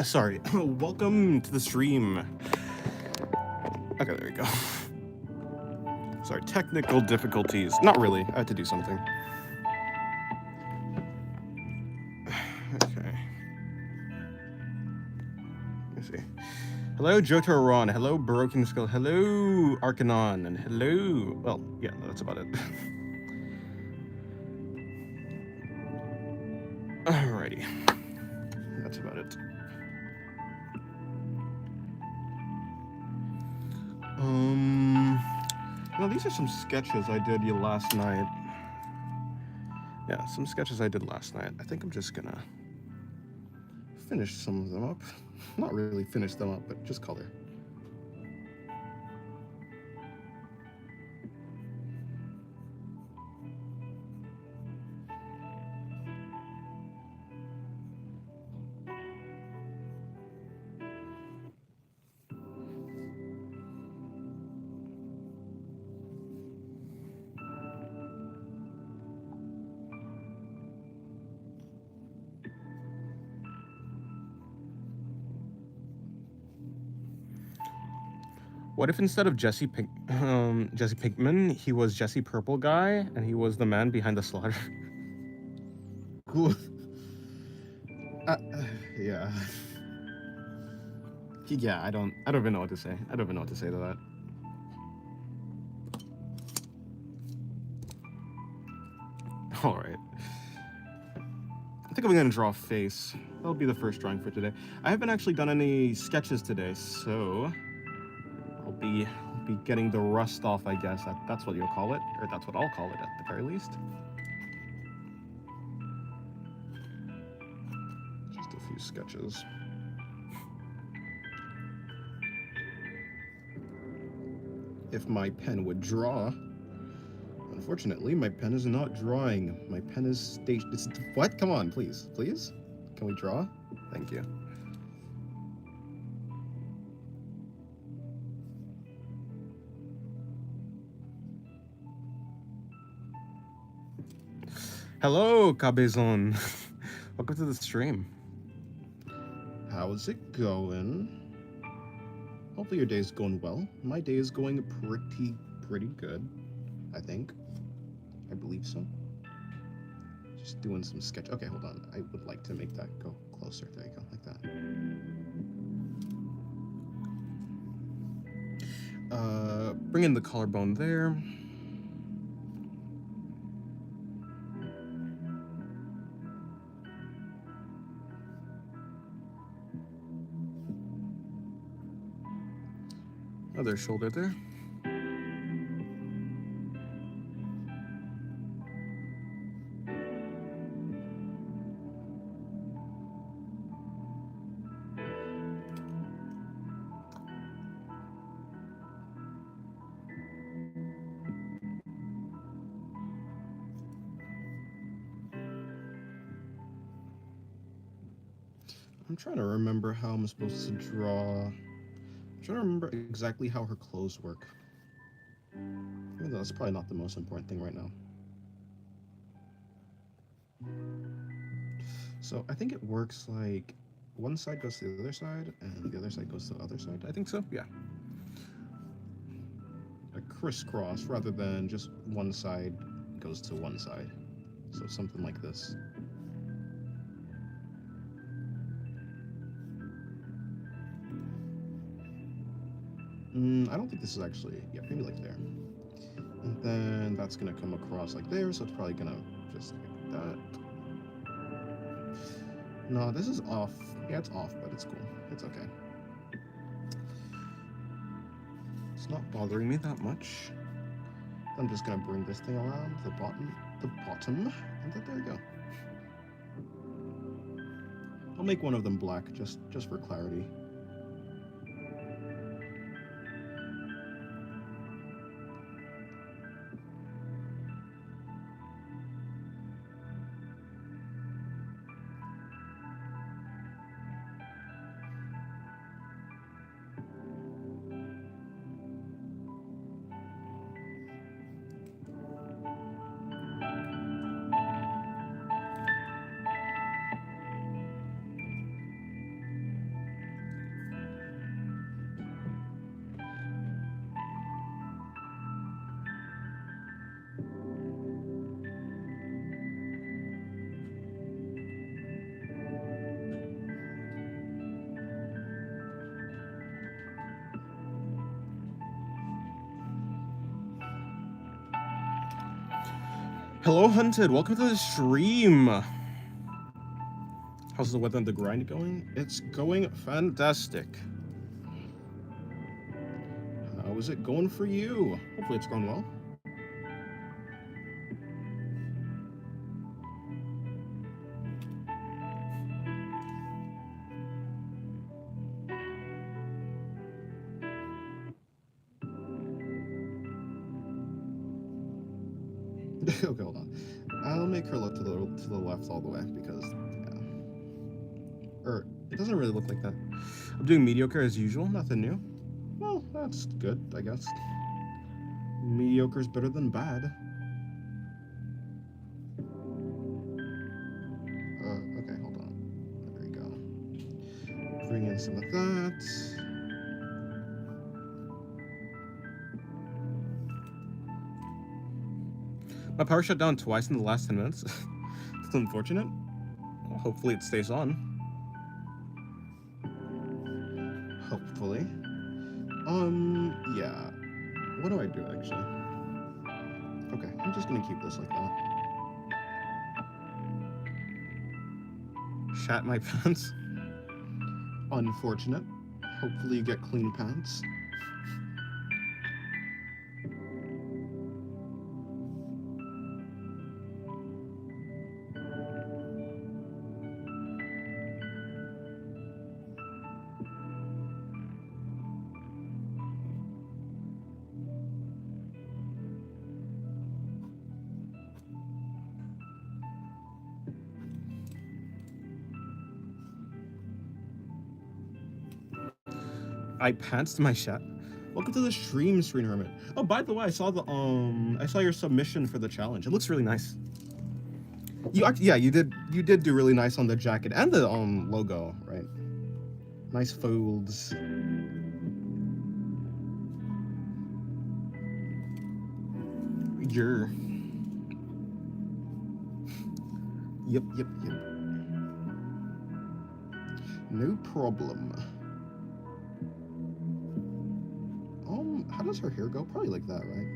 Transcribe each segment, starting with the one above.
Sorry. Welcome to the stream. Okay, there we go. Sorry, technical difficulties. Not really. I had to do something. Okay. Let's see. Hello, Jotaro Ron. Hello, Broken Skull. Hello, Arcanon. And hello... Well, yeah, that's about it. Alrighty. That's about it. Well, these are some sketches I did last night. Yeah, some sketches I did last night. I think I'm just gonna finish some of them up. Not really finish them up, but just color. What if instead of Jesse Pinkman, he was Jesse Purple Guy, and he was the man behind the slaughter? Cool. Yeah. Yeah, I don't even know what to say. I don't even know what to say to that. All right. I think I'm gonna draw a face. That'll be the first drawing for today. I haven't actually done any sketches today, so I'll be getting the rust off, I guess. That's what you'll call it, or that's what I'll call it at the very least. Just a few sketches. If my pen would draw. Unfortunately, my pen is not drawing. My pen is stationed. What? Come on, please. Please? Can we draw? Thank you. Hello, Cabezon. Welcome to the stream. How's it going? Hopefully your day's going well. My day is going pretty good, I think. I believe so. Just doing some sketch. Okay, hold on. I would like to make that go closer. There you go, like that. Bring in the collarbone there. Other shoulder there. I'm trying to remember how I'm supposed to draw. I'm trying to remember exactly how her clothes work. Even though that's probably not the most important thing right now. So I think it works like one side goes to the other side and the other side goes to the other side. I think so, yeah. A crisscross rather than just one side goes to one side. So something like this. I don't think this is actually, yeah, maybe like there. And then that's gonna come across like there, so it's probably gonna just like that. No, this is off. Yeah, it's off, but it's cool. It's okay. It's not bothering me that much. I'm just gonna bring this thing around the bottom, and then there you go. I'll make one of them black just for clarity. Hello, Hunted. Welcome to the stream. How's the weather and the grind going? It's going fantastic. How is it going for you? Hopefully it's going well. Okay, hold on. I'll make her look to the left all the way because, yeah. It doesn't really look like that. I'm doing mediocre as usual. Nothing new. Well, that's good, I guess. Mediocre's better than bad. Okay, hold on. There we go. Bring in some of that. My power shut down twice in the last 10 minutes. It's unfortunate. Well, hopefully it stays on. Hopefully. Yeah. What do I do, actually? Okay, I'm just gonna keep this like that. Shat my pants. Unfortunate. Hopefully you get clean pants. I pantsed my shot. Welcome to the stream, Screen Hermit. Oh, by the way, I saw your submission for the challenge. It looks really nice. You did do really nice on the jacket and the logo, right? Nice folds. Yep. No problem. How does her hair go? Probably like that, right?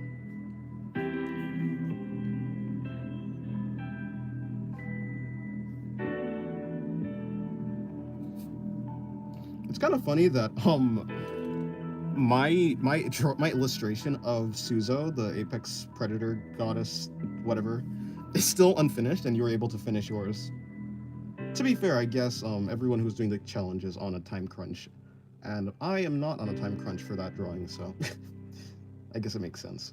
It's kind of funny that my illustration of Suzo, the apex predator goddess, whatever, is still unfinished, and you were able to finish yours. To be fair, I guess everyone who's doing the challenge is on a time crunch, and I am not on a time crunch for that drawing, so I guess it makes sense.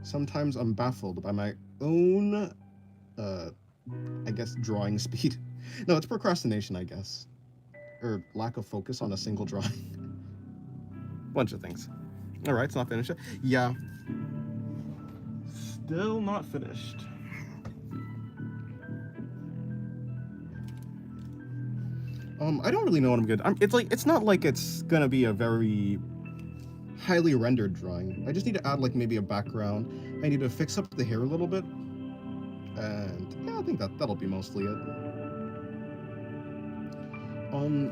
Sometimes I'm baffled by my own, I guess, drawing speed. No, it's procrastination, I guess. Or lack of focus on a single drawing. Bunch of things. Alright, it's not finished yet. Yeah. Still not finished. I don't really know what I'm good. It's not like it's gonna be a very highly rendered drawing. I just need to add like maybe a background. I need to fix up the hair a little bit. And yeah, I think that'll be mostly it.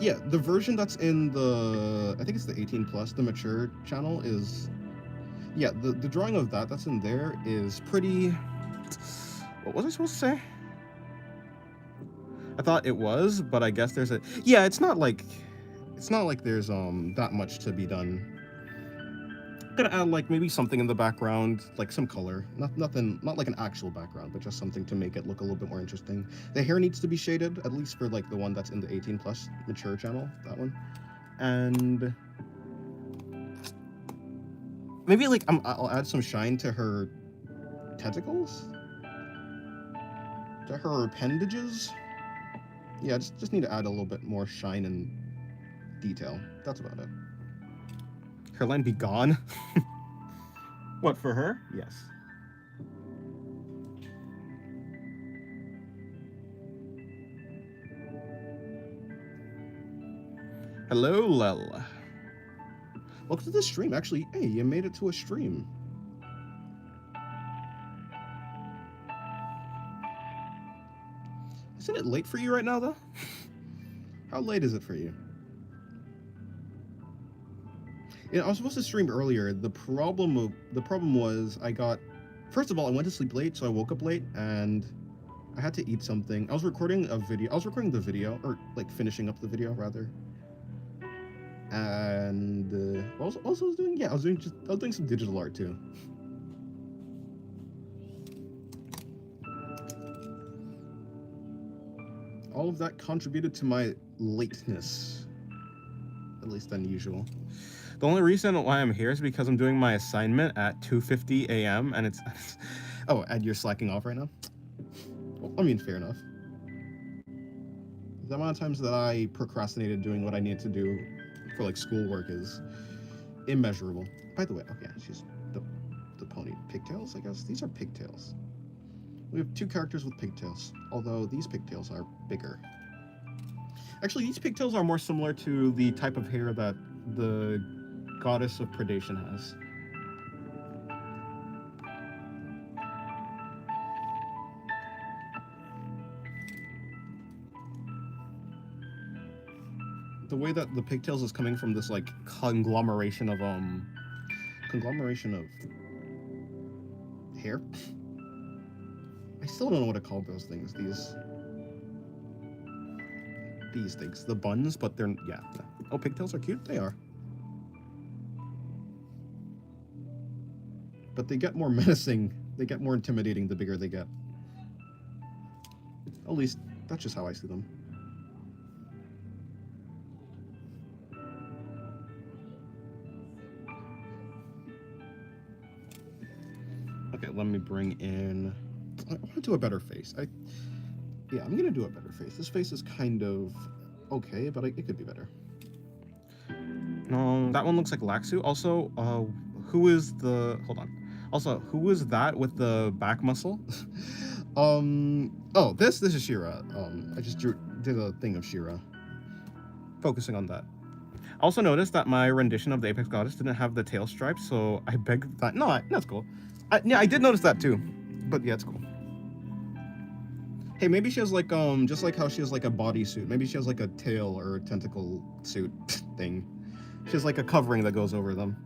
Yeah, the version that's in the, I think it's the 18 plus, the mature channel is, yeah, the drawing of that's in there is pretty, what was I supposed to say? I thought it was, but I guess there's yeah, it's not like there's that much to be done. I'm gonna add like maybe something in the background, like some color, nothing, not like an actual background, but just something to make it look a little bit more interesting. The hair needs to be shaded, at least for like the one that's in the 18 plus mature channel, that one. And maybe like I'll add some shine to her tentacles, to her appendages. Yeah, just need to add a little bit more shine and detail. That's about it. Her line be gone. What, for her? Yes. Hello, Lel. Welcome to the stream. Actually, hey, you made it to a stream. Isn't it late for you right now, though? How late is it for you? Yeah, I was supposed to stream earlier. The problem was I got First of all, I went to sleep late, so I woke up late, and I had to eat something. I was recording a video. I was recording the video, or like finishing up the video rather. And also I was doing, yeah, I was doing some digital art too. All of that contributed to my lateness, at least unusual. The only reason why I'm here is because I'm doing my assignment at 2:50 a.m. and it's oh, and you're slacking off right now? Well, I mean, fair enough. The amount of times that I procrastinated doing what I need to do for like schoolwork is immeasurable. By the way, okay, she's the pony pigtails, I guess. These are pigtails. We have two characters with pigtails, although these pigtails are bigger. Actually, these pigtails are more similar to the type of hair that the goddess of predation has. The way that the pigtails is coming from this like conglomeration of hair. I still don't know what to call those things. These things, the buns, but they're, yeah. Oh, pigtails are cute. They are. But they get more menacing. They get more intimidating the bigger they get. At least that's just how I see them. Okay, let me bring in. I want to do a better face. Yeah, I'm gonna do a better face. This face is kind of okay, but it could be better. That one looks like Laxu. Also, who is the? Hold on. Also, who is that with the back muscle? Oh, this is Shira. I just did a thing of Shira. Focusing on that. I also noticed that my rendition of the Apex Goddess didn't have the tail stripes, so I begged that. No, that's cool. Yeah, I did notice that too, but yeah, it's cool. Hey, maybe she has like just like how she has like a bodysuit. Maybe she has like a tail or a tentacle suit thing. She has like a covering that goes over them.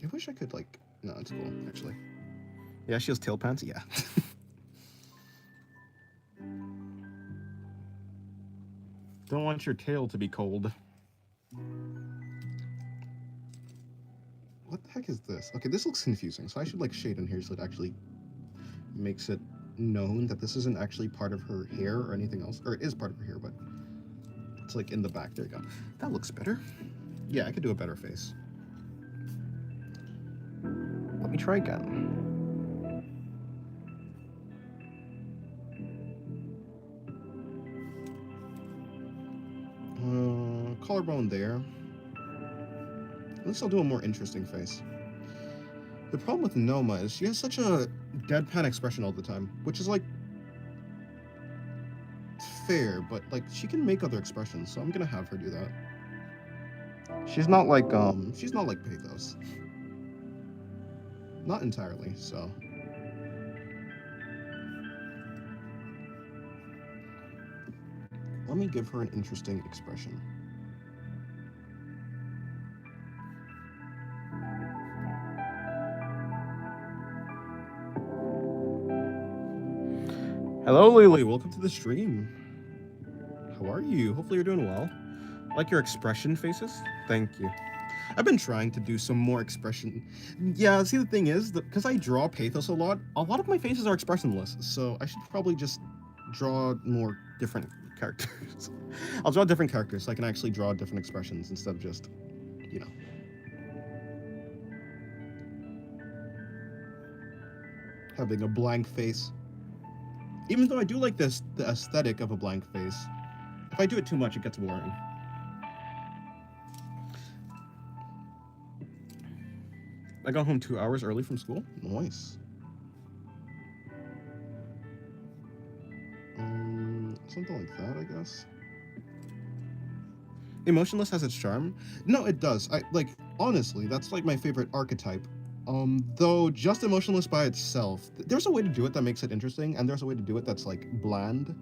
I wish I could like. No, it's cool actually. Yeah, she has tail pants. Yeah. Don't want your tail to be cold. What the heck is this? Okay, this looks confusing, so I should like shade in here so it actually makes it known that this isn't actually part of her hair or anything else. Or it is part of her hair, but it's like in the back. There you go. That looks better. Yeah, I could do a better face. Let me try again. Collarbone there. At least I'll do a more interesting face. The problem with Noma is she has such a deadpan expression all the time, which is like fair, but like she can make other expressions, so I'm gonna have her do that. She's not like Pathos. Not entirely, so. Let me give her an interesting expression. Hello, Lily. Welcome to the stream. How are you? Hopefully you're doing well. Like your expression faces? Thank you. I've been trying to do some more expression. Yeah, see, the thing is, because I draw Pathos a lot of my faces are expressionless, so I should probably just draw more different characters. I'll draw different characters so I can actually draw different expressions instead of just, you know. Having a blank face. Even though I do like the aesthetic of a blank face, if I do it too much, it gets boring. I got home 2 hours early from school. Nice. Something like that, I guess. Emotionless has its charm. No, it does. Honestly, that's like my favorite archetype Though just emotionless by itself, there's a way to do it that makes it interesting, and there's a way to do it that's like bland.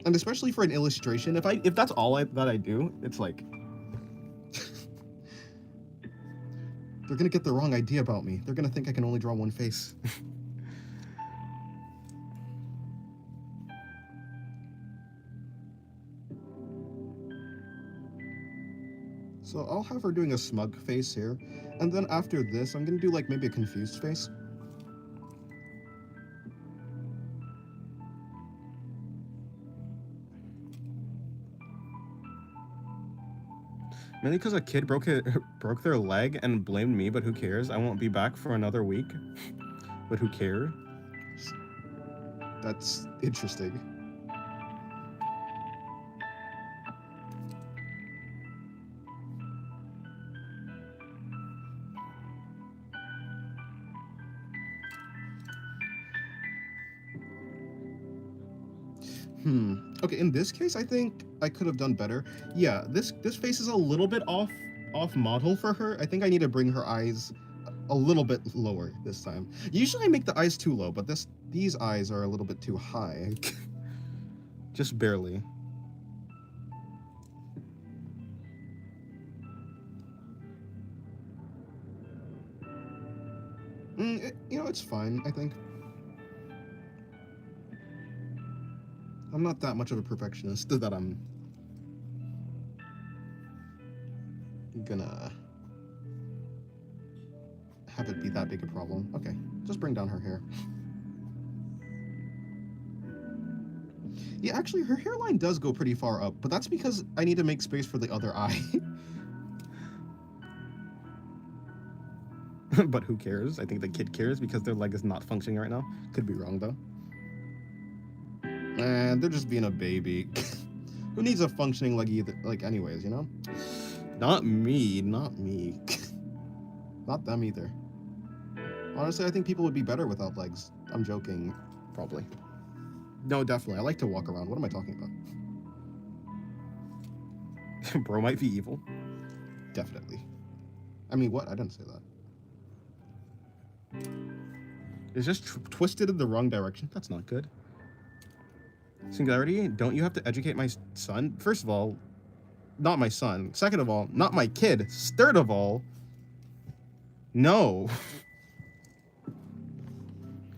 And especially for an illustration, if that's all that I do, it's like they're gonna get the wrong idea about me. They're gonna think I can only draw one face. So I'll have her doing a smug face here, and then after this, I'm gonna do like maybe a confused face. Mainly because a kid broke their leg and blamed me, but who cares? I won't be back for another week. But who cares? That's interesting. Okay, in this case, I think I could have done better. Yeah, this face is a little bit off model for her. I think I need to bring her eyes a little bit lower this time. Usually I make the eyes too low, but these eyes are a little bit too high. Just barely. It's fine, I think. I'm not that much of a perfectionist that I'm gonna have it be that big a problem. Okay, just bring down her hair. Yeah, actually, her hairline does go pretty far up, but that's because I need to make space for the other eye. But who cares? I think the kid cares because their leg is not functioning right now. Could be wrong, though. And they're just being a baby. Who needs a functioning leg either? Like, anyways, you know? Not me. Not them either. Honestly, I think people would be better without legs. I'm joking. Probably. No, definitely. I like to walk around. What am I talking about? Bro might be evil. Definitely. I mean, what? I didn't say that. It's just twisted in the wrong direction. That's not good. Singularity, don't you have to educate my son? First of all, not my son. Second of all, not my kid. Third of all, no.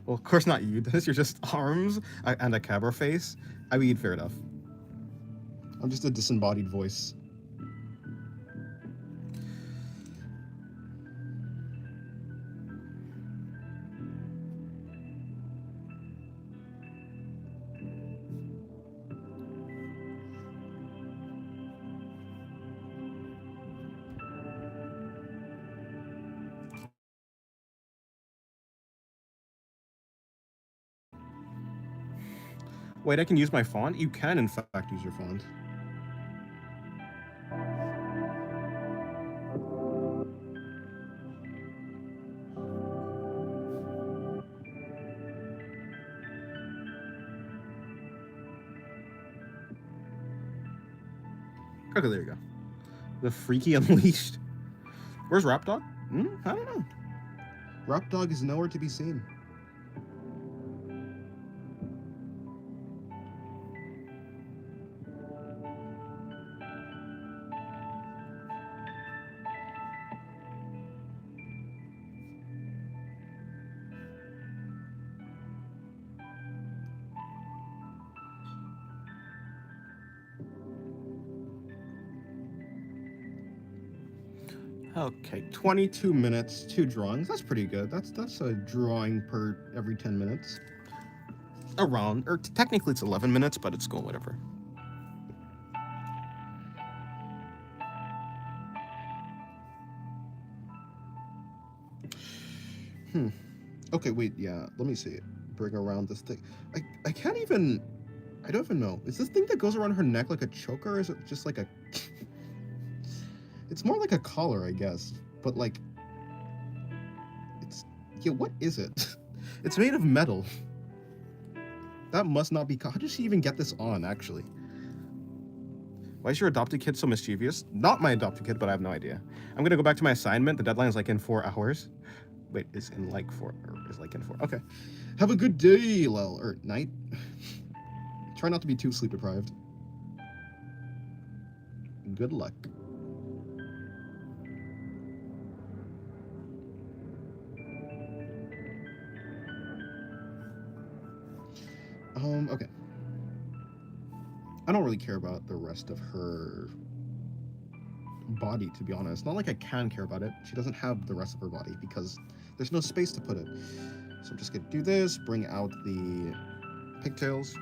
Well, of course not you, Dennis. You're just arms and a cabra face. I mean, fair enough. I'm just a disembodied voice. Wait, I can use my font? You can, in fact, use your font. Okay, there you go. The Freaky Unleashed. Where's Rap Dog? I don't know. Rap Dog is nowhere to be seen. Okay, 22 minutes, 2 drawings. That's pretty good. That's a drawing per every 10 minutes. Around, or technically it's 11 minutes, but it's cool, whatever. Okay, wait, yeah, let me see it. Bring around this thing. I can't even, I don't even know. Is this thing that goes around her neck like a choker, or is it just like a... It's more like a collar, I guess. But, like... It's... Yeah, what is it? It's made of metal. That must not be... How did she even get this on, actually? Why is your adopted kid so mischievous? Not my adopted kid, but I have no idea. I'm gonna go back to my assignment. The deadline is like in 4 hours. Wait, is in like 4 or is like in 4. Okay. Have a good day, Lel, or night. Try not to be too sleep deprived. Good luck. Okay. I don't really care about the rest of her body, to be honest. Not like I can care about it. She doesn't have the rest of her body because there's no space to put it. So I'm just gonna do this, bring out the pigtails.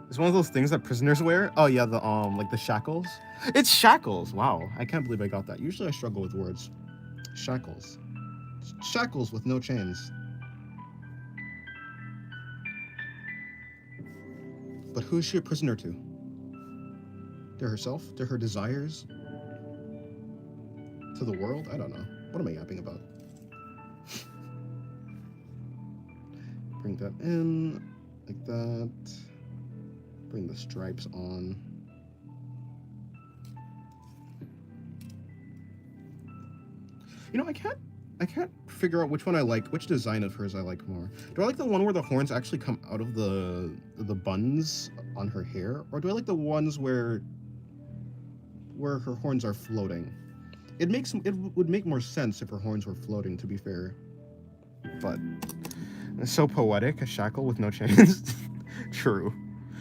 It's one of those things that prisoners wear. Oh yeah, the like the shackles. It's shackles. Wow, I can't believe I got that. Usually I struggle with words. Shackles. Shackles with no chains. But who is she a prisoner to? To herself? To her desires? To the world? I don't know. What am I yapping about? Bring that in, like that. Bring the stripes on. You know, I can't figure out which one I like, which design of hers I like more. Do I like the one where the horns actually come out of the buns on her hair, or do I like the ones where her horns are floating? It would make more sense if her horns were floating, to be fair. But it's so poetic, a shackle with no chains. True.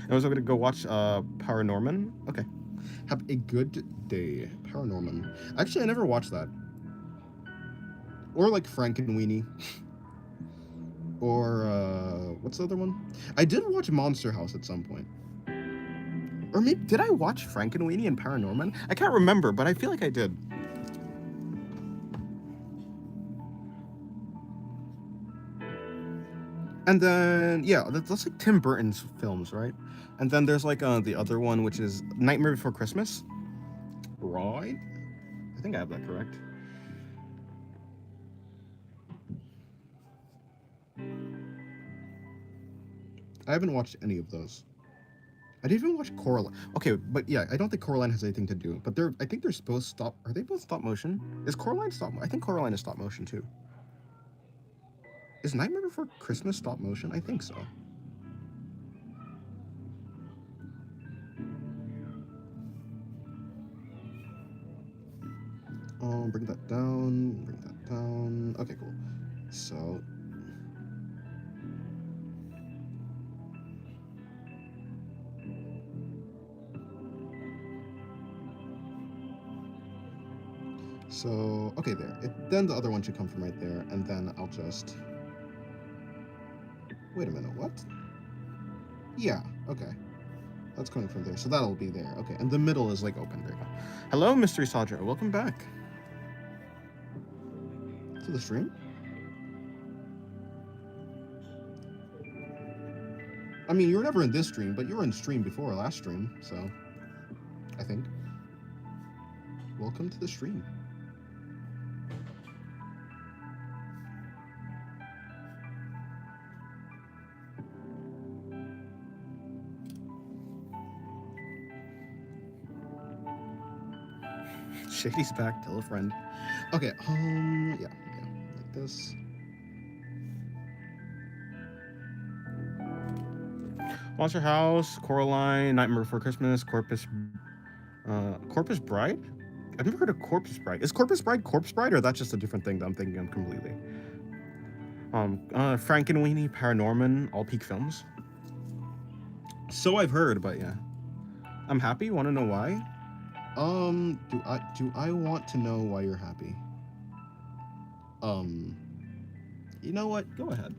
I was going to go watch Paranorman. Okay. Have a good day, Paranorman. Actually, I never watched that. Or like Frankenweenie. Or what's the other one? I did watch Monster House at some point. Or maybe did I watch Frankenweenie and Paranorman? I can't remember, but I feel like I did. And then yeah, that's like Tim Burton's films, right? And then there's like the other one, which is Nightmare Before Christmas. Right? I think I have that correct. I haven't watched any of those. I didn't even watch Coraline. Okay, but yeah, I don't think Coraline has anything to do. But I think they're supposed to stop. Are they both stop motion? Is Coraline stop? I think Coraline is stop motion too. Is Nightmare Before Christmas stop motion? I think so. Bring that down. Bring that down. Okay, cool. So. So, okay, there. Then the other one should come from right there, and then I'll just... Wait a minute, what? Yeah, okay. That's coming from there, so that'll be there. Okay, and the middle is, like, open. There you go. Hello, Mystery Sadra. Welcome back. To the stream? I mean, you were never in this stream, but you were in stream before last stream, so... I think. Welcome to the stream. Shady's back, tell a friend. Okay, yeah, like this. Monster House, Coraline, Nightmare Before Christmas, Corpus Bride? I've never heard of Corpus Bride. Is Corpus Bride, or that's just a different thing that I'm thinking of completely? Frankenweenie, Paranorman, all peak films. So I've heard, but yeah. I'm happy, wanna know why? Do I want to know why you're happy? You know what? Go ahead.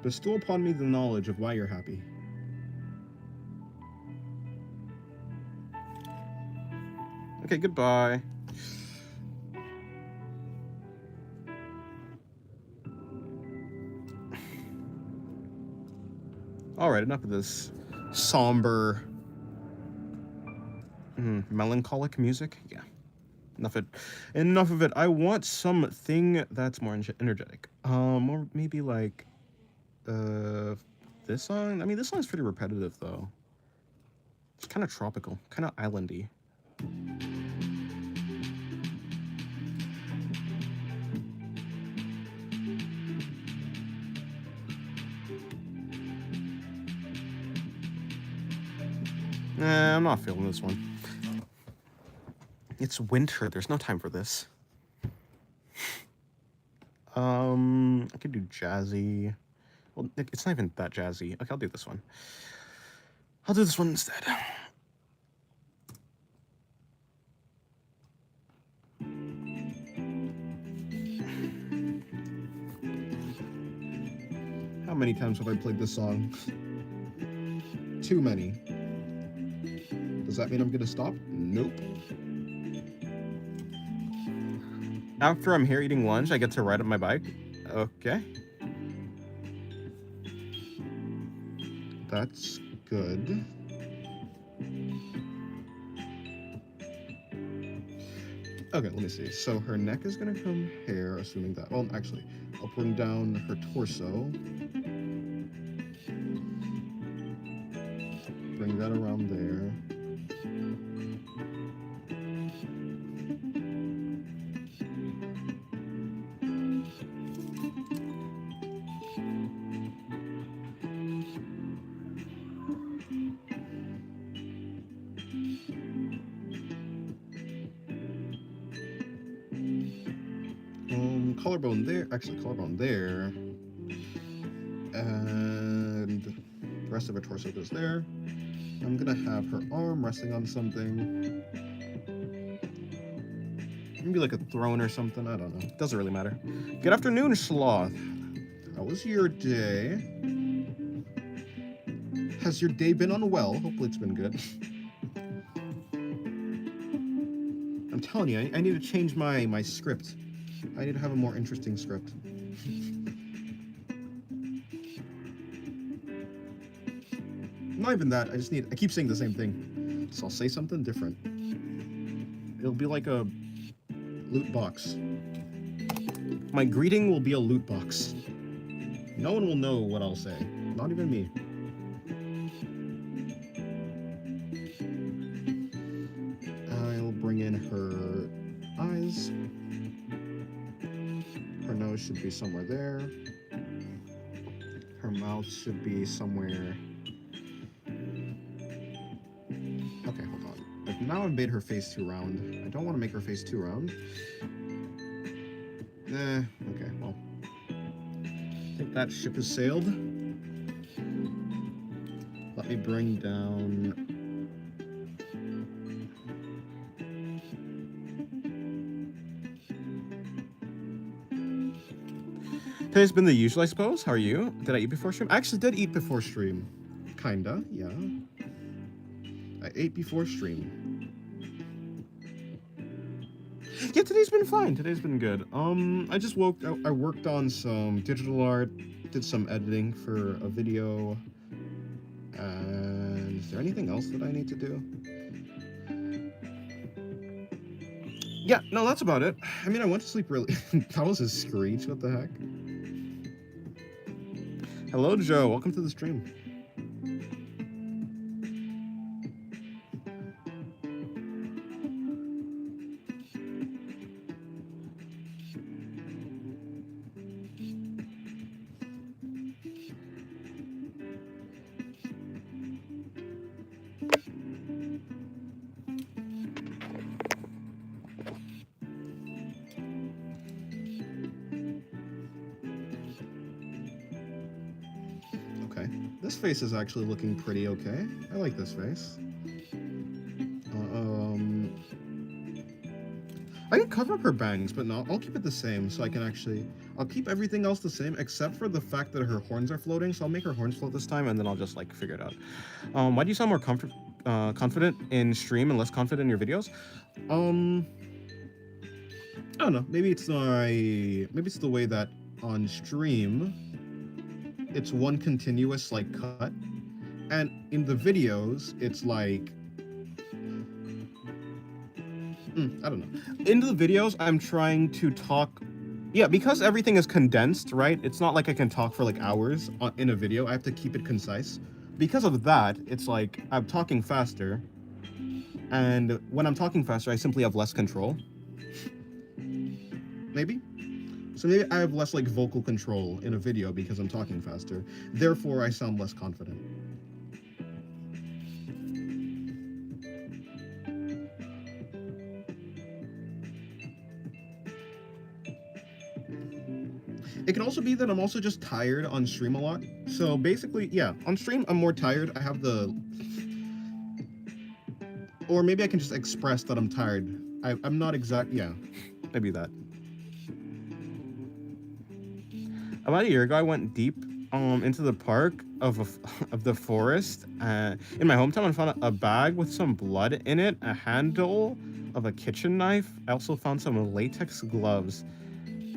Bestow upon me the knowledge of why you're happy. Okay, goodbye. Alright, enough of this somber, melancholic music. Yeah, enough of it. I want something that's more energetic. Or maybe like This song? I mean, this song's pretty repetitive, though. It's kind of tropical, kind of islandy. Nah, I'm not feeling this one. It's winter. There's no time for this. I could do jazzy. Well, it's not even that jazzy. Okay, I'll do this one. I'll do this one instead. How many times have I played this song? Too many. Does that mean I'm gonna stop? Nope. After I'm here eating lunch, I get to ride on my bike. Okay. That's good. Okay, let me see. So her neck is gonna come here, assuming that. Well, actually, I'll bring down her torso. Bring that around there. Collarbone there, actually collarbone there, and the rest of her torso goes there. I'm gonna have her arm resting on something, maybe like a throne or something. I don't know, doesn't really matter. Good afternoon, Sloth. How was your day? Has your day been unwell? Hopefully it's been good. I'm telling you, I need to change my script. I need to have a more interesting script. Not even that, I keep saying the same thing. So I'll say something different. It'll be like a loot box. My greeting will be a loot box. No one will know what I'll say. Not even me. I'll bring in her eyes. Her nose should be somewhere there. Her mouth should be somewhere. Okay, hold on. Like, now I've made her face too round. I don't want to make her face too round. Okay, well. I think that ship has sailed. Let me bring down... Today's been the usual, I suppose. How are you? Did I eat before stream? I actually did eat before stream. Kinda, yeah. I ate before stream. Yeah, today's been fine. Today's been good. I just I worked on some digital art, did some editing for a video. And is there anything else that I need to do? Yeah, no, that's about it. I mean, I went to sleep really... That was a screech, what the heck? Hello, Joe. Welcome to the stream. This face is actually looking pretty okay. I like this face. I can cover up her bangs, but no, I'll keep it the same so I can actually... I'll keep everything else the same except for the fact that her horns are floating, so I'll make her horns float this time and then I'll just like figure it out. Why do you sound more confident in stream and less confident in your videos? I don't know. Maybe it's the way that on stream it's one continuous like cut, and in the videos it's like I don't know. In the videos I'm trying to talk Yeah, because everything is condensed, right? It's not like I can talk for like hours in a video. I have to keep it concise. Because of that, it's like I'm talking faster, and when I'm talking faster, I simply have less control. Maybe? So maybe I have less like vocal control in a video because I'm talking faster. Therefore, I sound less confident. It can also be that I'm also just tired on stream a lot. So basically, yeah, on stream I'm more tired. I have the... Or maybe I can just express that I'm tired. I'm not exact... Yeah, maybe that. About a year ago, I went deep into the park of the forest in my hometown and found a bag with some blood in it, a handle of a kitchen knife. I also found some latex gloves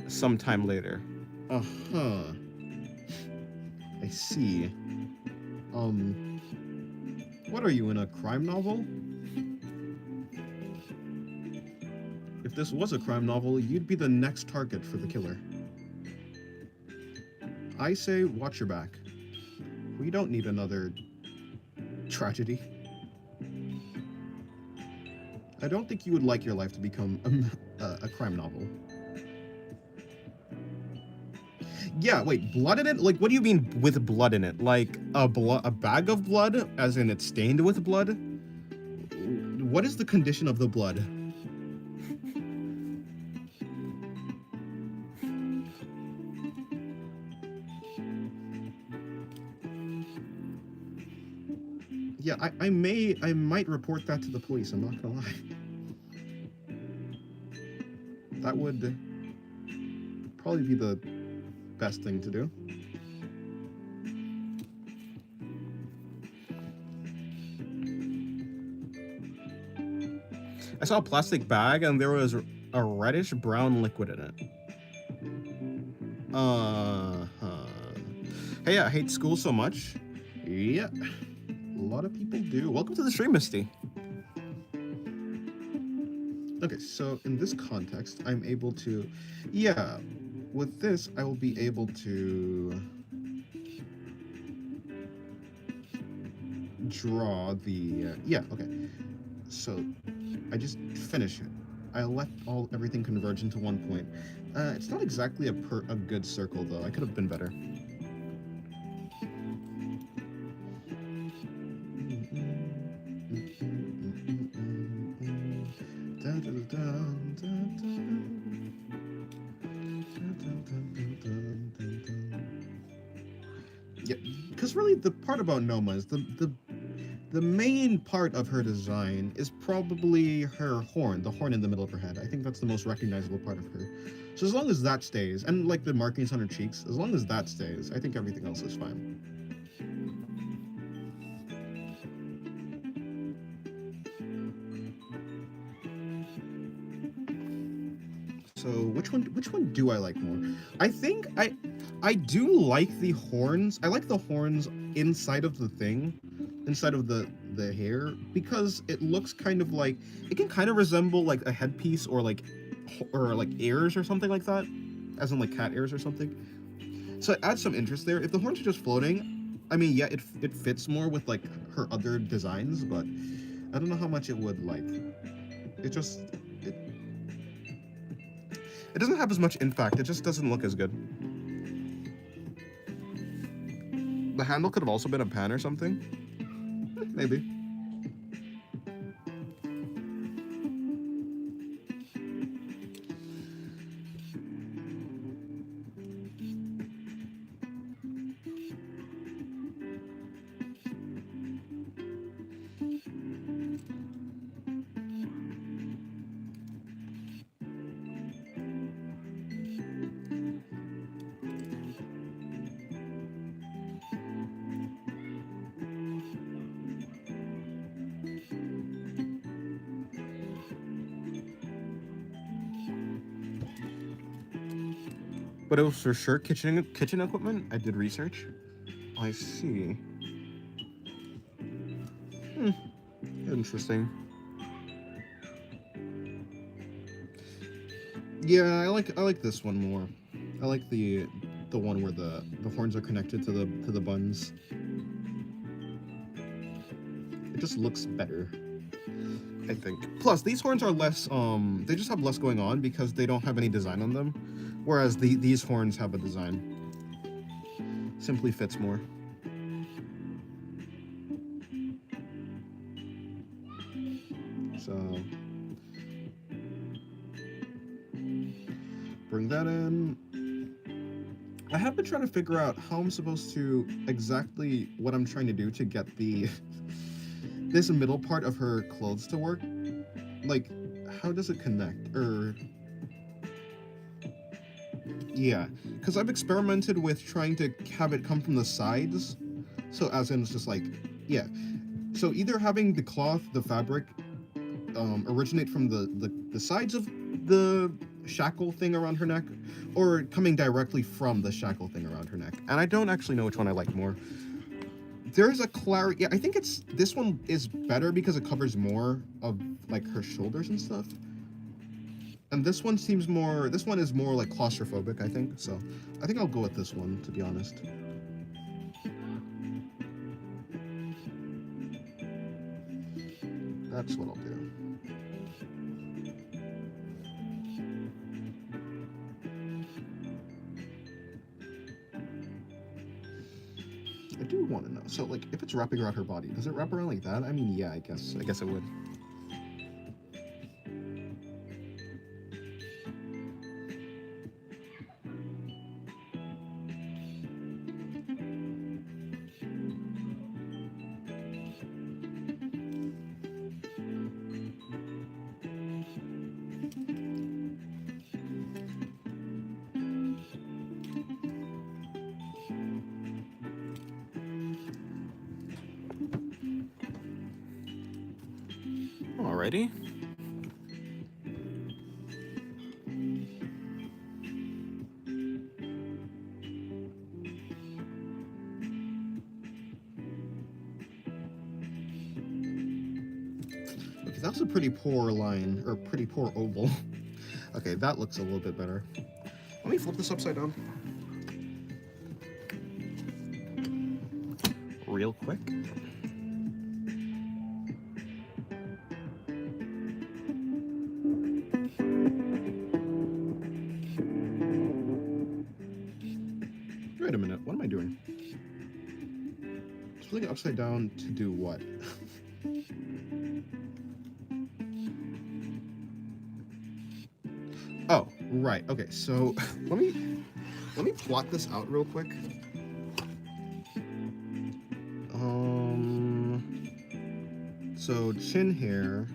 sometime later. Uh-huh. I see. What are you, in a crime novel? If this was a crime novel, you'd be the next target for the killer. I say watch your back. We don't need another tragedy. I don't think you would like your life to become a crime novel. Yeah, wait, blood in it? Like, what do you mean with blood in it? Like, a bag of blood, as in it's stained with blood? What is the condition of the blood? Yeah, I might report that to the police, I'm not gonna lie. That would probably be the best thing to do. I saw a plastic bag and there was a reddish brown liquid in it. Hey, I hate school so much. Yeah, a lot of people do. Welcome to the stream, Misty. Okay, so in this context, I'm able to, yeah, with this, I will be able to draw the, yeah, okay. So I just finish it. I let everything converge into one point. It's not exactly a good circle though. I could have been better. Yeah, because really the part about Noma is the main part of her design is probably her horn, the horn in the middle of her head. I think that's the most recognizable part of her. So as long as that stays, and like the markings on her cheeks, as long as that stays, I think everything else is fine. So which one do I like more? I think I do like the horns. I like the horns inside of the thing, inside of the hair, because it looks kind of like, it can kind of resemble like a headpiece or like ears or something like that, as in like cat ears or something. So it adds some interest there. If the horns are just floating, I mean, yeah, it fits more with like her other designs, but I don't know how much it would like. It just it doesn't have as much impact. It just doesn't look as good. The handle could have also been a pan or something. Maybe. But it was for sure kitchen equipment. I did research. I see. Interesting. Yeah, I like this one more. I like the one where the horns are connected to the buns. It just looks better, I think. Plus, these horns are less they just have less going on because they don't have any design on them, whereas these horns have a design. Simply fits more. So bring that in. I have been trying to figure out how I'm supposed to exactly what I'm trying to do to get the this middle part of her clothes to work. Like, how does it connect? Yeah, because I've experimented with trying to have it come from the sides. So as in, it's just like, yeah. So either having the cloth, the fabric, originate from the sides of the shackle thing around her neck, or coming directly from the shackle thing around her neck. And I don't actually know which one I like more. There's a clarity. Yeah, I think this one is better because it covers more of like her shoulders and stuff. And this one seems more. This one is more like claustrophobic, I think. So I think I'll go with this one, to be honest. That's what I'll do. I do want to know. So, like, if it's wrapping around her body, does it wrap around like that? I mean, yeah, I guess it would. Alrighty. Okay, that's a pretty poor line, or pretty poor oval. Okay, that looks a little bit better. Let me flip this upside down. Real quick. Wait a minute, what am I doing? It's really upside down to do what? Oh, right. Okay, so let me plot this out real quick. So chin here.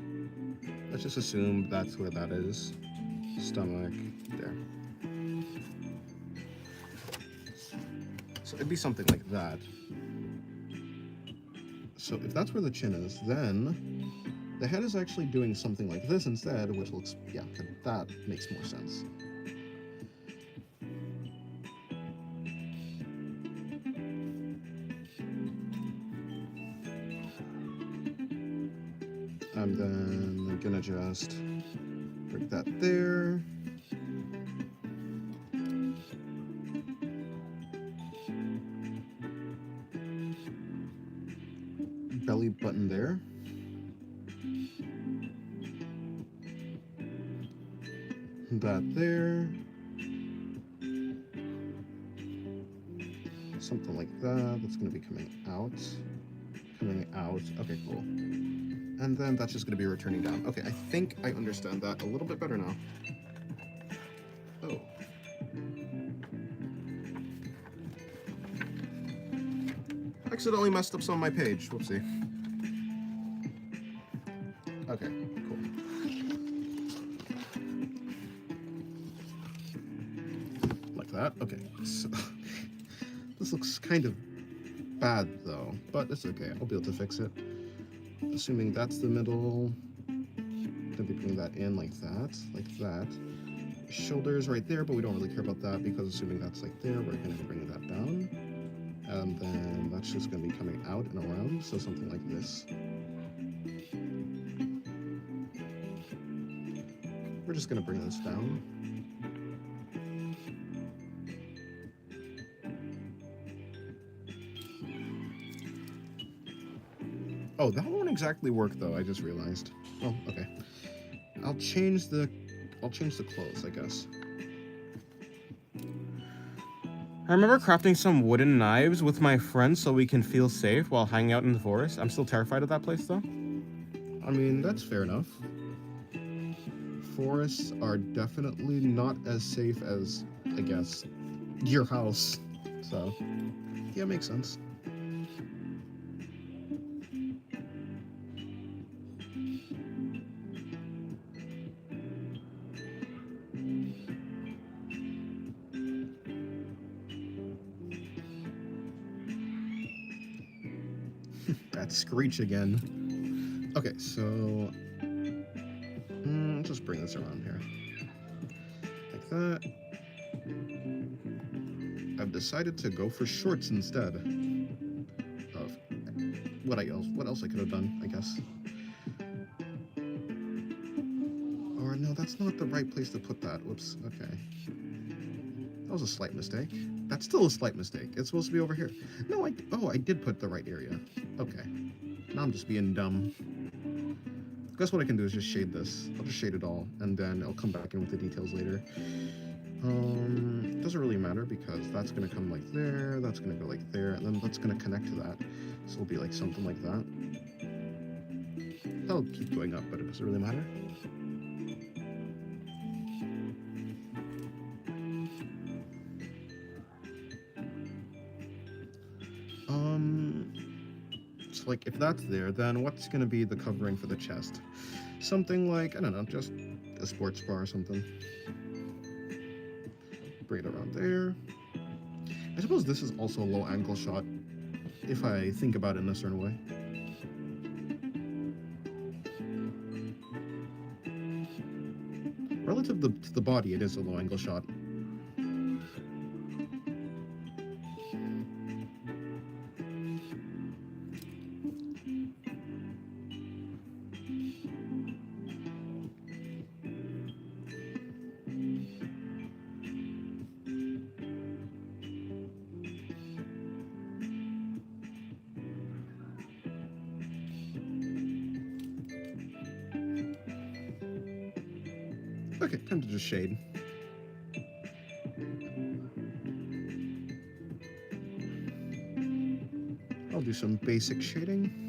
Let's just assume that's where that is. Stomach there. So it'd be something like that. So if that's where the chin is, then the head is actually doing something like this instead, which looks, yeah, that makes more sense. And then I'm gonna just break that there. Belly button there. That there. Something like that. That's gonna be coming out. Coming out. Okay, cool. And then that's just gonna be returning down. Okay, I think I understand that a little bit better now. Oh. Accidentally messed up some of my page. Whoopsie. Okay, cool. Like that? Okay. So, this looks kind of bad though, but it's okay. I'll be able to fix it. Assuming that's the middle. Gonna be putting that in like that. Shoulders right there, but we don't really care about that because assuming that's like there, we're gonna be bringing that down. And then that's just gonna be coming out and around, so something like this. We're just gonna bring this down. Oh, that won't exactly work though, I just realized. Oh, okay. I'll change the clothes, I guess. I remember crafting some wooden knives with my friends so we can feel safe while hanging out in the forest. I'm still terrified of that place though. I mean, that's fair enough. Forests are definitely not as safe as, I guess, your house. So, yeah, makes sense. That screech again. Okay, so just bring this around here. Like that. I've decided to go for shorts instead of what else I could have done, I guess. Or no, that's not the right place to put that. Whoops, okay. That was a slight mistake. That's still a slight mistake. It's supposed to be over here. No, I did put the right area. Okay. Now I'm just being dumb. I guess what I can do is just shade this. I'll just shade it all, and then I'll come back in with the details later. Doesn't really matter because that's gonna come like there, that's gonna go like there, and then that's gonna connect to that. So it'll be like something like that. That'll keep going up, but it doesn't really matter. So like if that's there, then what's gonna be the covering for the chest? Something like, I don't know, just a sports bar or something. Bring it around there. I suppose this is also a low angle shot, if I think about it in a certain way. Relative to the body, it is a low angle shot. Okay, time to just shade. I'll do some basic shading.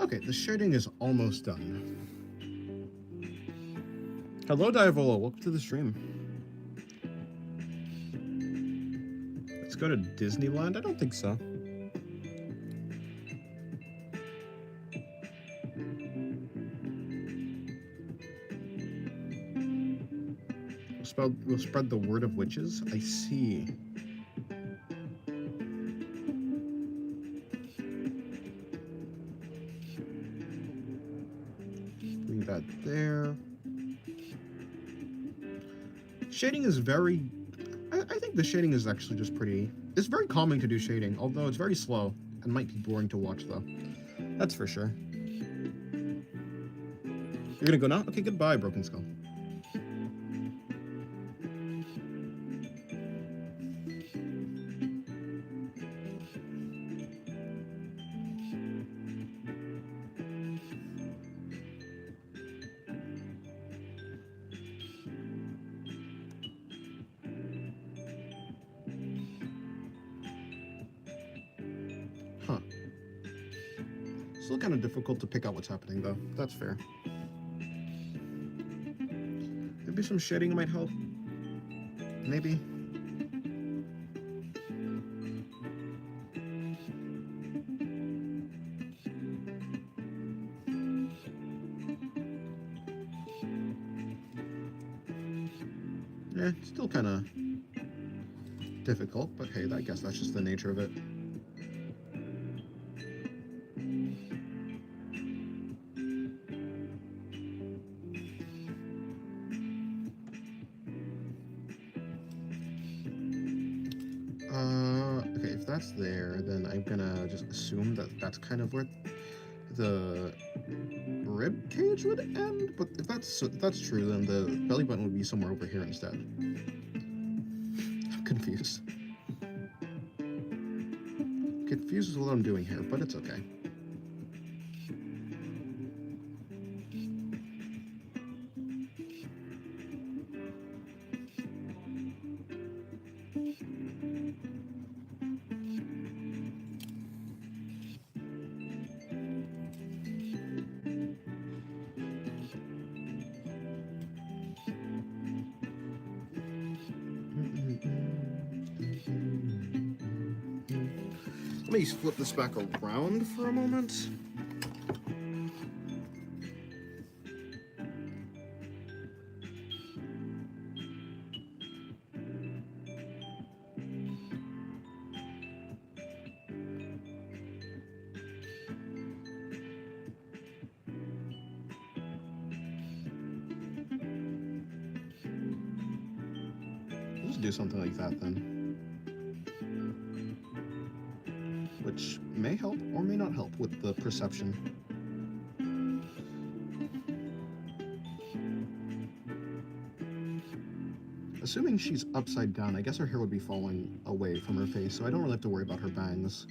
Okay, the shading is almost done. Hello, Diavola. Welcome to the stream. Let's go to Disneyland? I don't think so. We'll spread the word of witches? I see. Bring that there. Shading is very... I think the shading is actually just pretty... It's very calming to do shading, although it's very slow and might be boring to watch, though. That's for sure. You're gonna go now? Okay, goodbye, Broken Skull. Still kind of difficult to pick out what's happening, though. That's fair. Maybe some shading might help. Maybe. Still kind of difficult, but hey, I guess that's just the nature of it. Okay, if that's there, then I'm gonna just assume that that's kind of where the rib cage would end, but if that's true, then the belly button would be somewhere over here instead. I'm confused. Confused with what I'm doing here, but it's okay. Let me flip this back around for a moment. Just do something like that then. Which may help or may not help with the perception. Assuming she's upside down, I guess her hair would be falling away from her face, so I don't really have to worry about her bangs.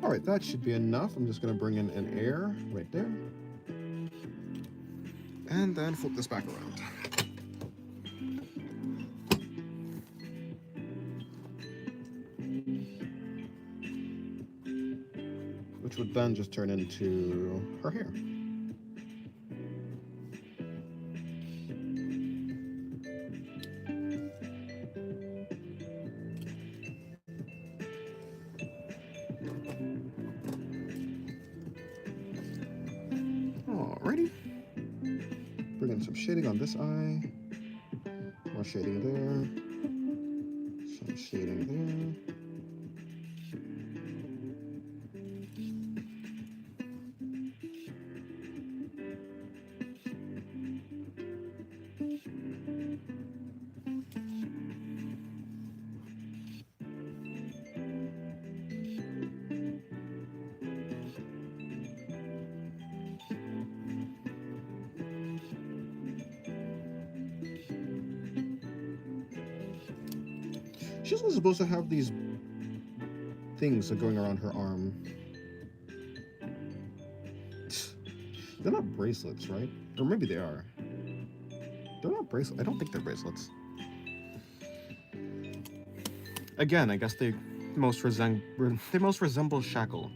All right, that should be enough. I'm just going to bring in an air right there. And then flip this back around. Which would then just turn into her hair. Alrighty. Bring in some shading on this eye. More shading there. Some shading there. She wasn't supposed to have these things are going around her arm. They're not bracelets, right? Or maybe they are. They're not bracelets. I don't think they're bracelets. Again, I guess they most resemble shackle.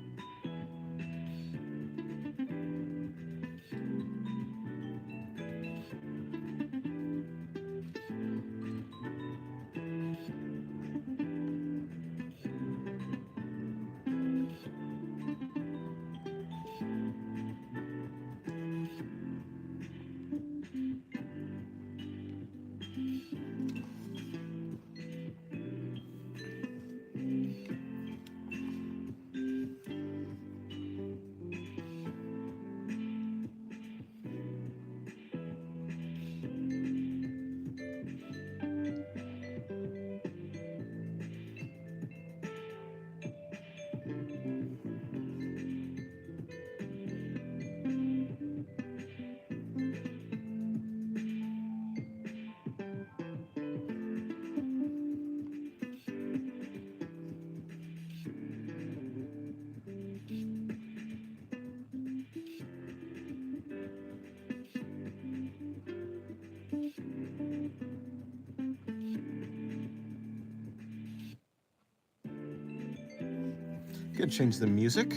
Could change the music.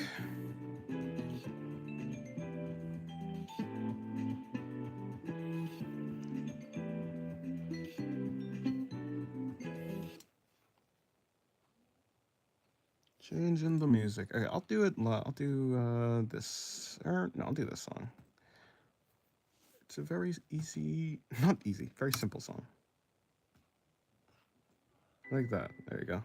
Changing the music. Okay, I'll do it. I'll do this. Or no, I'll do this song. It's a very easy, not easy, very simple song. Like that. There you go.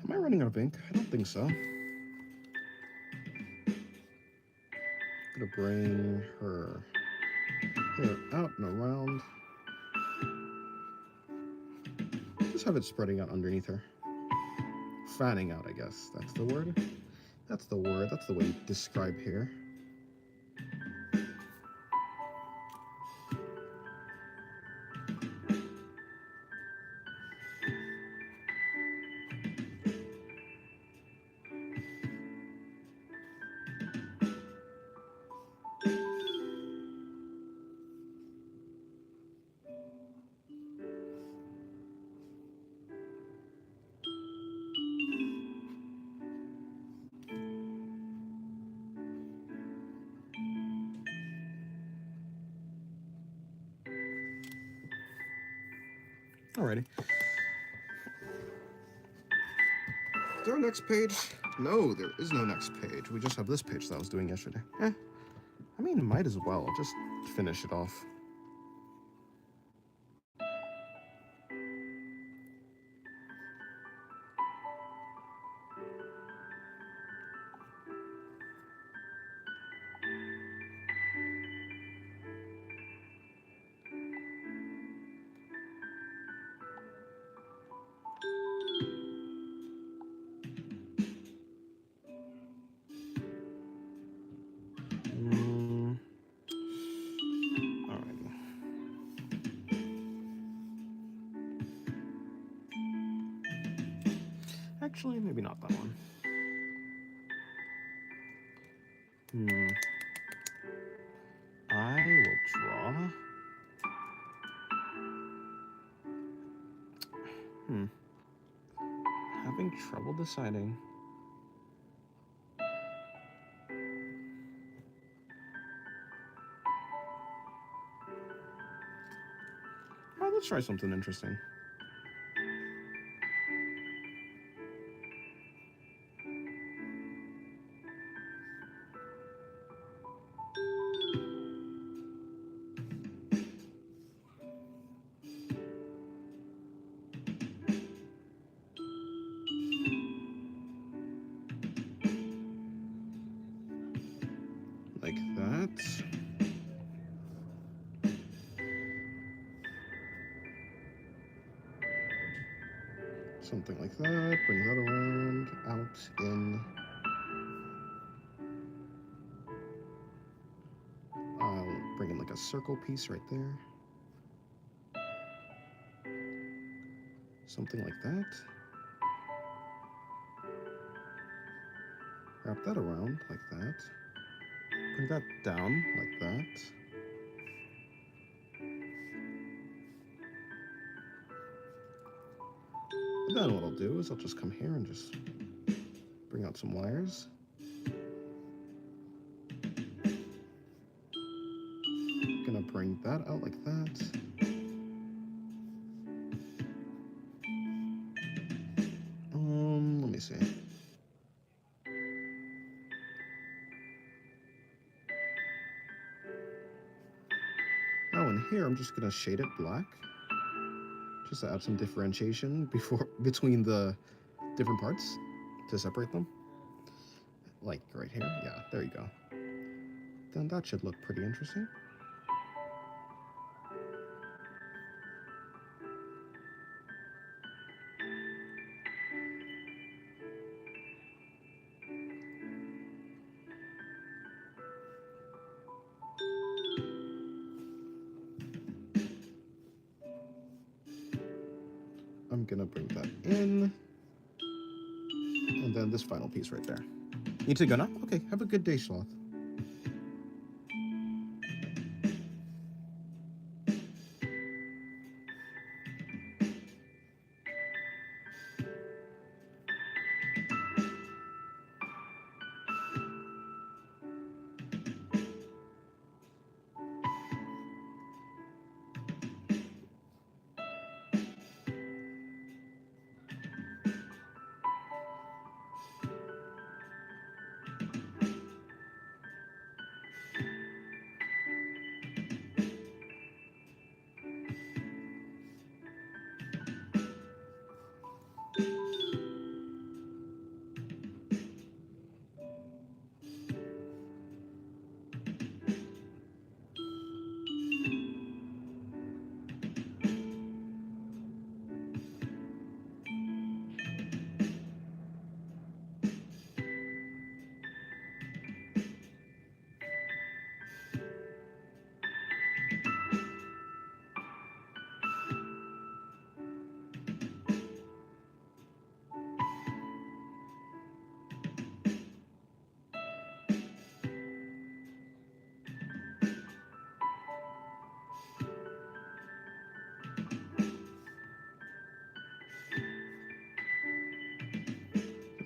Am I running out of ink? I don't think so. Gonna bring her hair out and around. Just have it spreading out underneath her. Fanning out, I guess. That's the word. That's the word. That's the way you describe hair. Alrighty. Is there a next page? No, there is no next page. We just have this page that I was doing yesterday. I mean, might as well. Just finish it off. Actually, maybe not that one. I will draw. Having trouble deciding. Oh, let's try something interesting. Like that. Something like that. Bring that around, out, in. I'll bring in like a circle piece right there. Something like that. Wrap that around like that. Bring that down like that. And then what I'll do is I'll just come here and just bring out some wires. Gonna bring that out like that. Let me see. Now in here, I'm just gonna shade it black, just to add some differentiation between the different parts to separate them. Like right here, yeah, there you go. Then that should look pretty interesting. I'm gonna bring that in. And then this final piece right there. Need to go now? Okay, have a good day, Sloth.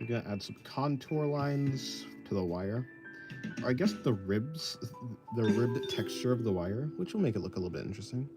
I'm gonna add some contour lines to the wire. Or I guess the ribs, the ribbed texture of the wire, which will make it look a little bit interesting.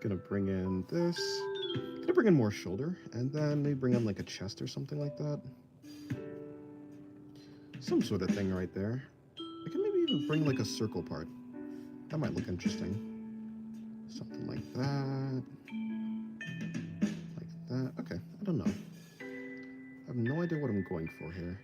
Gonna bring in this, gonna bring in more shoulder, and then maybe bring in like a chest or something like that. Some sort of thing right there. I can maybe even bring like a circle part. That might look interesting. Something like that. Like that. Okay, I don't know. I have no idea what I'm going for here.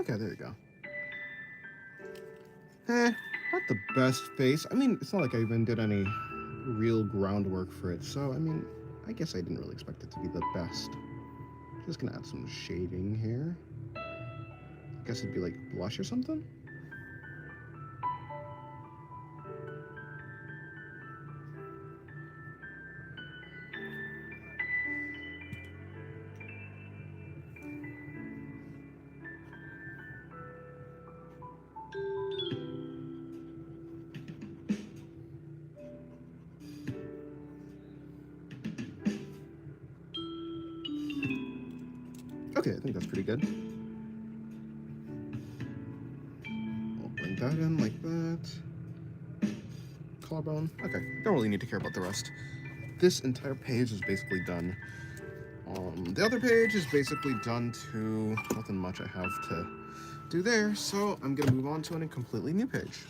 Okay, there you go. Not the best face. I mean, it's not like I even did any real groundwork for it, so I mean, I guess I didn't really expect it to be the best. Just gonna add some shading here. I guess it'd be like blush or something? Okay, I think that's pretty good. We'll bring that in like that. Collarbone. Okay, don't really need to care about the rest. This entire page is basically done. The other page is basically done too. Nothing much I have to do there, so I'm gonna move on to a completely new page.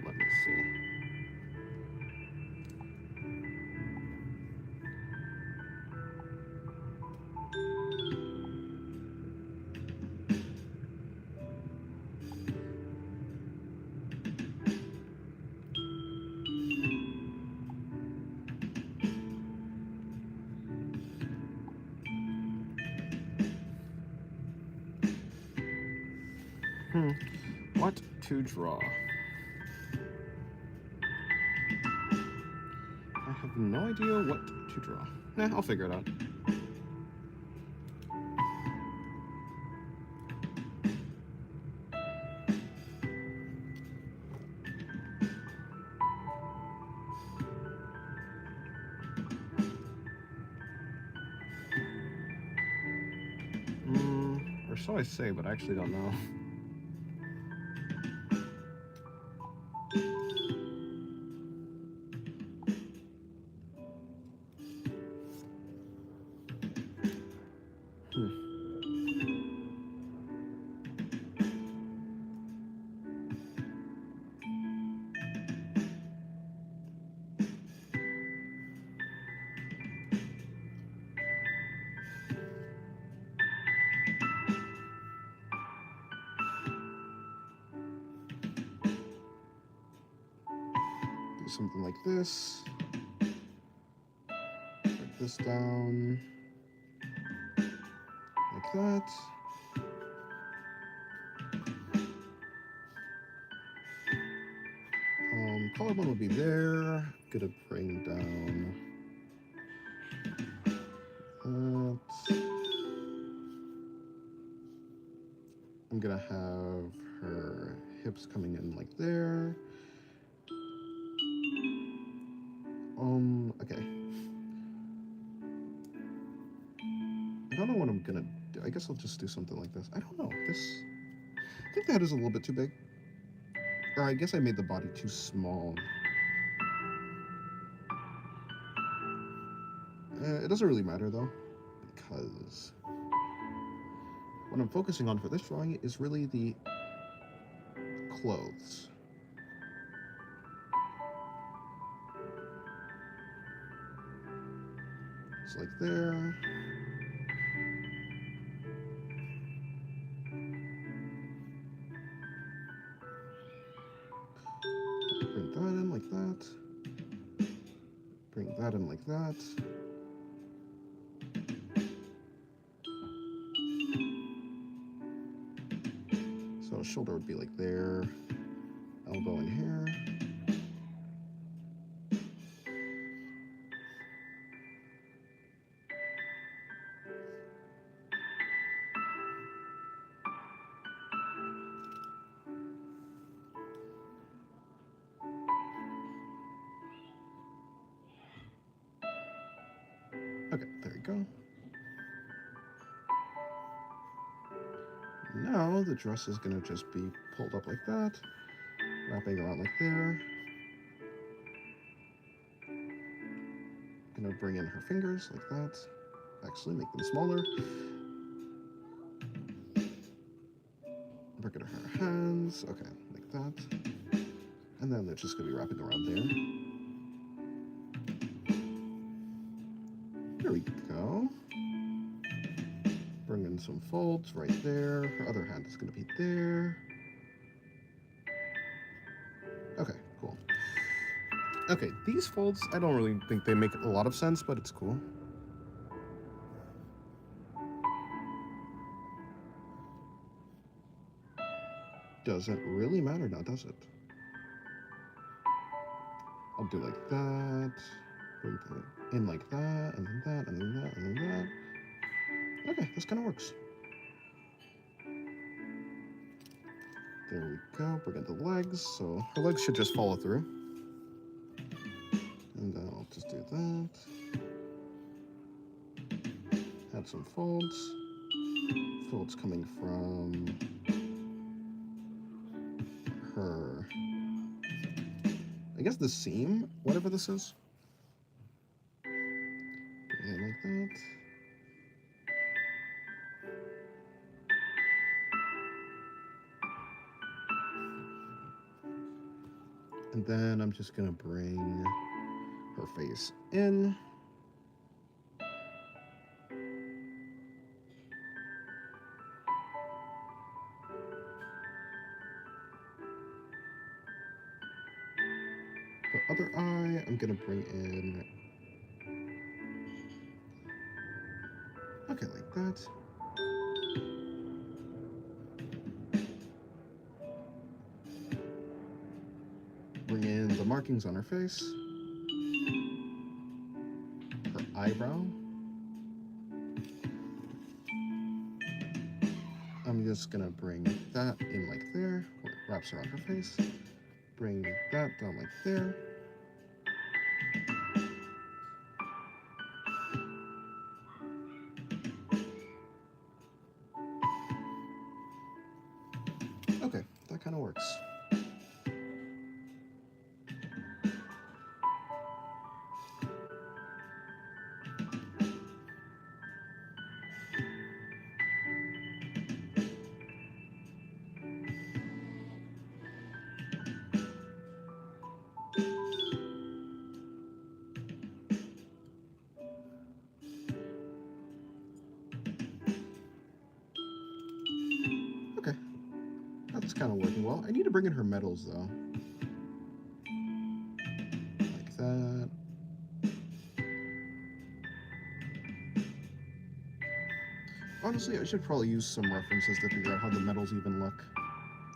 Let me see. What to draw? I have no idea what to draw. I'll figure it out. Or so I say, but I actually don't know. Do something like this. Break this down. Like that. Collarbone will be there. Gonna bring down that. I'm gonna have her hips coming in like there. Okay. I don't know what I'm gonna do. I guess I'll just do something like this. I don't know. I think the head is a little bit too big. Or I guess I made the body too small. It doesn't really matter though, because what I'm focusing on for this drawing is really the clothes. So like there. Bring that in like that. Bring that in like that. So shoulder would be like there. Elbow in here. Okay, there you go. Now the dress is gonna just be pulled up like that, wrapping around like there. Gonna bring in her fingers like that. Actually, make them smaller. Look at her hands. Okay, like that. And then they're just going to be wrapping around there. There we go. Bring in some folds right there. Her other hand is going to be there. Okay, cool. Okay, these folds, I don't really think they make a lot of sense, but it's cool. Doesn't really matter now, does it? I'll do like that. Bring it in like that, and then that, and then that, and then that. Okay, this kind of works. There we go. Bring in the legs, so her legs should just follow through. And then I'll just do that. Add some folds. Folds coming from her, I guess the seam, whatever this is. Bring it like that. And then I'm just gonna bring her face in. The other eye, I'm gonna bring in, okay, like that. Bring in the markings on her face. Her eyebrow. I'm just gonna bring that in like there, where it wraps around her face. Bring that down like there. Okay, that kind of works. Okay, that's kind of working well. I need to bring in her medals though. Like that. Honestly, I should probably use some references to figure out how the medals even look.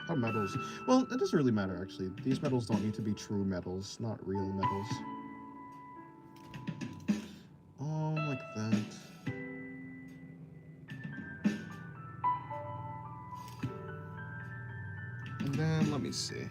How medals... Well, it doesn't really matter, actually. These medals don't need to be true medals, not real medals. Like that. And then, let me see.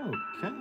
Okay.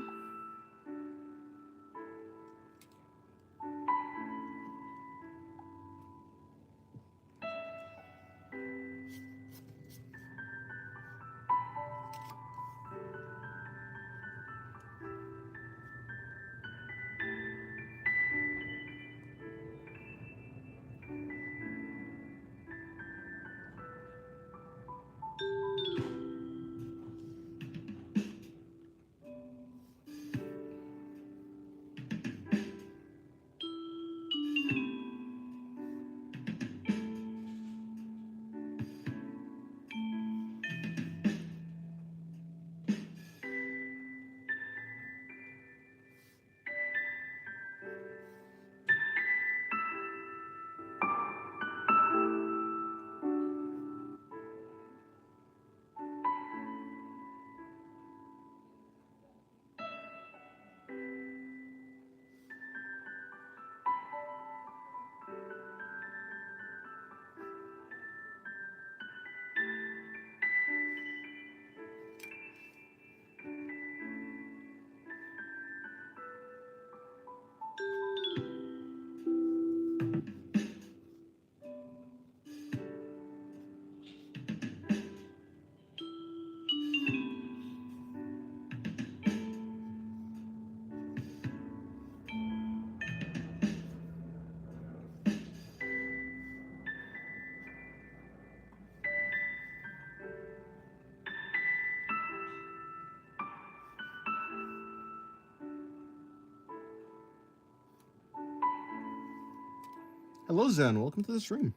Hello, Zen. Welcome to the stream.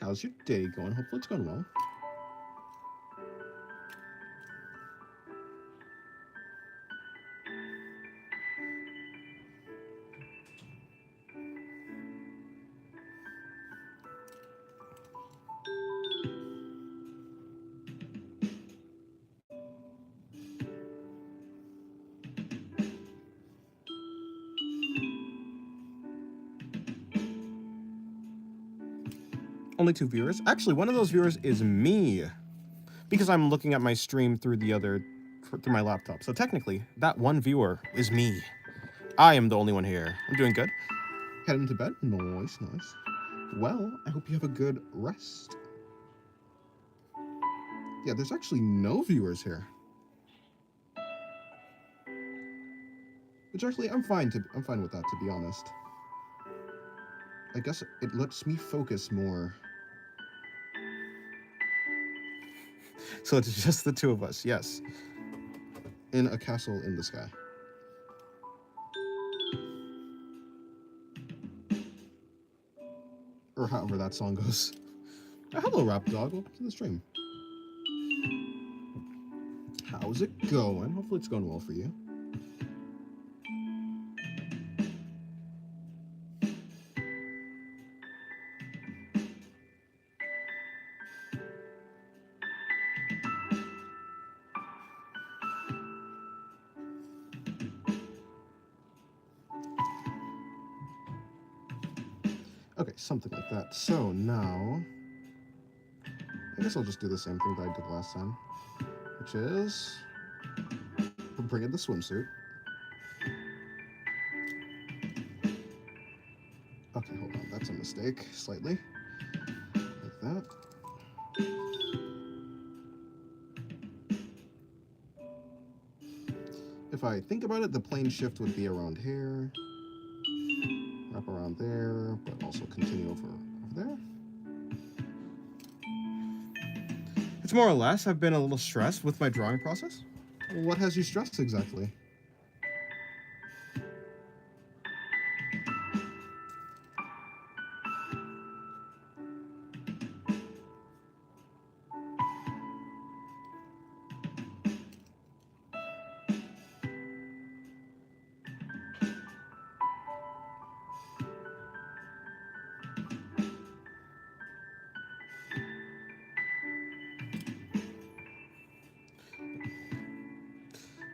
How's your day going? Hopefully it's going well. Only 2 viewers. Actually, one of those viewers is me, because I'm looking at my stream through through my laptop. So technically, that one viewer is me. I am the only one here. I'm doing good. Heading to bed? Nice, nice. Well, I hope you have a good rest. Yeah, there's actually no viewers here. Which actually, I'm fine with that, to be honest. I guess it lets me focus more. So it's just the 2 of us, yes. In a castle in the sky. Or however that song goes. Hello, Rap Dog. Welcome to the stream. How's it going? Hopefully it's going well for you. Okay, something like that. So now, I guess I'll just do the same thing that I did last time, which is bring in the swimsuit. Okay, hold on, that's a mistake, slightly. Like that. If I think about it, the plane shift would be around here, wrap around there, but also continue over there. It's more or less, I've been a little stressed with my drawing process. What has you stressed exactly?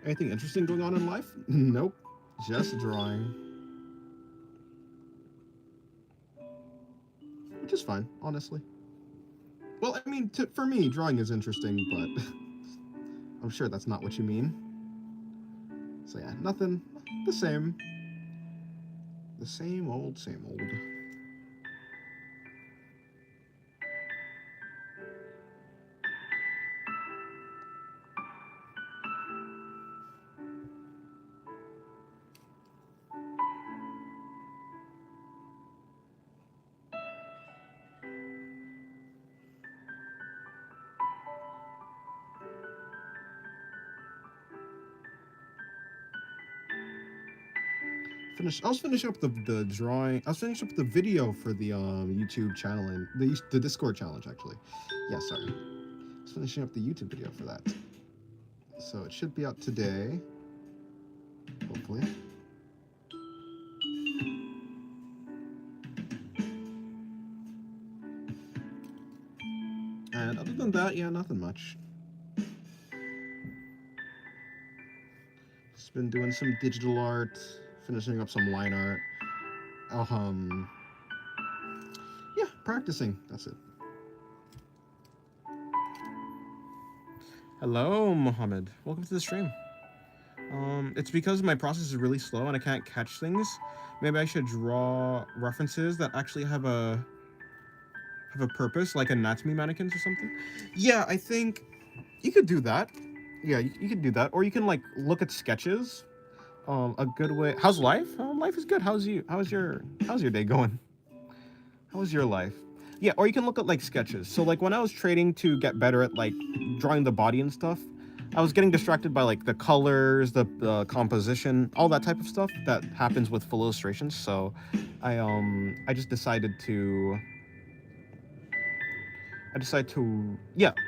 Anything interesting going on in life? Nope, just drawing. Which is fine, honestly. Well, I mean, for me, drawing is interesting, but I'm sure that's not what you mean. So yeah, nothing. The same. The same old, same old. I was finishing up the drawing. I was finishing up the video for the YouTube channel and the Discord challenge actually. Yeah, sorry. I was finishing up the YouTube video for that. So it should be out today, hopefully. And other than that, yeah, nothing much. Just been doing some digital art, finishing up some line art. Yeah, practicing. That's it. Hello, Mohammed. Welcome to the stream. It's because my process is really slow and I can't catch things. Maybe I should draw references that actually have a purpose, like anatomy mannequins or something. Yeah, I think you could do that. Yeah, you could do that, or you can like look at sketches. A good way. How's life? Life is good. How's your day going? How's your life? Yeah, or you can look at like sketches. So like when I was training to get better at like drawing the body and stuff, I was getting distracted by like the colors, the composition, all that type of stuff that happens with full illustrations. So I just decided to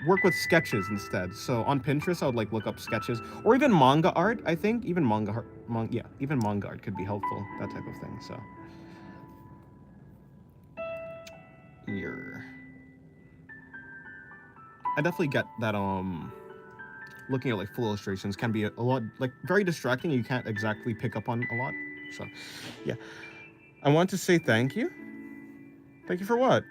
work with sketches instead. So on Pinterest I would like look up sketches or even manga art. I think even manga art could be helpful, that type of thing. So I definitely get that looking at like full illustrations can be a lot like very distracting. You can't exactly pick up on a lot. So yeah, I want to say thank you. Thank you for what?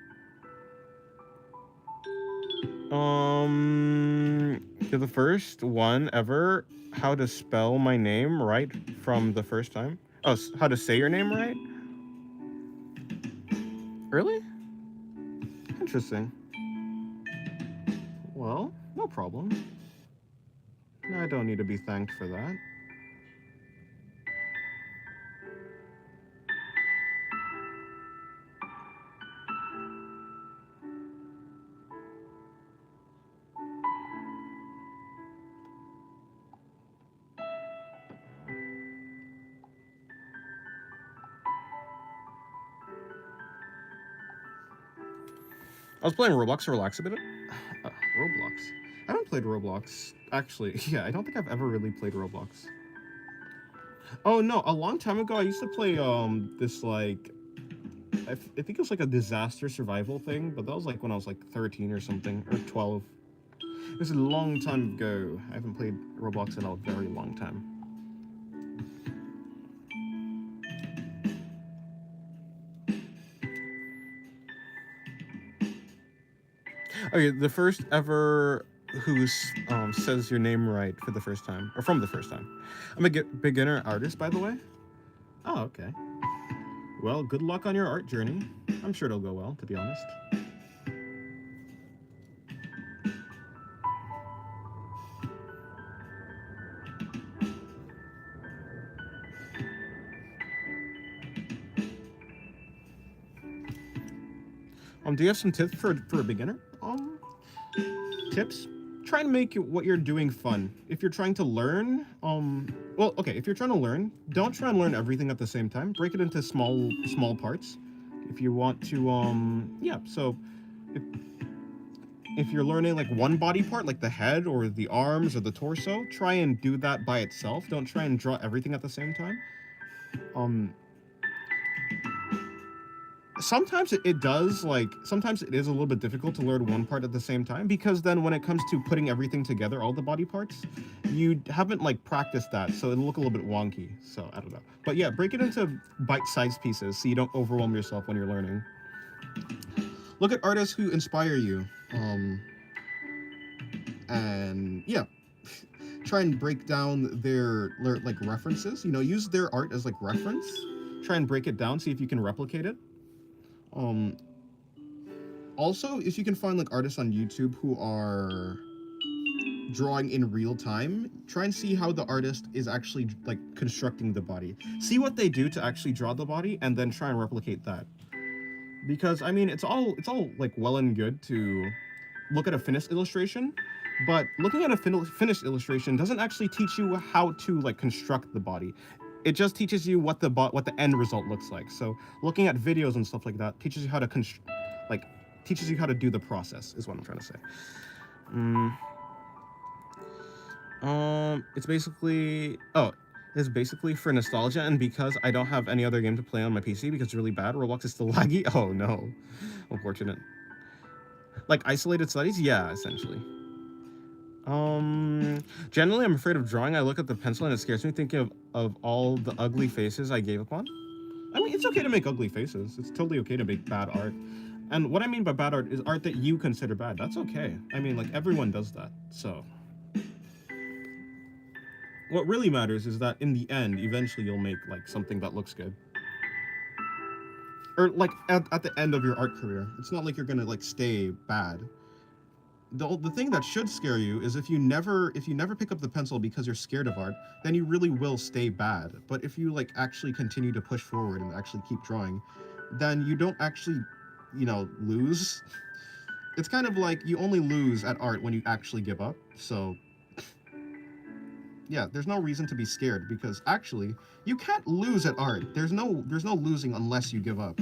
You're the first one ever how to spell my name right from the first time. Oh, how to say your name right? Really? Interesting. Well, no problem. I don't need to be thanked for that. I was playing Roblox to relax a bit. Roblox. I haven't played Roblox. Actually, yeah, I don't think I've ever really played Roblox. Oh no, a long time ago I used to play this like I think it was like a disaster survival thing, but that was like when I was like 13 or something, or 12. It was a long time ago. I haven't played Roblox in a very long time. Okay, the first ever who says your name right for the first time, or from the first time. I'm a beginner artist, by the way. Oh, okay. Well, good luck on your art journey. I'm sure it'll go well, to be honest. Do you have some tips for a beginner? Tips? Try and make what you're doing fun. If you're trying to learn, well, okay, if you're trying to learn, don't try and learn everything at the same time. Break it into small parts. If you want to, yeah, so if you're learning like one body part, like the head or the arms or the torso, try and do that by itself. Don't try and draw everything at the same time. Sometimes sometimes it is a little bit difficult to learn one part at the same time, because then when it comes to putting everything together, all the body parts, you haven't like practiced that, so it'll look a little bit wonky. So I don't know, but yeah, break it into bite-sized pieces so you don't overwhelm yourself when you're learning. Look at artists who inspire you, and yeah, try and break down their like references. You know, use their art as like reference. Try and break it down, see if you can replicate it. Um, Also, if you can find like artists on YouTube who are drawing in real time, try and see how the artist is actually like constructing the body. See what they do to actually draw the body, and then try and replicate that. Because I mean, it's all like well and good to look at a finished illustration, but looking at a finished illustration doesn't actually teach you how to like construct the body. It just teaches you what the end result looks like. So looking at videos and stuff like that teaches you how to like teaches you how to do the process, is what I'm trying to say. It's basically it's basically for nostalgia, and because I don't have any other game to play on my PC because it's really bad. Roblox is still laggy. Oh no, unfortunate. Like isolated studies, yeah, essentially. Generally, I'm afraid of drawing. I look at the pencil and it scares me thinking of all the ugly faces I gave up on. I mean, it's okay to make ugly faces. It's totally okay to make bad art. And what I mean by bad art is art that you consider bad. That's okay. I mean, like, everyone does that. So what really matters is that in the end, eventually you'll make, like, something that looks good. Or, like, at the end of your art career. It's not like you're gonna, like, stay bad. The thing that should scare you is if you never pick up the pencil because you're scared of art, then you really will stay bad. But if you like actually continue to push forward and actually keep drawing, then you don't actually, you know, lose. It's kind of like you only lose at art when you actually give up. So yeah, there's no reason to be scared because actually you can't lose at art. There's no losing unless you give up.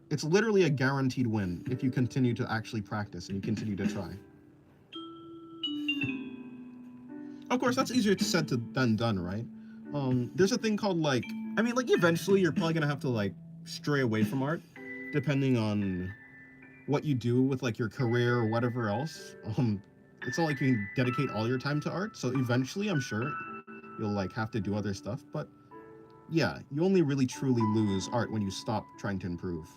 It's literally a guaranteed win if you continue to actually practice and you continue to try. Of course, that's easier said than done, right? There's a thing called like, I mean, like eventually you're probably gonna have to like stray away from art, depending on what you do with like your career or whatever else. It's not like you can dedicate all your time to art, so eventually I'm sure you'll like have to do other stuff. But yeah, you only really truly lose art when you stop trying to improve.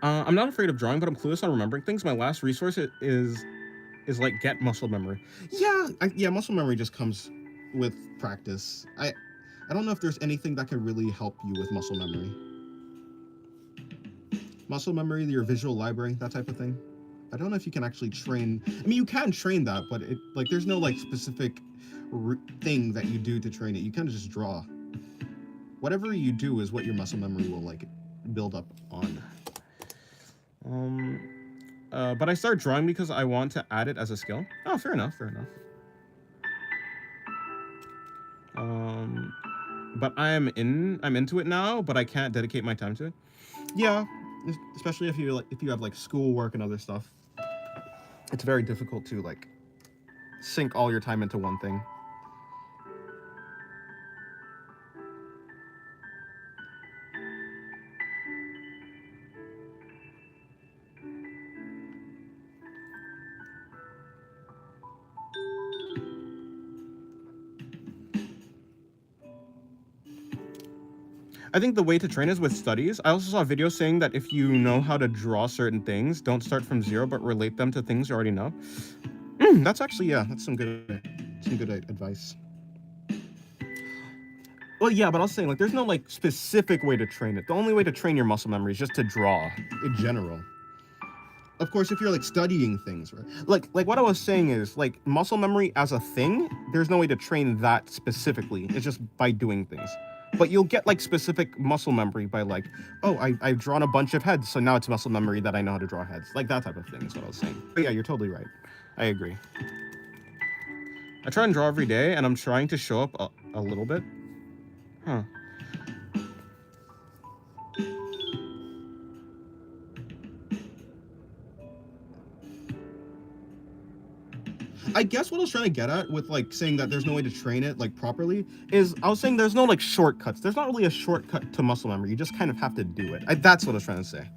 I'm not afraid of drawing, but I'm clueless on remembering things. My last resource is like get muscle memory. Yeah, muscle memory just comes with practice. I don't know if there's anything that can really help you with muscle memory. Muscle memory, your visual library, that type of thing. I don't know if you can actually train. I mean, you can train that, but it like there's no like specific thing that you do to train it. You kind of just draw. Whatever you do is what your muscle memory will like build up on. But I started drawing because I want to add it as a skill. Oh, fair enough. But I'm into it now, but I can't dedicate my time to it. Yeah, especially if you have like schoolwork and other stuff. It's very difficult to like sink all your time into one thing. I think the way to train is with studies. I also saw a video saying that if you know how to draw certain things, don't start from zero, but relate them to things you already know. That's actually, yeah, that's some good advice. Well, yeah, but I was saying, like, there's no, like, specific way to train it. The only way to train your muscle memory is just to draw, in general. Of course, if you're, like, studying things, right? Like what I was saying is, like, muscle memory as a thing, there's no way to train that specifically. It's just by doing things. But you'll get, like, specific muscle memory by, like, oh, I've drawn a bunch of heads, so now it's muscle memory that I know how to draw heads. Like, that type of thing is what I was saying. But yeah, you're totally right. I agree. I try and draw every day, and I'm trying to show up a little bit. Huh. I guess what I was trying to get at with like saying that there's no way to train it like properly is I was saying there's no like shortcuts. There's not really a shortcut to muscle memory. You just kind of have to do it. That's what I was trying to say.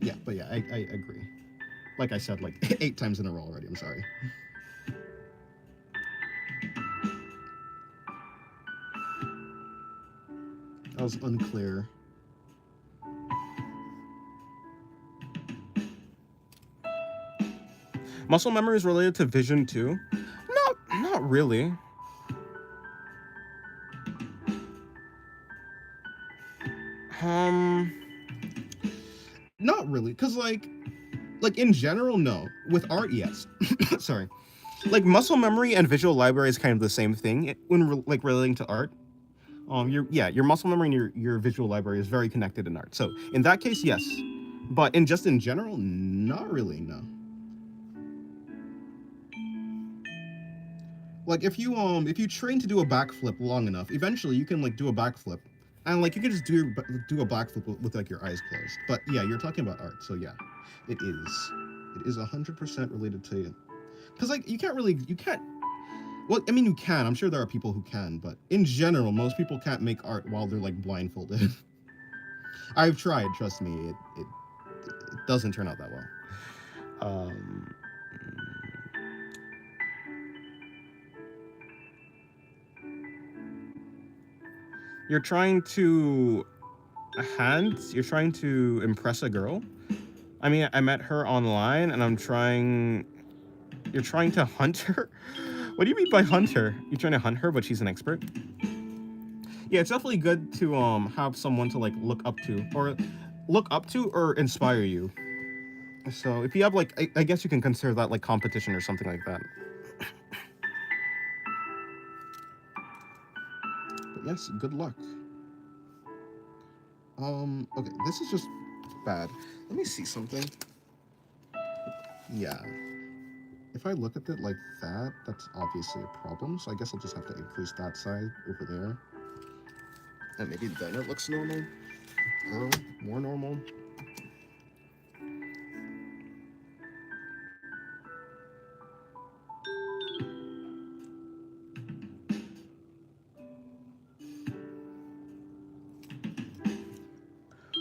Yeah, but yeah, I agree. Like I said, like 8 times in a row already. I'm sorry. That was unclear. Muscle memory is related to vision too. Not really. Um, not really, cause like in general, no. With art, yes. Sorry. Like muscle memory and visual library is kind of the same thing when like relating to art. Your muscle memory and your visual library is very connected in art. So in that case, yes. But in general, not really, no. Like if you train to do a backflip long enough, eventually you can like do a backflip, and like you can just do a backflip with like your eyes closed. But yeah, you're talking about art, so yeah, it is. It is 100% related to, because like you can't. Well, I mean you can. I'm sure there are people who can, but in general, most people can't make art while they're like blindfolded. I've tried. Trust me, it doesn't turn out that well. Um, you're trying to you're trying to impress a girl. I mean, I met her online, and you're trying to hunt her. What do you mean by hunt her? You're trying to hunt her, but she's an expert. Yeah, it's definitely good to have someone to like look up to or inspire you. So if you have like, I guess you can consider that like competition or something like that. But yes, good luck. Okay, this is just bad. Let me see something. Yeah. If I look at it like that, that's obviously a problem. So I guess I'll just have to increase that side over there. And maybe then it looks normal. Or more normal.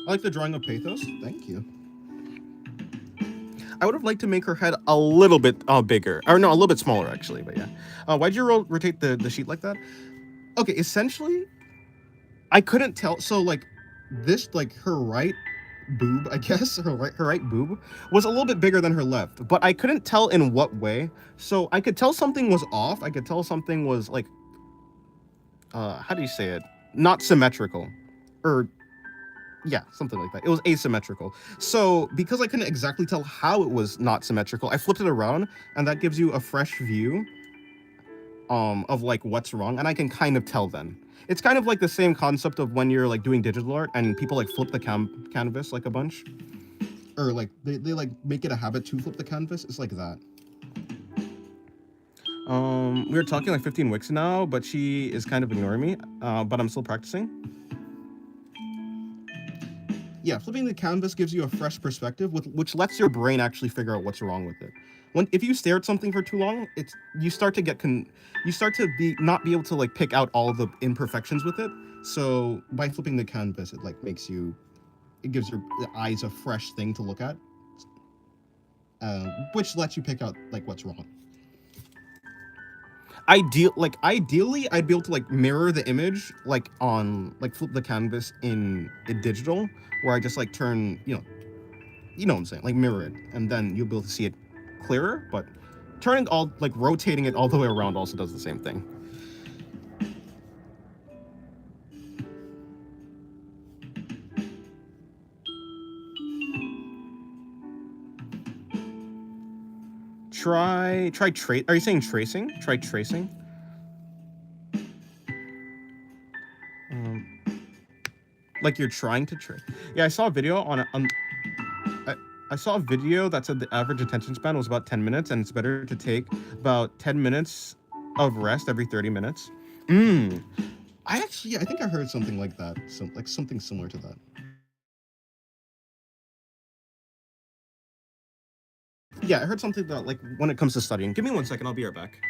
I like the drawing of pathos. Thank you. I would have liked to make her head a little bit bigger. Or no, a little bit smaller actually, but yeah. Why'd you rotate the sheet like that? Okay, essentially, I couldn't tell. So like this, like her right boob, I guess, her right boob was a little bit bigger than her left, but I couldn't tell in what way. So I could tell something was off. I could tell something was like, how do you say it? Not symmetrical, or yeah, something like that. It was asymmetrical. So because I couldn't exactly tell how it was not symmetrical, I flipped it around, and that gives you a fresh view of like what's wrong, and I can kind of tell then. It's kind of like the same concept of when you're like doing digital art and people like flip the canvas like a bunch, or like they like make it a habit to flip the canvas. It's like that. We were talking like 15 weeks now, but she is kind of ignoring me. But I'm still practicing. Yeah, flipping the canvas gives you a fresh perspective, which lets your brain actually figure out what's wrong with it. If you stare at something for too long, you start to you start to not be able to like pick out all the imperfections with it. So by flipping the canvas, it like it gives your eyes a fresh thing to look at, which lets you pick out like what's wrong. Ideally, I'd be able to like mirror the image like on like flip the canvas in digital, where I just like turn you know what I'm saying, like mirror it, and then you'll be able to see it clearer. But rotating it all the way around also does the same thing. Try trace. Are you saying tracing? Try tracing. Um, like you're trying to trace. Yeah, I saw a video I saw a video that said the average attention span was about 10 minutes, and it's better to take about 10 minutes of rest every 30 minutes. I think I heard something like that. Like something similar to that. Yeah, I heard something about like when it comes to studying. Give me 1 second, I'll be right back.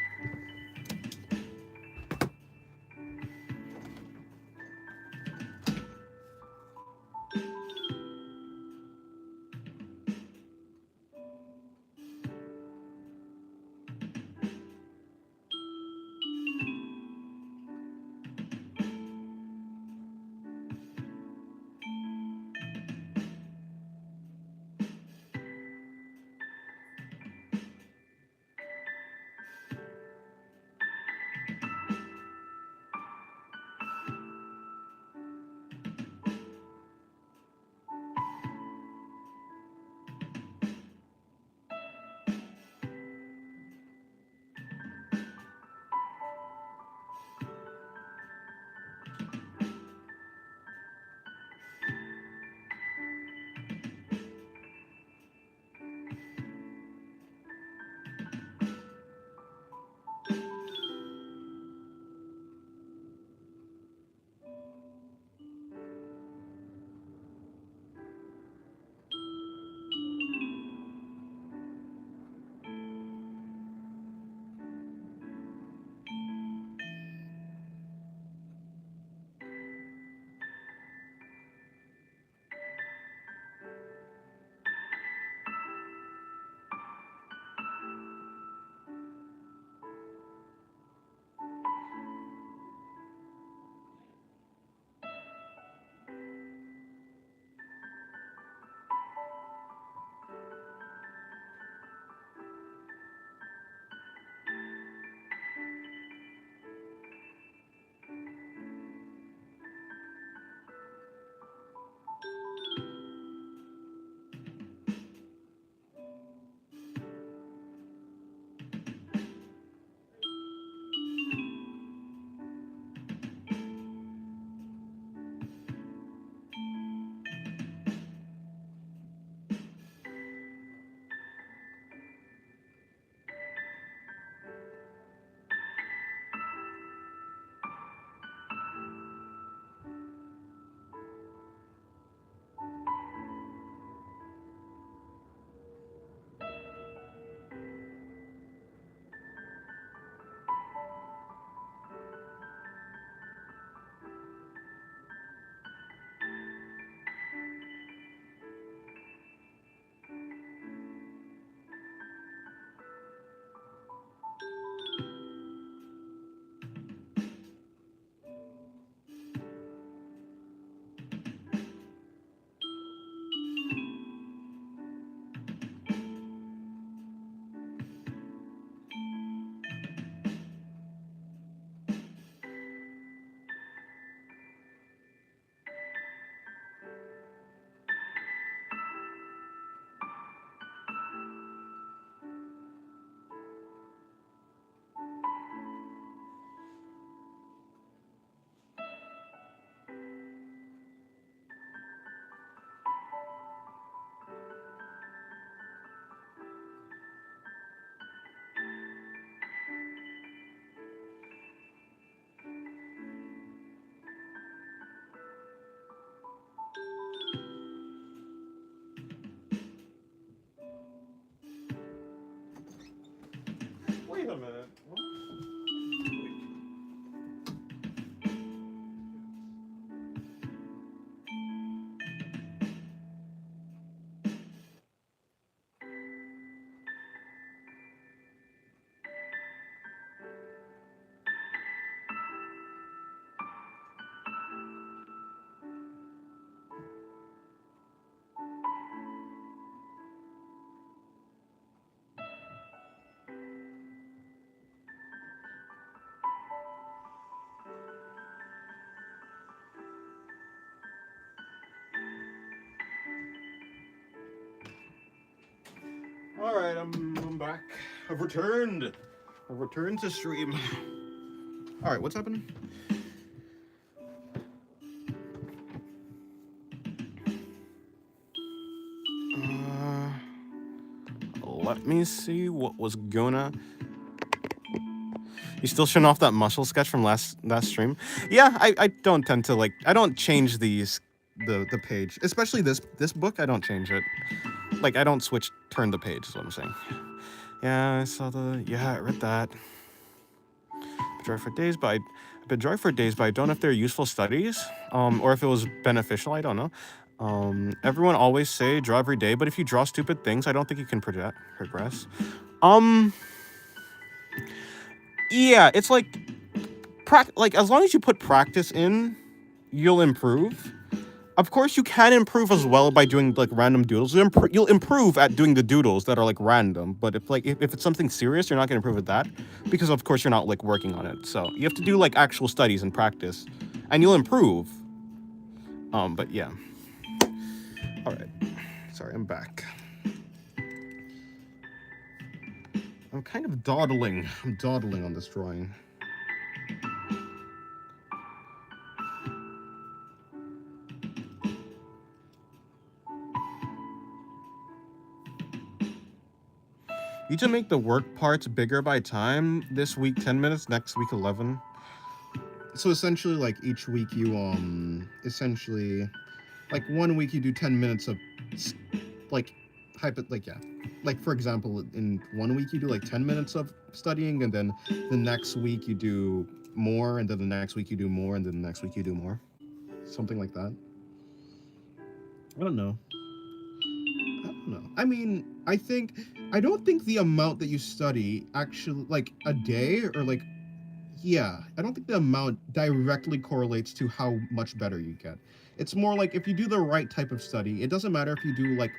Alright, I'm back. I've returned. I've returned to stream. Alright, what's happening? Let me see what was gonna... You still showing off that muscle sketch from last stream? Yeah, I don't tend to, like, I don't change the page. Especially this book, I don't change it. Like, I don't turn the page, is what I'm saying. Yeah, I saw I read that. I've been dry for days, but I don't know if they're useful studies, or if it was beneficial, I don't know. Everyone always say draw every day, but if you draw stupid things, I don't think you can progress. Yeah, it's like as long as you put practice in, you'll improve. Of course, you can improve as well by doing like random doodles. You'll improve at doing the doodles that are like random. But if it's something serious, you're not gonna improve at that because of course you're not like working on it. So you have to do like actual studies and practice, and you'll improve. But yeah. All right. Sorry, I'm back. I'm kind of dawdling. I'm dawdling on this drawing. You need to make the work parts bigger by time. This week 10 minutes, next week 11. So essentially, like each week you essentially, like 1 week you do 10 minutes of like like for example, in 1 week you do like 10 minutes of studying, and then the next week you do more, and then the next week you do more, and then the next week you do more. Something like that. I don't know. I mean, I don't think the amount that you study actually, like a day or like, yeah, I don't think the amount directly correlates to how much better you get. It's more like if you do the right type of study, it doesn't matter if you do like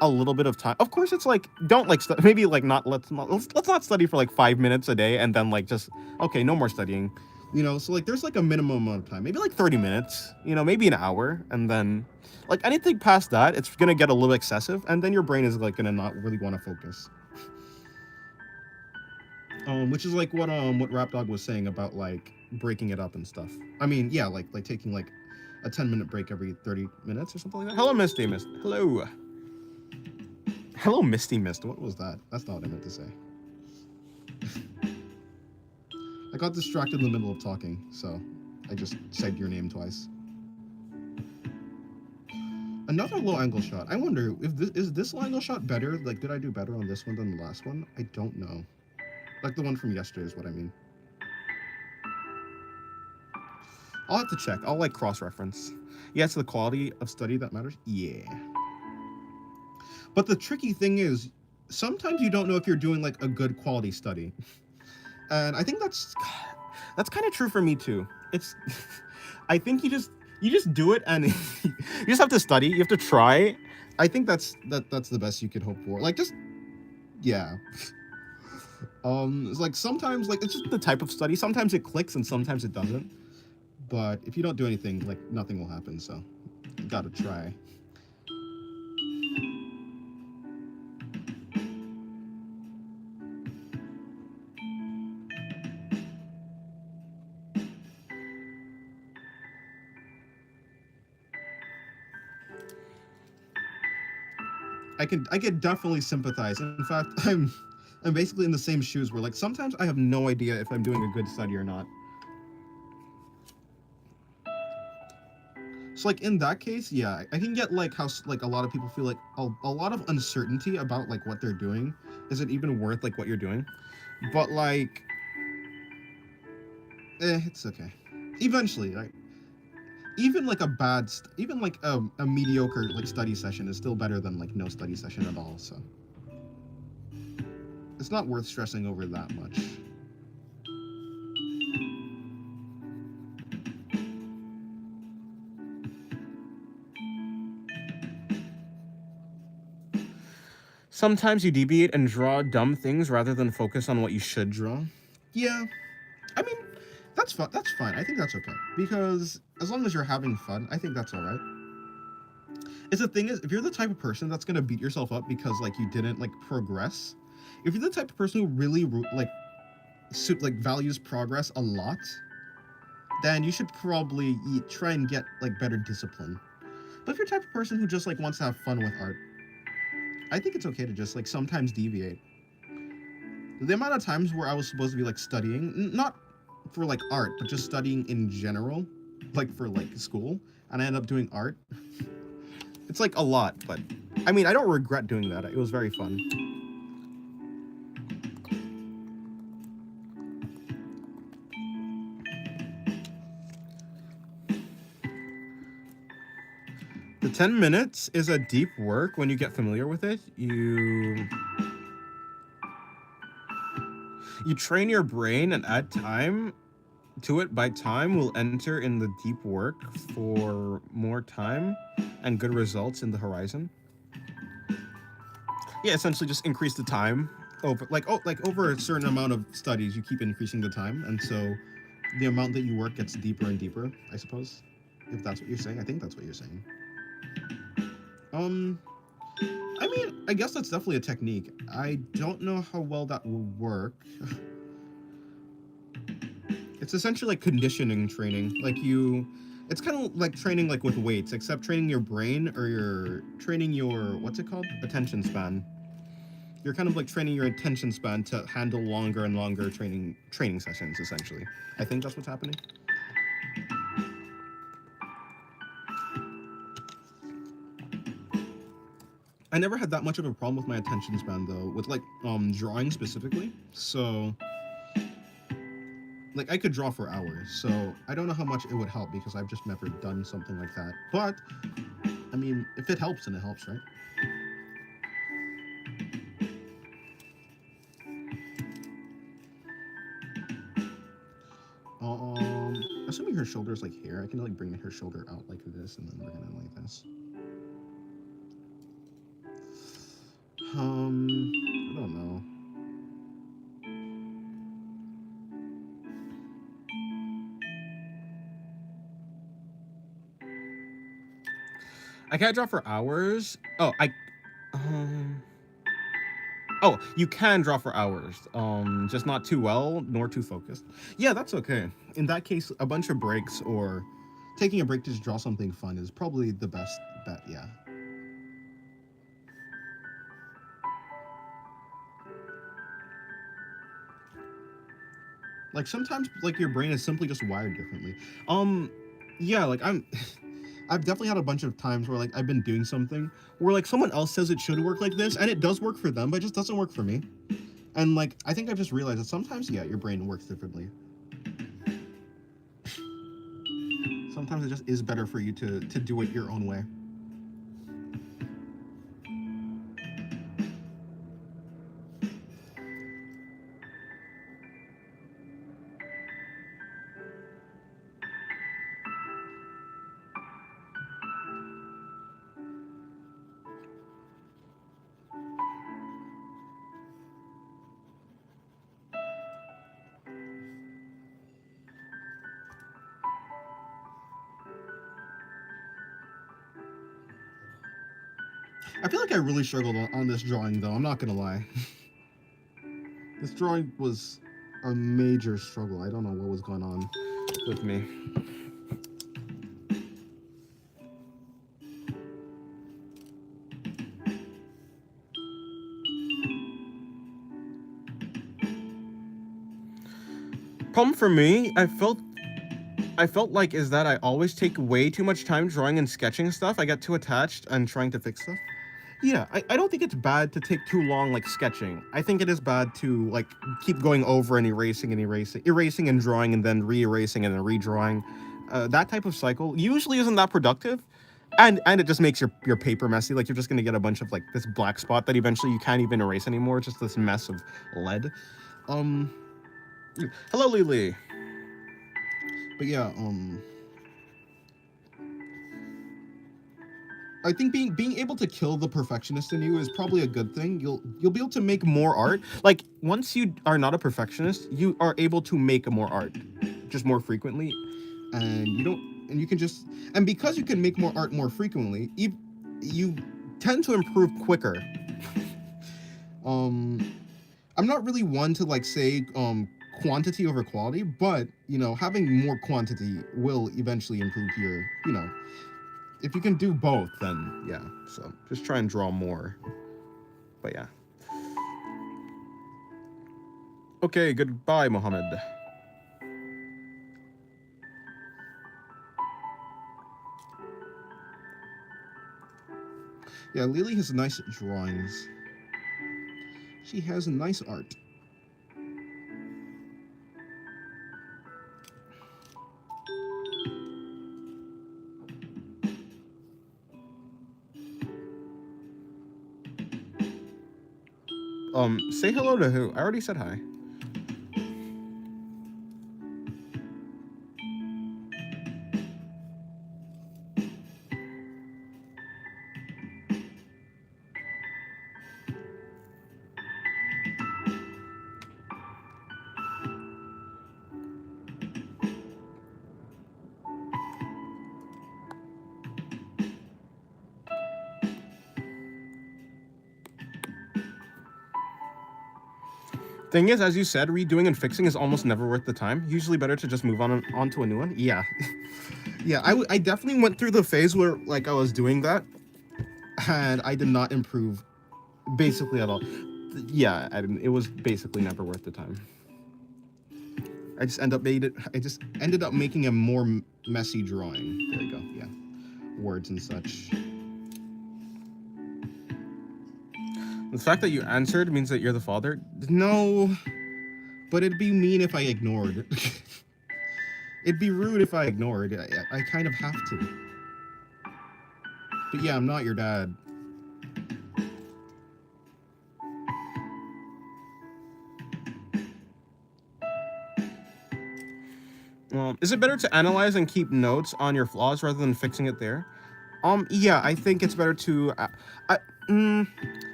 a little bit of time. Of course, it's like, don't like, maybe like let's not study for like 5 minutes a day and then like just, okay, no more studying. You know, so like there's like a minimum amount of time, maybe like 30 minutes, you know, maybe an hour, and then like anything past that, it's gonna get a little excessive, and then your brain is like gonna not really want to focus. Which is like what Rapdog was saying about like breaking it up and stuff. I mean, yeah, like taking like a 10-minute break every 30 minutes or something like that. Hello, Misty Mist. Hello. Hello, Misty Mist. What was that? That's not what I meant to say. I got distracted in the middle of talking, so I just said your name twice. Another low angle shot. I wonder if this low angle shot better? Like, did I do better on this one than the last one? I don't know. Like the one from yesterday is what I mean. I'll have to check. I'll like cross-reference. Yeah, it's the quality of study that matters. Yeah. But the tricky thing is, sometimes you don't know if you're doing like a good quality study. And I think that's kind of true for me too. It's I think you just do it, and you just have to study. You have to try. I think that's the best you could hope for. Like, just yeah. It's like sometimes like it's just the type of study. Sometimes it clicks and sometimes it doesn't. But if you don't do anything, like nothing will happen. So you gotta try. I could definitely sympathize. In fact, I'm basically in the same shoes where like sometimes I have no idea if I'm doing a good study or not. So like in that case, yeah, I can get like how like a lot of people feel like a lot of uncertainty about like what they're doing. Is it even worth like what you're doing? But like, it's okay. Eventually, right? Even like even like a mediocre like study session is still better than like no study session at all. So it's not worth stressing over that much. Sometimes you deviate and draw dumb things rather than focus on what you should draw. Yeah, I mean, that's fun. That's fine. I think that's okay, because as long as you're having fun, I think that's all right. Is the thing is, if you're the type of person that's gonna beat yourself up because like you didn't like progress, if you're the type of person who really like values progress a lot, then you should probably try and get like better discipline. But if you're the type of person who just like wants to have fun with art, I think it's okay to just like sometimes deviate. The amount of times where I was supposed to be like studying, not for like art, but just studying in general, like for like school, and I end up doing art. It's like a lot, but I mean, I don't regret doing that. It was very fun. The 10 minutes is a deep work when you get familiar with it. You train your brain and add time to it. By time will enter in the deep work for more time and good results in the horizon. Yeah, essentially just increase the time over over a certain amount of studies, you keep increasing the time, and so the amount that you work gets deeper and deeper, I suppose. If that's what you're saying. I think that's what you're saying. I mean, I guess that's definitely a technique. I don't know how well that will work. It's essentially like conditioning training. It's kind of like training like with weights, except training your brain or you're training your, what's it called? Attention span. You're kind of like training your attention span to handle longer and longer training sessions, essentially. I think that's what's happening. I never had that much of a problem with my attention span though, with like drawing specifically. So like I could draw for hours. So I don't know how much it would help because I've just never done something like that. But I mean, if it helps, then it helps, right? Assuming her shoulder's like here, I can like bring her shoulder out like this, and then we're gonna like this. I don't know. I can't draw for hours. Oh, you can draw for hours. Just not too well, nor too focused. Yeah, that's okay. In that case, a bunch of breaks or taking a break to just draw something fun is probably the best bet, yeah. Like sometimes like your brain is simply just wired differently. Yeah, like I've definitely had a bunch of times where like I've been doing something where like someone else says it should work like this and it does work for them, but it just doesn't work for me. And like I think I've just realized that sometimes, yeah, your brain works differently. Sometimes it just is better for you to do it your own way. I feel like I really struggled on this drawing though, I'm not gonna lie. This drawing was a major struggle. I don't know what was going on with me. Problem for me, I felt like is that I always take way too much time drawing and sketching stuff. I get too attached and trying to fix stuff. Yeah, I don't think it's bad to take too long like sketching. I think it is bad to like keep going over and erasing and drawing and then re-erasing and then redrawing. That type of cycle usually isn't that productive. And it just makes your paper messy. Like you're just gonna get a bunch of like this black spot that eventually you can't even erase anymore. Just this mess of lead. Hello, Lily. But yeah, I think being able to kill the perfectionist in you is probably a good thing. You'll be able to make more art. Like once you are not a perfectionist, you are able to make more art, just more frequently, and you can just, and because you can make more art more frequently, you tend to improve quicker. I'm not really one to like say quantity over quality, but you know, having more quantity will eventually improve your, you know, if you can do both, then yeah. So just try and draw more. But yeah. Okay, goodbye, Mohammed. Yeah, Lily has nice drawings. She has nice art. Say hello to who? I already said hi. Thing is, as you said, redoing and fixing is almost never worth the time. Usually better to just move on to a new one. Yeah. Yeah, I definitely went through the phase where like I was doing that and I did not improve basically at all. Yeah, it was basically never worth the time. I just ended up making a more messy drawing. There you go. Yeah. Words and such. The fact that you answered means that you're the father? No, but it'd be mean if I ignored. It'd be rude if I ignored. I kind of have to. But yeah, I'm not your dad. Is it better to analyze and keep notes on your flaws rather than fixing it there? Yeah, I think it's better to.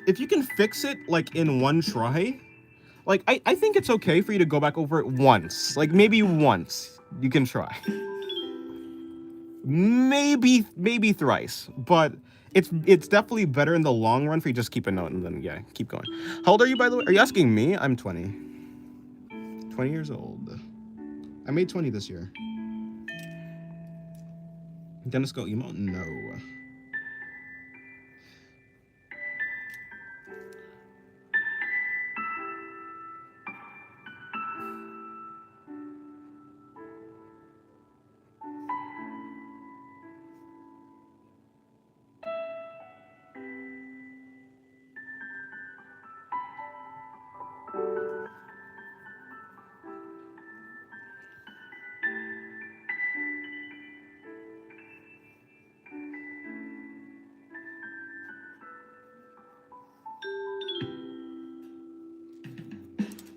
If you can fix it like in one try, like I think it's okay for you to go back over it once, like maybe once you can try. Maybe thrice, but it's definitely better in the long run for you to just keep a note and then yeah, keep going. How old are you, by the way? Are you asking me? I'm 20. 20 years old. I made 20 this year. Dennis go emo? No.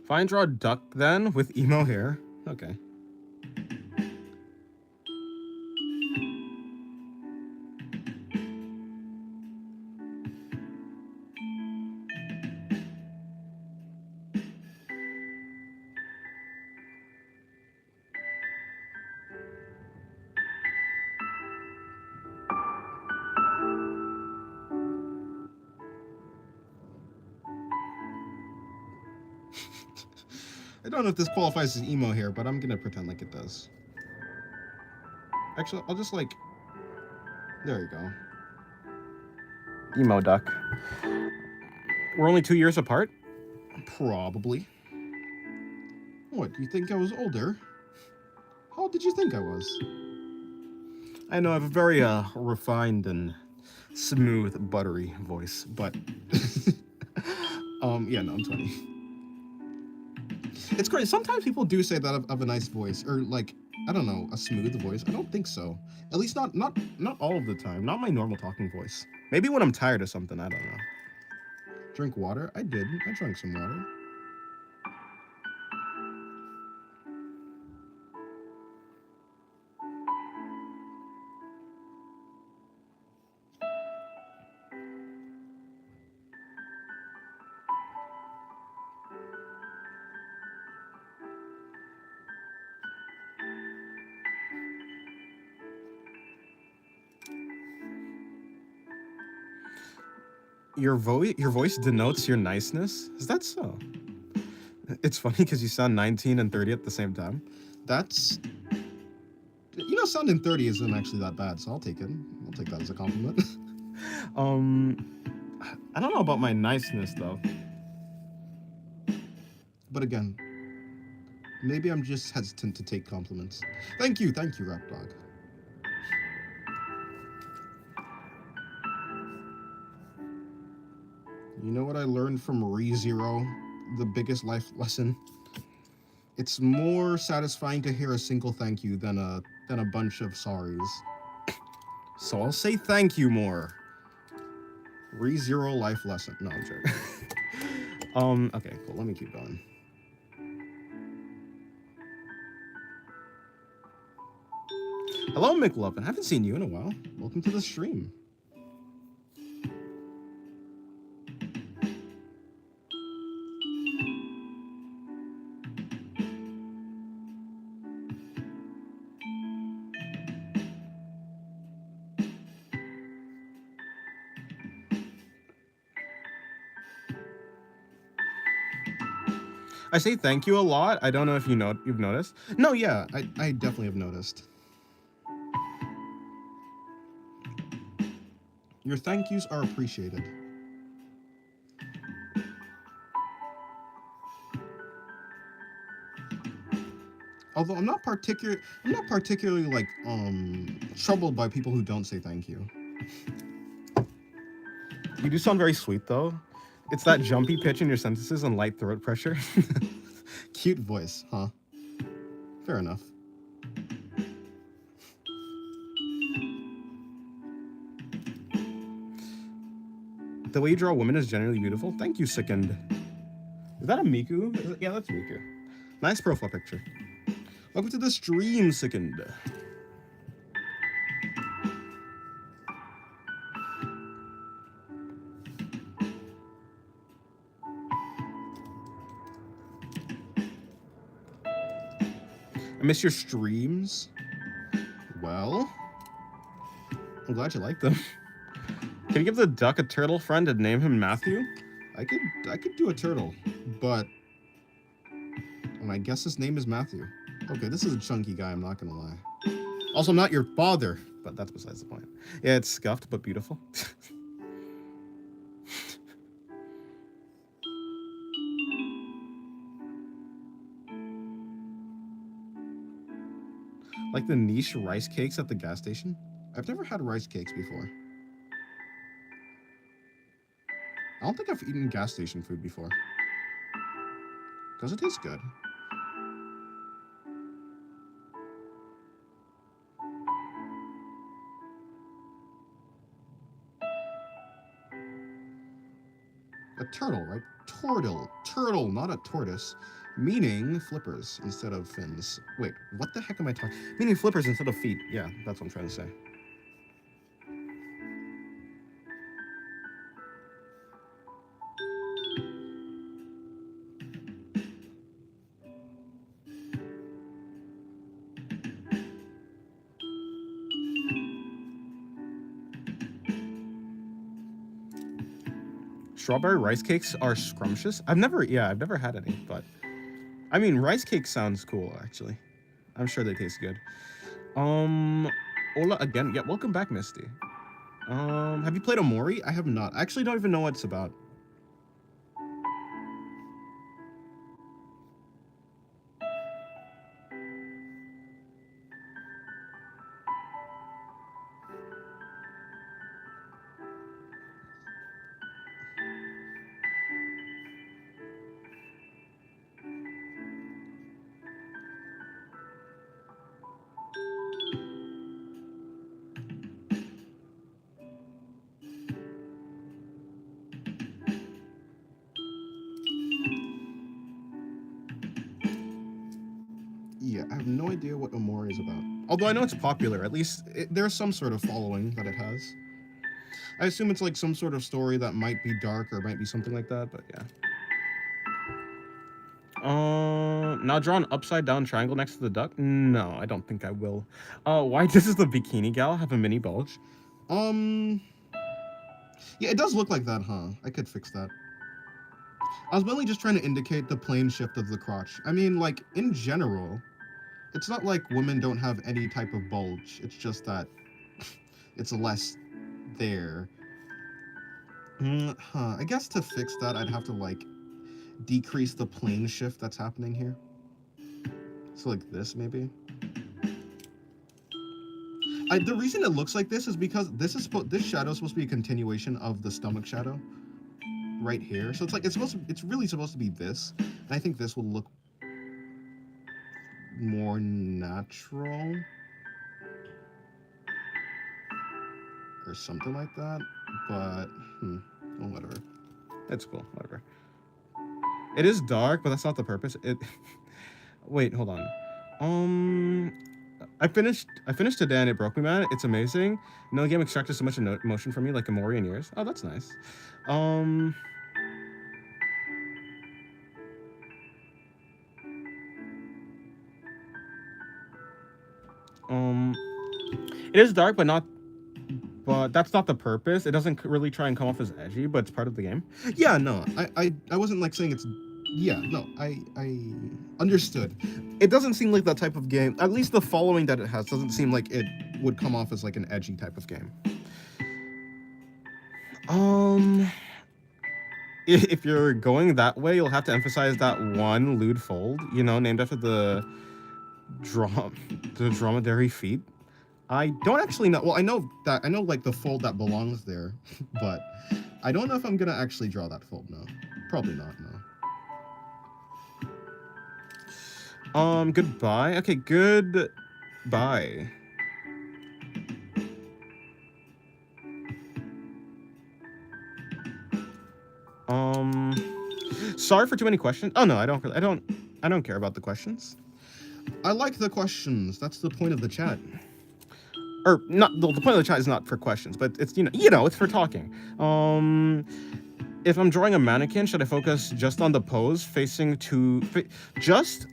Fine, draw a duck then with emo hair. Okay. I don't know if this qualifies as emo hair, but I'm gonna pretend like it does. Actually, I'll just like. There you go. Emo duck. We're only 2 years apart? Probably. What, you think I was older? How old did you think I was? I know I have a very refined and smooth, buttery voice, but yeah, no, I'm 20. It's great. Sometimes people do say that of a nice voice, or like, I don't know, a smooth voice. I don't think so. At least not all of the time. Not my normal talking voice. Maybe when I'm tired of something, I don't know. Drink water? I did. I drank some water. Your voice denotes your niceness. Is that so? It's funny because you sound 19 and 30 at the same time. That's, sounding 30 isn't actually that bad, so I'll take it. I'll take that as a compliment. I don't know about my niceness though. But again, maybe I'm just hesitant to take compliments. Thank you, Rap Dog. You know what I learned from ReZero? The biggest life lesson? It's more satisfying to hear a single thank you than a bunch of sorries. So I'll say thank you more. ReZero life lesson. No, I'm joking. Okay, cool. Let me keep going. Hello, McLovin. I haven't seen you in a while. Welcome to the stream. I say thank you a lot. I don't know if you've noticed. No, yeah, I definitely have noticed. Your thank yous are appreciated. Although I'm not particularly like troubled by people who don't say thank you. You do sound very sweet though. It's that jumpy pitch in your sentences and light throat pressure. Cute voice, huh? Fair enough. The way you draw women is generally beautiful. Thank you, Sickened. Is that a Miku? Yeah, that's Miku. Nice profile picture. Welcome to the stream, Sickened. I miss your streams. Well, I'm glad you like them. Can you give the duck a turtle friend and name him Matthew? I could do a turtle, but I guess his name is Matthew. Okay, this is a chunky guy, I'm not gonna lie. Also, I'm not your father, but that's besides the point. Yeah, it's scuffed but beautiful. Like the niche rice cakes at the gas station? I've never had rice cakes before. I don't think I've eaten gas station food before. Does it taste good? A turtle, right? Turtle, not a tortoise. Meaning flippers instead of fins. Wait, what the heck am I talking? Meaning flippers instead of feet. Yeah, that's what I'm trying to say. Strawberry rice cakes are scrumptious. I've never had any, but I mean, rice cake sounds cool, actually. I'm sure they taste good. Hola again. Yeah, welcome back, Misty. Have you played Omori? I have not. I actually don't even know what it's about. Yeah, I have no idea what Omori is about. Although I know it's popular. At least there's some sort of following that it has. I assume it's like some sort of story that might be dark or might be something like that, but yeah. Now draw an upside down triangle next to the duck? No, I don't think I will. Why does the bikini gal have a mini bulge? Yeah, it does look like that, huh? I could fix that. I was mainly just trying to indicate the plane shift of the crotch. I mean, like, in general, it's not like women don't have any type of bulge. It's just that it's less there. I guess to fix that, I'd have to, like, decrease the plane shift that's happening here. So, like, this, maybe. The reason it looks like this is because this shadow is supposed to be a continuation of the stomach shadow right here. So it's really supposed to be this. And I think this will look more natural or something like that. But well, whatever. It's cool. Whatever. It is dark, but that's not the purpose. Wait, hold on. I finished today and it broke me, man. It's amazing. No game extracted so much emotion from me like Amori in years. Oh, that's nice. It is dark, but that's not the purpose. It doesn't really try and come off as edgy, but it's part of the game. Yeah, no, I wasn't like saying it's. Yeah, no, I understood. It doesn't seem like that type of game. At least the following that it has doesn't seem like it would come off as like an edgy type of game. If you're going that way, you'll have to emphasize that one lewd fold, named after the dromedary feet. I don't actually know. Well, I know like the fold that belongs there, but I don't know if I'm gonna actually draw that fold. No, probably not. No. Goodbye. Okay, goodbye. Sorry for too many questions. Oh no, I don't care about the questions. I like the questions. That's the point of the chat. Or not. The point of the chat is not for questions, but it's it's for talking. If I'm drawing a mannequin, should I focus just on the pose facing to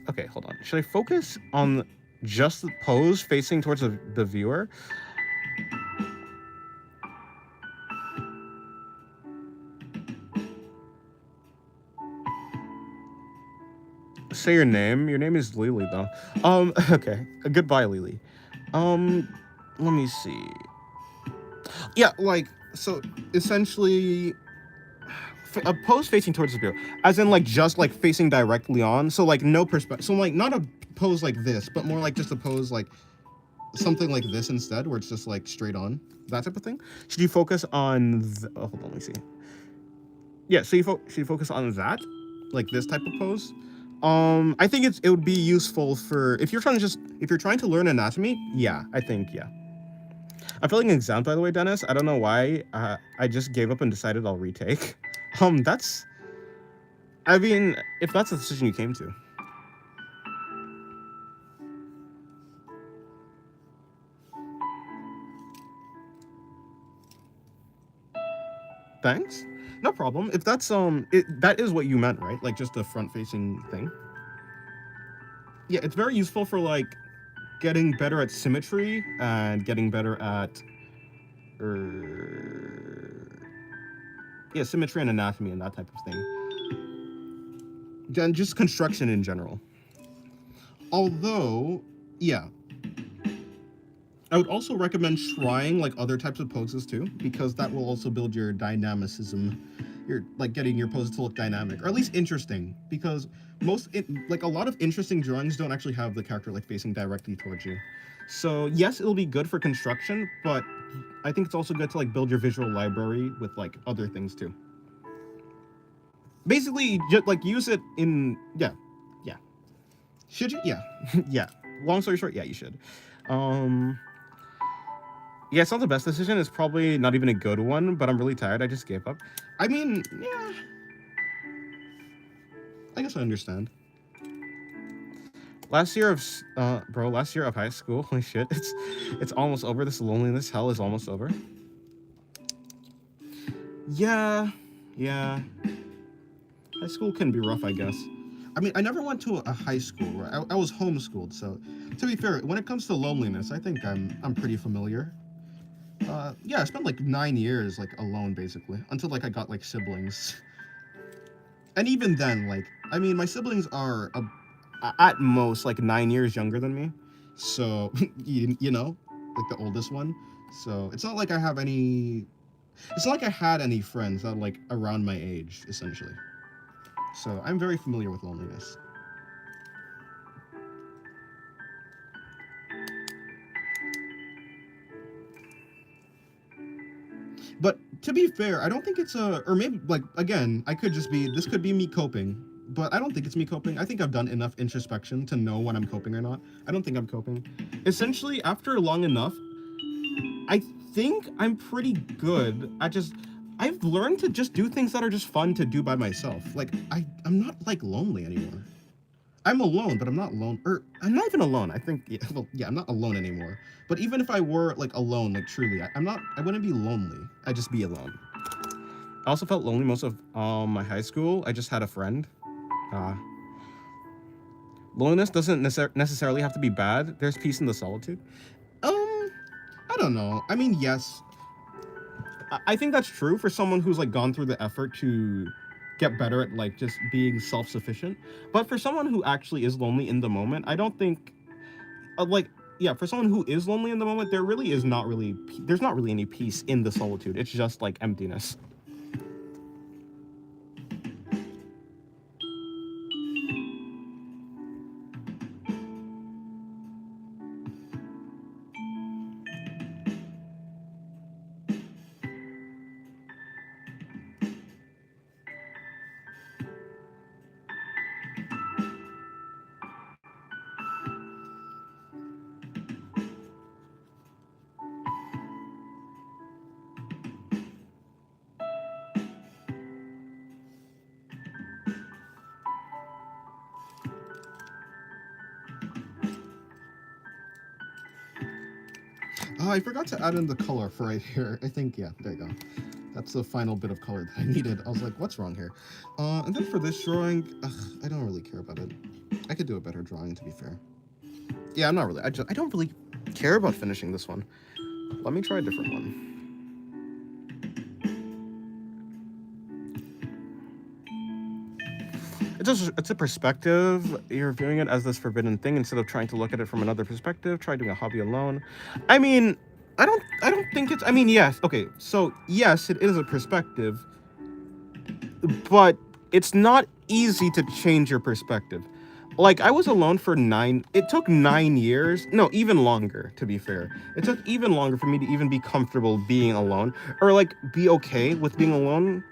okay, hold on. Should I focus on just the pose facing towards the viewer? Say your name. Your name is Lily, though. Okay. Goodbye, Lily. Let me see. Yeah, like, so essentially a pose facing towards the viewer, as in like just like facing directly on, so like no perspective, so like not a pose like this, but more like just a pose like something like this instead, where it's just like straight on, that type of thing. Should you focus on hold on, let me see. Yeah, so should you focus on that, like this type of pose? I think it would be useful for if you're trying to learn anatomy. Yeah, I think yeah. I'm feeling exempt, by the way, Dennis. I don't know why. I just gave up and decided I'll retake. I mean, if that's the decision you came to. Thanks. No problem. If that's that is what you meant, right? Like just a front-facing thing. Yeah, it's very useful for like getting better at symmetry and getting better at symmetry and anatomy and that type of thing. And just construction in general. Although, yeah, I would also recommend trying like other types of poses too, because that will also build your dynamicism. You're like getting your poses to look dynamic, or at least interesting, because like a lot of interesting drawings don't actually have the character like facing directly towards you. So yes, it'll be good for construction, but I think it's also good to like build your visual library with like other things too. Basically, just like use it in yeah. Should you? Yeah, yeah. Long story short, yeah, you should. Yeah, it's not the best decision. It's probably not even a good one, but I'm really tired. I just gave up. I mean, yeah. I guess I understand. Last year of high school. Holy shit, it's almost over. This loneliness hell is almost over. Yeah. High school can be rough, I guess. I mean, I never went to a high school. Right? I was homeschooled, so to be fair, when it comes to loneliness, I think I'm pretty familiar. Yeah, I spent like 9 years like alone basically until like I got like siblings. And even then, like, I mean, my siblings are at most like 9 years younger than me, so you know, like the oldest one. So it's not like I have any. It's not like I had any friends that are like around my age, essentially. So I'm very familiar with loneliness. But to be fair, I don't think it's a, or maybe like again, I could just be, this could be me coping, but I don't think it's me coping. I think I've done enough introspection to know when I'm coping or not. I don't think I'm coping. Essentially, after long enough, I think I'm pretty good at just, I've learned to just do things that are just fun to do by myself. Like I'm not like lonely anymore. I'm alone, but I'm not alone. Or I'm not even alone. I think yeah, well, yeah, I'm not alone anymore. But even if I were like alone, like truly, I'm not. I wouldn't be lonely. I'd just be alone. I also felt lonely most of my high school. I just had a friend. Uh, Loneliness doesn't necessarily have to be bad. There's peace in the solitude. I don't know. I mean, yes, I think that's true for someone who's like gone through the effort to get better at like just being self-sufficient. But for someone who actually is lonely in the moment, I don't think like yeah, for someone who is lonely in the moment, there really is not really there's not really any peace in the solitude. It's just like emptiness. Oh, I forgot to add in the color for right here. I think yeah, there you go. That's the final bit of color that I needed. I was like, what's wrong here? And then for this drawing, I don't really care about it. I could do a better drawing, to be fair. Yeah, I'm not really. I don't really care about finishing this one. Let me try a different one. It's a perspective. You're viewing it as this forbidden thing instead of trying to look at it from another perspective. Try doing a hobby alone. I mean, I don't think it's. I mean, yes. Okay, so yes, it is a perspective, but it's not easy to change your perspective. Like I was alone for nine. It took 9 years. No, even longer. To be fair, it took even longer for me to even be comfortable being alone, or like be okay with being alone.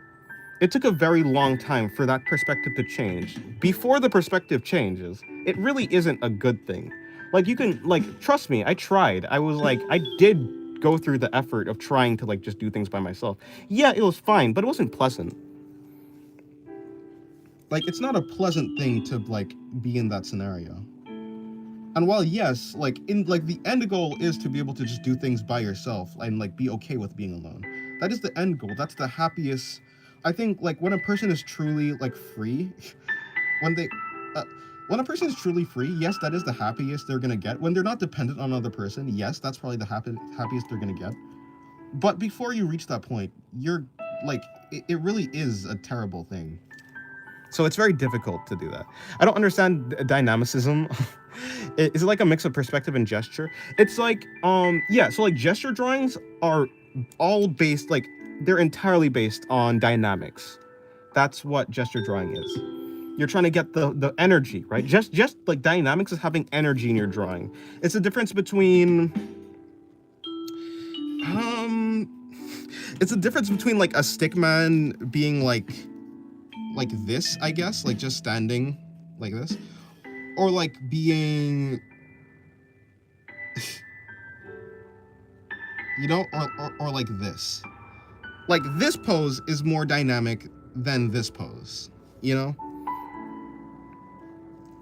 It took a very long time for that perspective to change. Before the perspective changes, it really isn't a good thing. Like you can like trust me, I tried. I was like I did go through the effort of trying to like just do things by myself. Yeah, it was fine, but it wasn't pleasant. Like it's not a pleasant thing to like be in that scenario. And while yes, like in like the end goal is to be able to just do things by yourself and like be okay with being alone. That is the end goal. That's the happiest. I think like when a person is truly like free, when they uh, when a person is truly free, yes, that is the happiest they're gonna get. When they're not dependent on another person, yes, that's probably the happiest they're gonna get. But before you reach that point, you're like it really is a terrible thing. So it's very difficult to do that. I don't understand dynamicism. Is it like a mix of perspective and gesture? It's like yeah, so like gesture drawings are all based like they're entirely based on dynamics. That's what gesture drawing is. You're trying to get the energy, right? Just like dynamics is having energy in your drawing. It's the difference between um it's a difference between like a stick man being like this, I guess, like just standing like this, or like being you know, or like this. Like this pose is more dynamic than this pose, you know?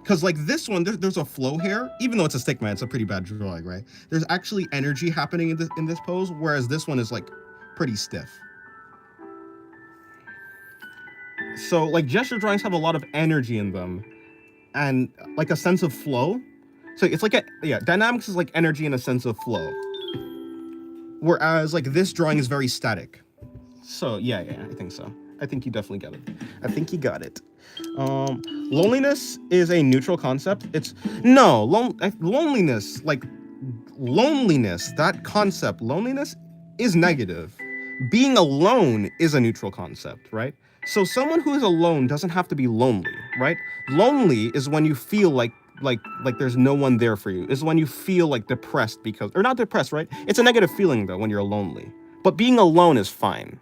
Because like this one, there's a flow here. Even though it's a stick man, it's a pretty bad drawing, right? There's actually energy happening in this pose, whereas this one is like pretty stiff. So like gesture drawings have a lot of energy in them, and like a sense of flow. So it's like a yeah, dynamics is like energy and a sense of flow. Whereas like this drawing is very static. So yeah, I think so. I think you definitely got it. I think you got it. Loneliness is a neutral concept. It's no loneliness, like loneliness. That concept, loneliness, is negative. Being alone is a neutral concept, right? So someone who is alone doesn't have to be lonely, right? Lonely is when you feel like there's no one there for you. Is when you feel like depressed because, or not depressed, right? It's a negative feeling though when you're lonely. But being alone is fine.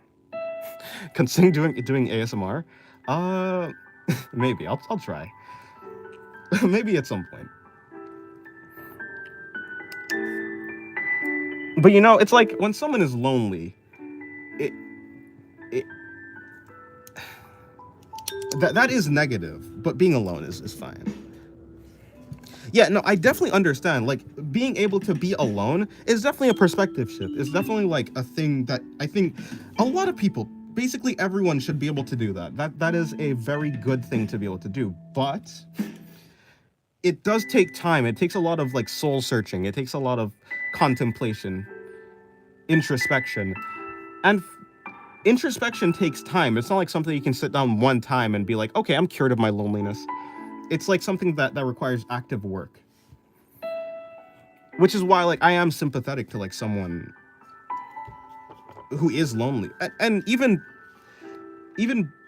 Considering doing ASMR, uh, maybe I'll try. Maybe at some point. But you know, it's like when someone is lonely, it it that is negative. But being alone is fine. Yeah, no, I definitely understand. Like being able to be alone is definitely a perspective shift. It's definitely like a thing that I think a lot of people, basically everyone, should be able to do that. That is a very good thing to be able to do. But it does take time. It takes a lot of like soul searching. It takes a lot of contemplation, introspection. And introspection takes time. It's not like something you can sit down one time and be like, okay, I'm cured of my loneliness. It's like something that requires active work. Which is why like I am sympathetic to like someone who is lonely. And even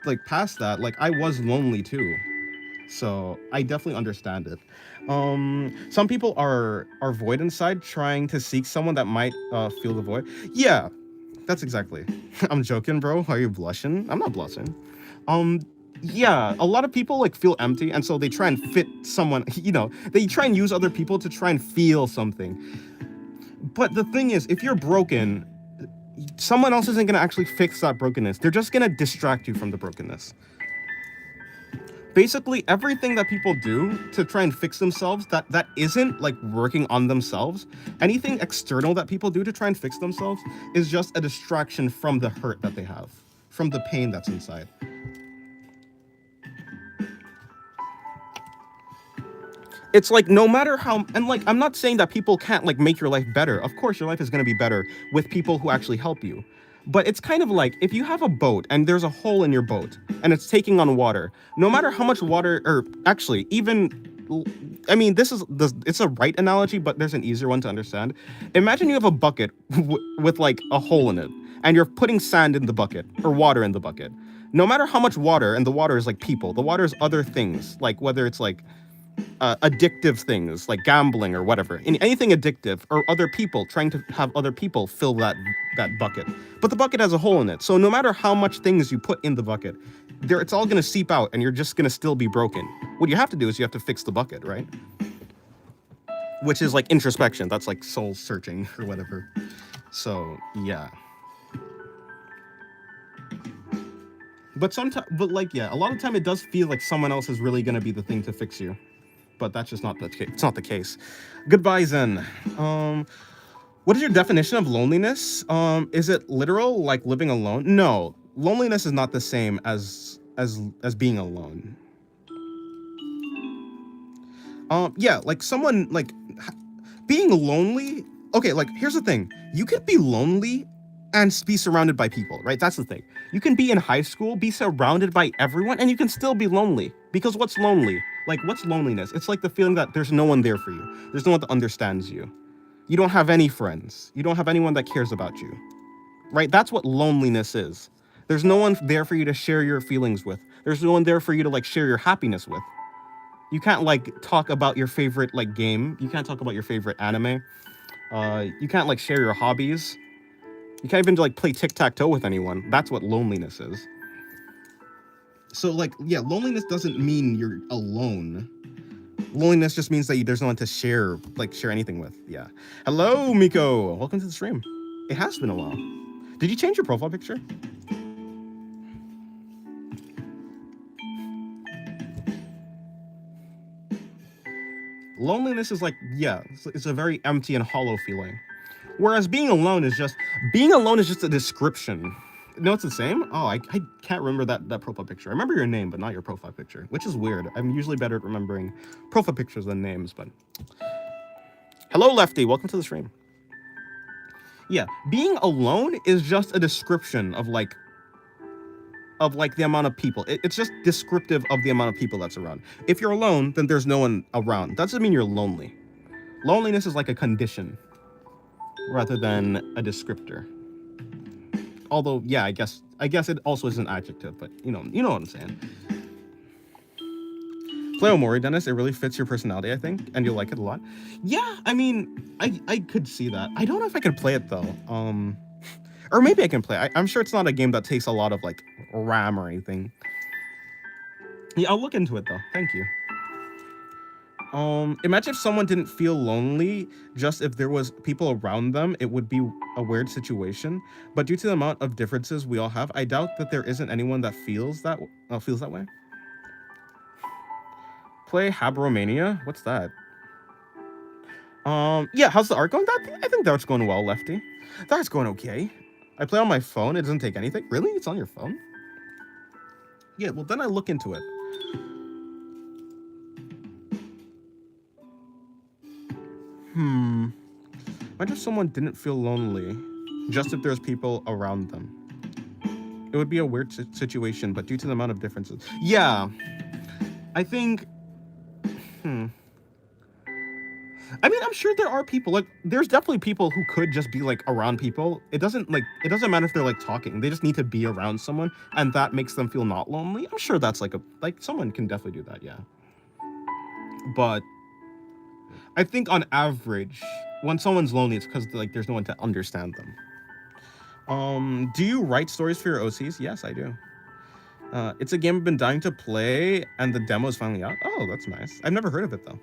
like past that, like I was lonely too. So I definitely understand it. Some people are void inside, trying to seek someone that might fill the void. Yeah, that's exactly. I'm joking, bro. Are you blushing? I'm not blushing. Yeah, a lot of people like feel empty, and so they try and fit someone, you know, they try and use other people to try and feel something. But the thing is, if you're broken, someone else isn't gonna actually fix that brokenness. They're just gonna distract you from the brokenness. Basically, everything that people do to try and fix themselves that isn't like working on themselves, anything external that people do to try and fix themselves is just a distraction from the hurt that they have, from the pain that's inside. It's like no matter how, and like I'm not saying that people can't like make your life better. Of course your life is going to be better with people who actually help you. But it's kind of like if you have a boat and there's a hole in your boat and it's taking on water, no matter how much water, or actually even, I mean, it's a right analogy, but there's an easier one to understand. Imagine you have a bucket with like a hole in it, and you're putting sand in the bucket or water in the bucket. No matter how much water, and the water is like people, the water is other things, like whether it's like addictive things like gambling or whatever, anything addictive, or other people trying to have other people fill that bucket. But the bucket has a hole in it, so no matter how much things you put in the bucket, it's all going to seep out, and you're just going to still be broken. What you have to do is you have to fix the bucket, right? Which is like introspection. That's like soul searching or whatever. So yeah. But like yeah, a lot of time it does feel like someone else is really going to be the thing to fix you. But that's just not the case. It's not the case. Goodbye, Zen. What is your definition of loneliness? Is it literal, like living alone? No, loneliness is not the same as being alone. Yeah, like someone like being lonely. Okay, like here's the thing: you can be lonely and be surrounded by people, right? That's the thing. You can be in high school, be surrounded by everyone, and you can still be lonely. Because what's lonely? Like, what's loneliness? It's like the feeling that there's no one there for you. There's no one that understands you. You don't have any friends. You don't have anyone that cares about you, right? That's what loneliness is. There's no one there for you to share your feelings with. There's no one there for you to like share your happiness with. You can't like talk about your favorite like game. You can't talk about your favorite anime. You can't like share your hobbies. You can't even like play tic-tac-toe with anyone. That's what loneliness is. So like, yeah, loneliness doesn't mean you're alone. Loneliness just means that there's no one to share anything with. Yeah. Hello, Miko. Welcome to the stream. It has been a while. Did you change your profile picture? Loneliness is like, yeah, it's a very empty and hollow feeling. Whereas being alone is just a description. No, it's the same? Oh, I can't remember that profile picture. I remember your name, but not your profile picture, which is weird. I'm usually better at remembering profile pictures than names, but... Hello, Lefty. Welcome to the stream. Yeah, being alone is just a description of the amount of people. It's just descriptive of the amount of people that's around. If you're alone, then there's no one around. That doesn't mean you're lonely. Loneliness is like a condition rather than a descriptor. Although, yeah, I guess it also is an adjective, but you know what I'm saying. Play Omori, Dennis. It really fits your personality, I think, and you'll like it a lot. Yeah, I mean, I could see that. I don't know if I could play it though. Or maybe I can play. I'm sure it's not a game that takes a lot of like RAM or anything. Yeah, I'll look into it though. Thank you. Imagine if someone didn't feel lonely, just if there was people around them, it would be a weird situation. But due to the amount of differences we all have, I doubt that there isn't anyone that feels that way. Play Habromania? What's that? Yeah, how's the art going? I think that's going well, Lefty. That's going okay. I play on my phone. It doesn't take anything. Really? It's on your phone? Yeah, well, then I look into it. Imagine if someone didn't feel lonely, just if there's people around them. It would be a weird situation, but due to the amount of differences. Yeah. I think... I mean, I'm sure there are people, like, there's definitely people who could just be, like, around people. It doesn't matter if they're, like, talking. They just need to be around someone, and that makes them feel not lonely. I'm sure that's, someone can definitely do that, yeah. But I think on average, when someone's lonely, it's because, like, there's no one to understand them. Do you write stories for your OCs? Yes, I do. It's a game I've been dying to play, and the demo is finally out. Oh, that's nice. I've never heard of it, though.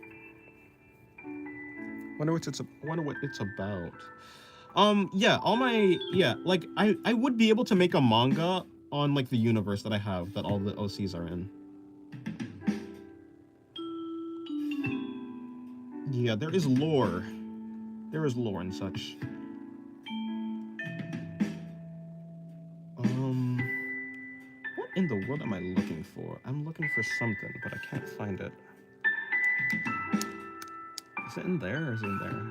Wonder what it's about. Yeah, I would be able to make a manga on, like, the universe that I have, that all the OCs are in. Yeah, there is lore. There is lore and such. What in the world am I looking for? I'm looking for something, but I can't find it. Is it in there or is it in there?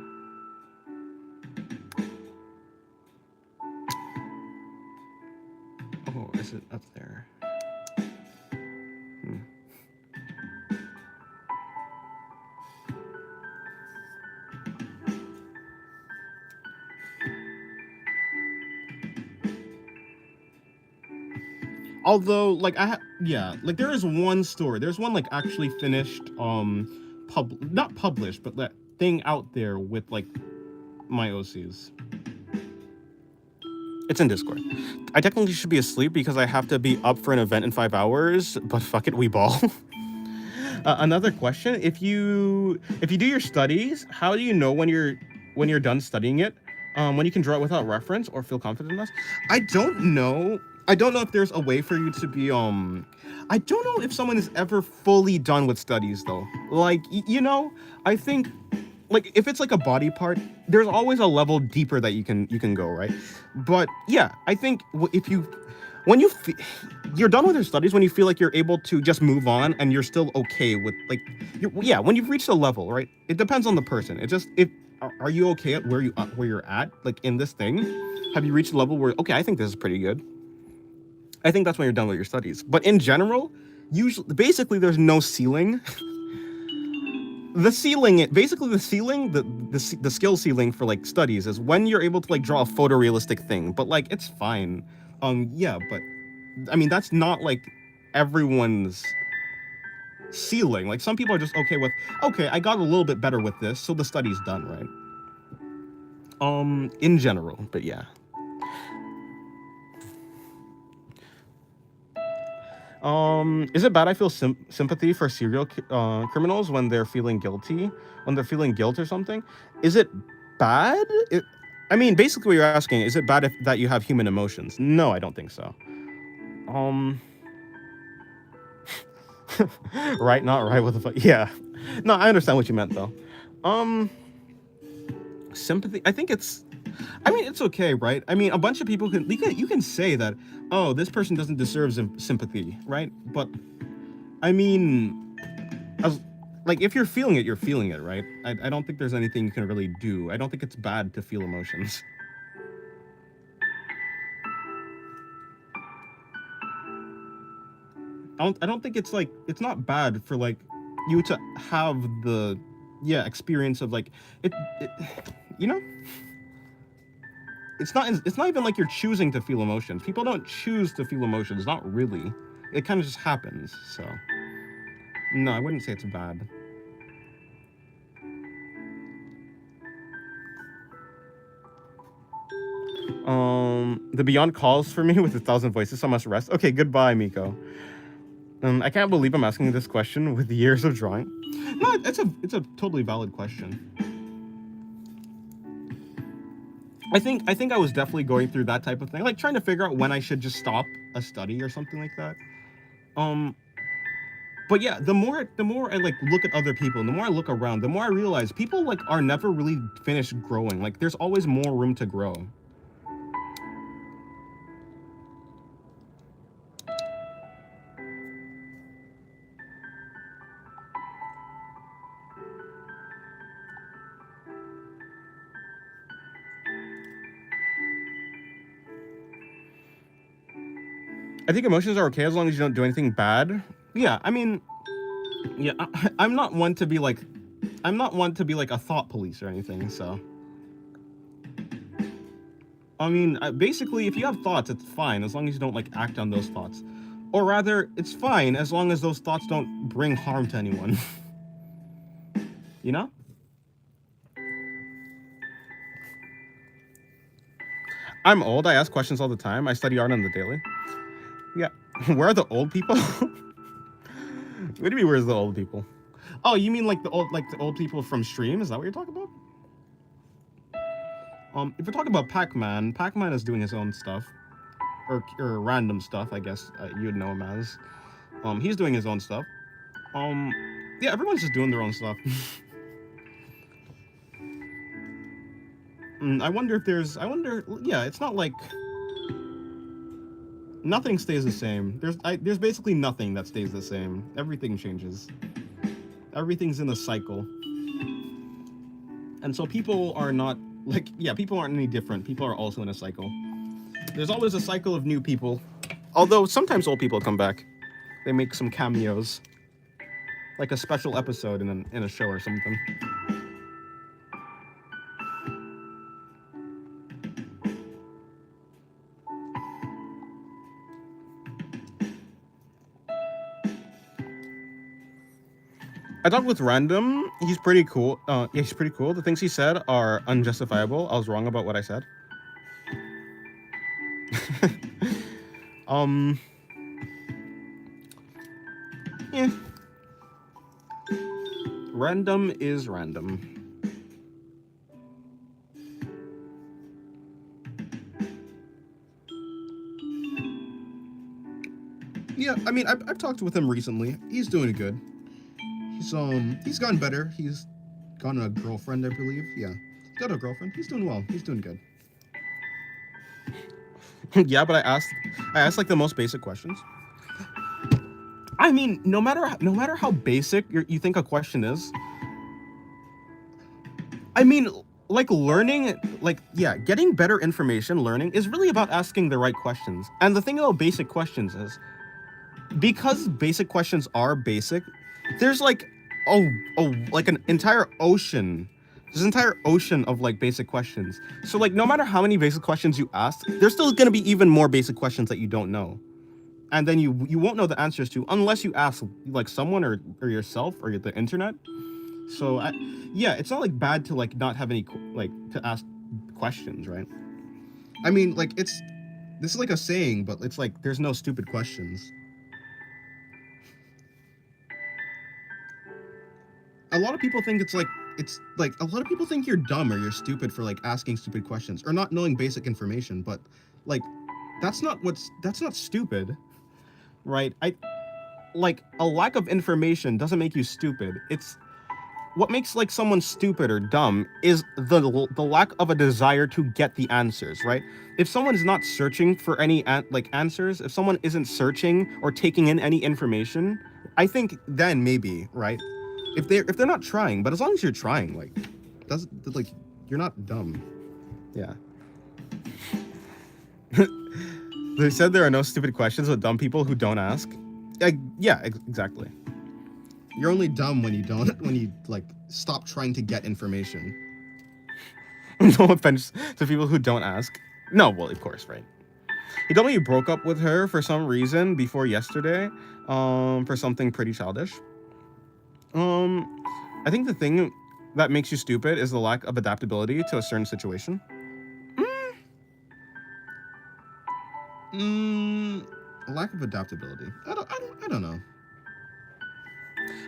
Oh, is it up there? Although, like, there is one story. There's one, like, actually finished, not published, but that thing out there with, like, my OCs. It's in Discord. I technically should be asleep because I have to be up for an event in 5 hours, but fuck it, we ball. Another question: if you do your studies, how do you know when you're done studying it? When you can draw it without reference or feel confident enough? I don't know. I don't know if there's a way for you to be I don't know if someone is ever fully done with studies though. Like, I think, like, if it's like a body part, there's always a level deeper that you can go, right? But yeah, I think when you're done with your studies, when you feel like you're able to just move on and you're still okay with, like, when you've reached a level, right? It depends on the person. It just, are you okay at where you're at, like, in this thing? Have you reached a level where, okay, I think this is pretty good? I think that's when you're done with your studies. But in general, basically there's no ceiling. The skill ceiling for, like, studies is when you're able to, like, draw a photorealistic thing. But, like, it's fine. Yeah, but I mean, that's not, like, everyone's ceiling. Like, some people are just okay with, okay, I got a little bit better with this, so the study's done, right? In general, but yeah. Is it bad I feel sympathy for serial criminals when they're feeling guilty? When they're feeling guilt or something? Is it bad? I mean, basically what you're asking, is it bad that you have human emotions? No, I don't think so. Right, not right, what the fuck? Yeah. No, I understand what you meant, though. Sympathy, I think it's okay, right? I mean, a bunch of people you can say that, oh, this person doesn't deserve sympathy, right? But I mean, like, if you're feeling it, you're feeling it, right? I don't think there's anything you can really do. I don't think it's bad to feel emotions. I don't think it's like, it's not bad for like you to have the experience of like it you know, it's not even like you're choosing to feel emotions. People don't choose to feel emotions, not really. It kind of just happens. So no, I wouldn't say it's bad. The beyond calls for me with 1,000 voices, so I must rest. Okay, goodbye, Miko. I can't believe I'm asking this question with years of drawing. No, it's a totally valid question. I think I was definitely going through that type of thing, like trying to figure out when I should just stop a study or something like that. But yeah, the more I like look at other people, and the more I look around, the more I realize people like are never really finished growing. Like there's always more room to grow. I think emotions are okay as long as you don't do anything bad. Yeah, I mean, yeah, I'm not one to be like a thought police or anything. So, I mean, basically, if you have thoughts, it's fine as long as you don't like act on those thoughts, or rather, it's fine as long as those thoughts don't bring harm to anyone. You know? I'm old. I ask questions all the time. I study art on the daily. Yeah. Where are the old people? What do you mean, where's the old people? Oh, you mean like the old people from stream? Is that what you're talking about? If we're talking about Pac-Man, Pac-Man is doing his own stuff, or random stuff, I guess you'd know him as. He's doing his own stuff. Yeah, everyone's just doing their own stuff. I wonder if there's. Yeah, it's not like nothing stays the same. There's basically nothing that stays the same. Everything changes. Everything's in a cycle. And so people are not like, yeah, people aren't any different. People are also in a cycle. There's always a cycle of new people. Although sometimes old people come back. They make some cameos. Like a special episode in a show or something. I talked with Random. He's pretty cool. Yeah, he's pretty cool. The things he said are unjustifiable. I was wrong about what I said. Yeah. Random is random. Yeah, I mean, I've talked with him recently. He's doing good. He's gotten better. He's gotten a girlfriend, I believe. Yeah, he's got a girlfriend. He's doing well. He's doing good. Yeah, but I asked like the most basic questions. I mean, no matter how basic you think a question is, I mean, like learning, like, yeah, getting better information, learning is really about asking the right questions. And the thing about basic questions is, because basic questions are basic, there's like like an entire ocean. There's an entire ocean of like basic questions. So like no matter how many basic questions you ask, there's still gonna be even more basic questions that you don't know. And then you won't know the answers to unless you ask like someone or yourself or the internet. So yeah, it's not like bad to like not have any like to ask questions, right? I mean, like this is like a saying, but it's like there's no stupid questions. A lot of people think it's like a lot of people think you're dumb or you're stupid for like asking stupid questions or not knowing basic information, but like that's not stupid, right? Like a lack of information doesn't make you stupid. It's what makes like someone stupid or dumb is the lack of a desire to get the answers, right? If someone is not searching for any answers, if someone isn't searching or taking in any information, I think then maybe, right? If they're not trying, but as long as you're trying, like you're not dumb. Yeah. They said there are no stupid questions with dumb people who don't ask. Yeah, exactly. You're only dumb when you like stop trying to get information. No offense to people who don't ask. No, well, of course, right. He told me you broke up with her for some reason before yesterday, for something pretty childish. Um, I think the thing that makes you stupid is the lack of adaptability to a certain situation. Lack of adaptability. I don't know.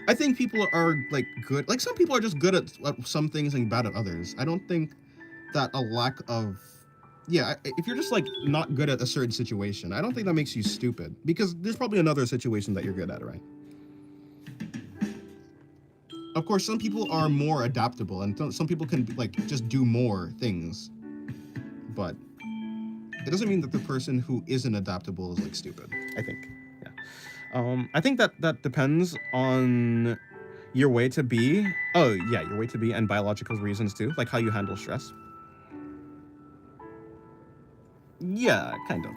I think people are like good. Like some people are just good at some things and bad at others. I don't think that a lack of yeah, if you're just like not good at a certain situation, I don't think that makes you stupid because there's probably another situation that you're good at, right? Of course, some people are more adaptable and some people can like just do more things, but it doesn't mean that the person who isn't adaptable is like stupid. I think, yeah. I think that depends on your way to be. Oh yeah, your way to be and biological reasons too, like how you handle stress. Yeah, kind of.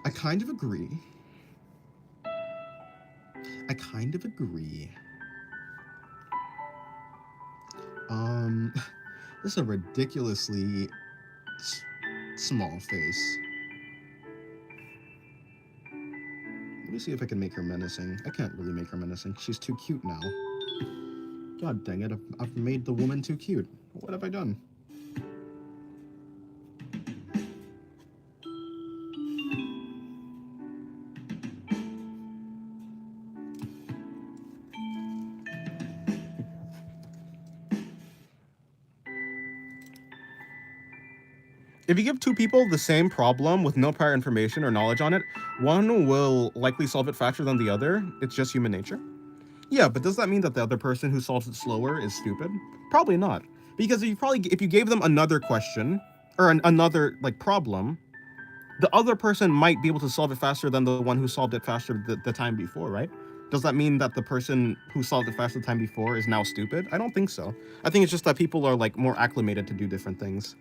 I kind of agree. I kind of agree. This is a ridiculously small face. Let me see if I can make her menacing. I can't really make her menacing. She's too cute now. God dang it, I've made the woman too cute. What have I done? If you give two people the same problem with no prior information or knowledge on it, one will likely solve it faster than the other. It's just human nature. Yeah, but does that mean that the other person who solves it slower is stupid? Probably not. Because if you gave them another question or another like problem, the other person might be able to solve it faster than the one who solved it faster the time before, right? Does that mean that the person who solved it faster the time before is now stupid? I don't think so. I think it's just that people are like more acclimated to do different things.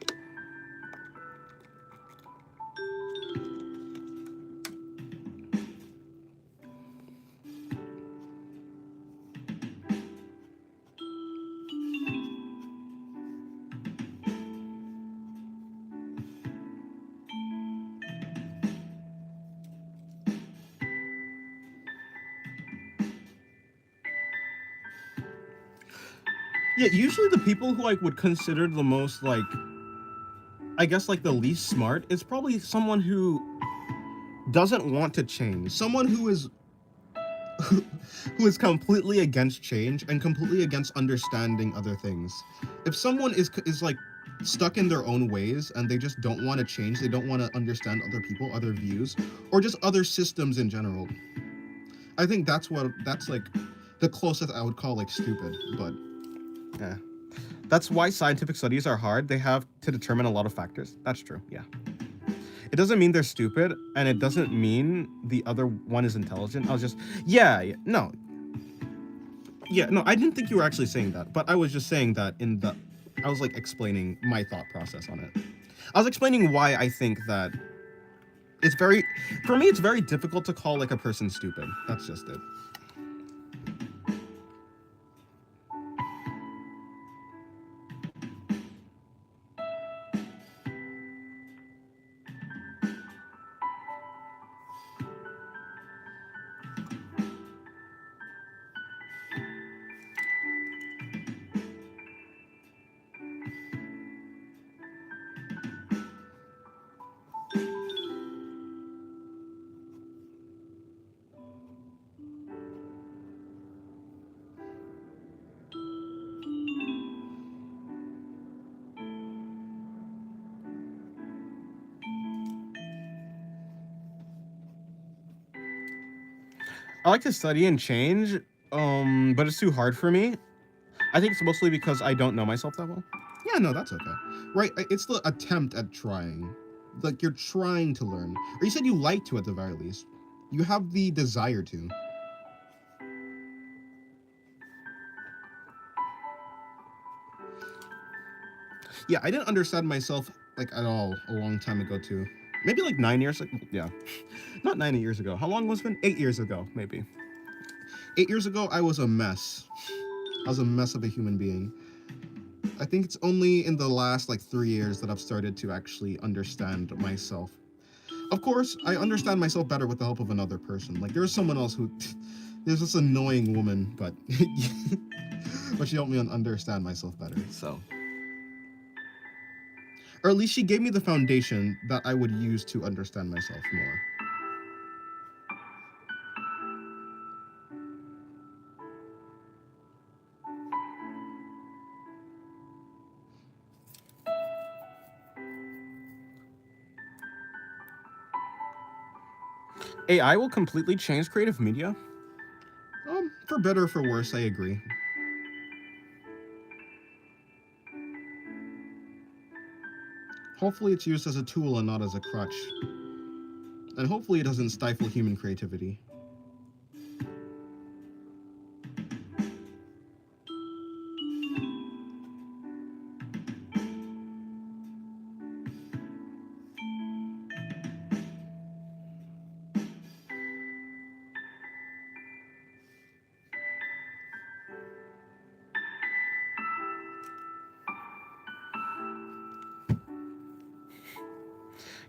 Yeah, usually the people who I would consider the most like I guess like the least smart is probably someone who doesn't want to change. Someone who is who is completely against change and completely against understanding other things. If someone is like stuck in their own ways and they just don't want to change, they don't want to understand other people, other views, or just other systems in general. I think that's like the closest I would call like stupid, but yeah. That's why scientific studies are hard. They have to determine a lot of factors. That's true. Yeah. It doesn't mean they're stupid, and it doesn't mean the other one is intelligent. I was just, yeah, no. Yeah, no, I didn't think you were actually saying that, but I was just saying that I was like explaining my thought process on it. I was explaining why I think that for me, it's very difficult to call like a person stupid. That's just it. I like to study and change, but it's too hard for me. I think it's mostly because I don't know myself that well. Yeah, no, that's okay. Right, it's the attempt at trying. Like you're trying to learn. Or you said you like to at the very least. You have the desire to. Yeah, I didn't understand myself like at all a long time ago too. maybe like 9 years ago. Yeah, not 9 years ago. How long was it been? 8 years ago, maybe. 8 years ago, I was a mess. I was a mess of a human being. I think it's only in the last like 3 years that I've started to actually understand myself. Of course, I understand myself better with the help of another person. Like there's someone else who, there's this annoying woman, but but she helped me understand myself better. So, or at least she gave me the foundation that I would use to understand myself more. AI will completely change creative media. For better or for worse, I agree. Hopefully it's used as a tool and not as a crutch. And hopefully it doesn't stifle human creativity.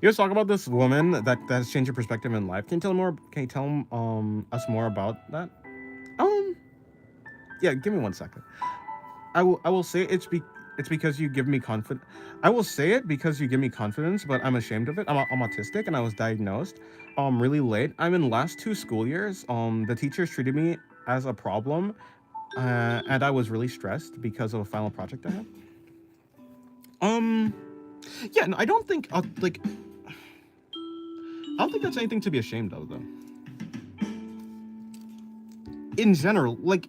You guys talk about this woman that has changed your perspective in life. Can you tell more? Can you tell us more about that? Yeah, give me 1 second. I will say it's because you give me confidence. I will say it because you give me confidence, but I'm ashamed of it. I'm autistic and I was diagnosed really late. I'm in last 2 school years. The teachers treated me as a problem, and I was really stressed because of a final project I had. Um, yeah, no, I don't think like I don't think that's anything to be ashamed of, though. In general, like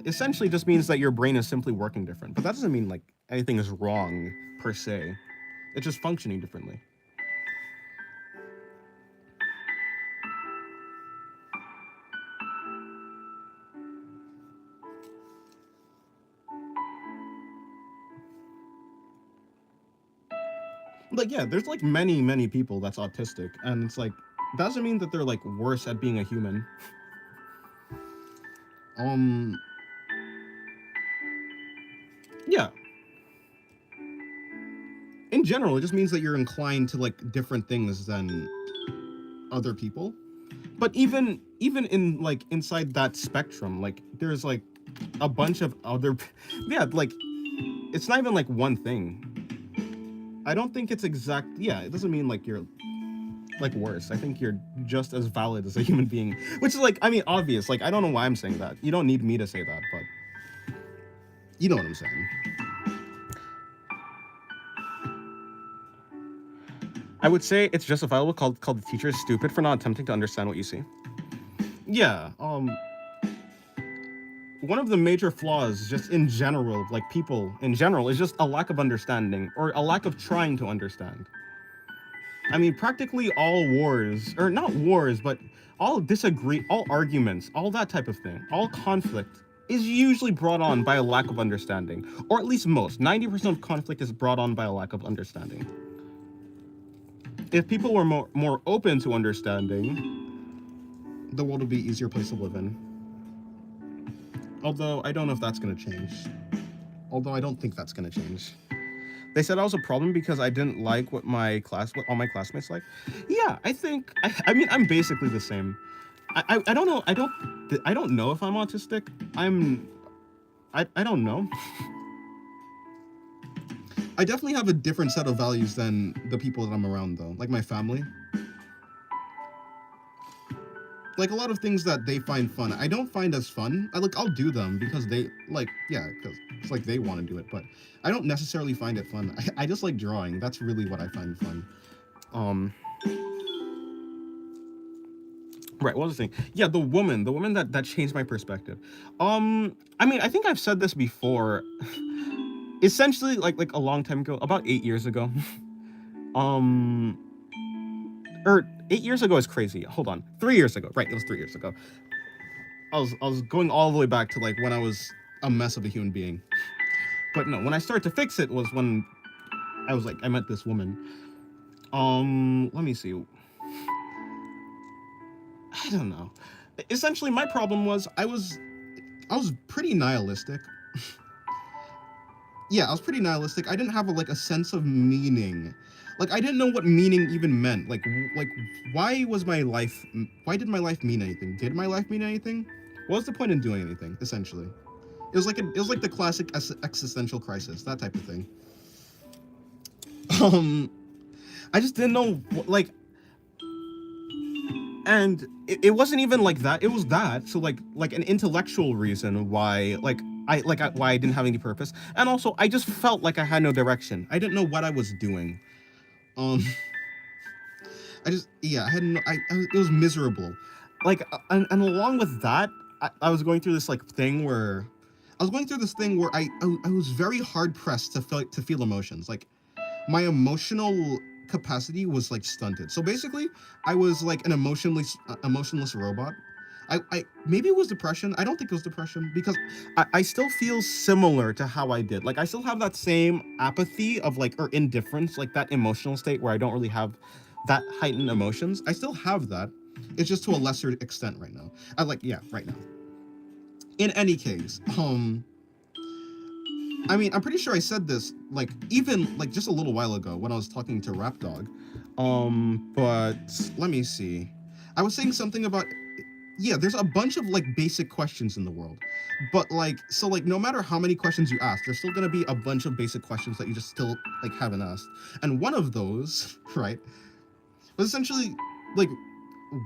essentially just means that your brain is simply working different. But that doesn't mean like anything is wrong per se. It's just functioning differently. Like yeah, there's like many people that's autistic, and it's like doesn't mean that they're like worse at being a human. Um, yeah. In general, it just means that you're inclined to like different things than other people. But even in like inside that spectrum, like there's like a bunch of other yeah, like it's not even like one thing. I don't think it's exact. Yeah, it doesn't mean like you're like worse. I think you're just as valid as a human being, which is like I mean obvious. Like I don't know why I'm saying that. You don't need me to say that, but you know what I'm saying. I would say it's justifiable called the teacher is stupid for not attempting to understand what you see. Yeah. One of the major flaws, just in general, like people in general, is just a lack of understanding or a lack of trying to understand. I mean, practically all wars, or not wars, but all arguments, all that type of thing, all conflict is usually brought on by a lack of understanding. Or at least most. 90% of conflict is brought on by a lack of understanding. If people were more open to understanding, the world would be an easier place to live in. Although, I don't know if that's going to change. Although, I don't think that's going to change. They said I was a problem because I didn't like what all my classmates like. Yeah, I mean, I'm basically the same. I don't know. I don't know if I'm autistic. I don't know. I definitely have a different set of values than the people that I'm around, though. Like my family. Like a lot of things that they find fun, I don't find as fun. I'll do them because they because it's like they want to do it, but I don't necessarily find it fun. I just like drawing. That's really what I find fun. Right, what was the thing? Yeah, the woman that changed my perspective. I mean, I think I've said this before. Essentially, like a long time ago, about 8 years ago. Or 8 years ago is crazy. Hold on, 3 years ago. Right, it was 3 years ago. I was going all the way back to like when I was a mess of a human being. But no, when I started to fix it was when I met this woman. Let me see. I don't know. Essentially, my problem was I was pretty nihilistic. Yeah, I was pretty nihilistic. I didn't have a sense of meaning. Like I didn't know what meaning even meant. Like why was my life? Why did my life mean anything? Did my life mean anything? What was the point in doing anything? Essentially, it was like the classic existential crisis, that type of thing. Um, I just didn't know like, and it wasn't even like that. It was that. So like an intellectual reason why why I didn't have any purpose, and also I just felt like I had no direction. I didn't know what I was doing. Um, I just yeah, I had no, it was miserable. Like and along with that, I was going through this thing where I was very hard pressed to feel emotions. Like my emotional capacity was stunted. So basically, I was like an emotionless robot. I maybe it was depression. I don't think it was depression because I still feel similar to how I did. Like I still have that same apathy of or indifference, like that emotional state where I don't really have that heightened emotions. I still have that. It's just to a lesser extent right now. Right now. In any case, I mean, I'm pretty sure I said this even just a little while ago when I was talking to Rap Dog. But let me see. I was saying something about yeah, there's a bunch of basic questions in the world. But no matter how many questions you ask, there's still gonna be a bunch of basic questions that you just still haven't asked. And one of those, right, was essentially like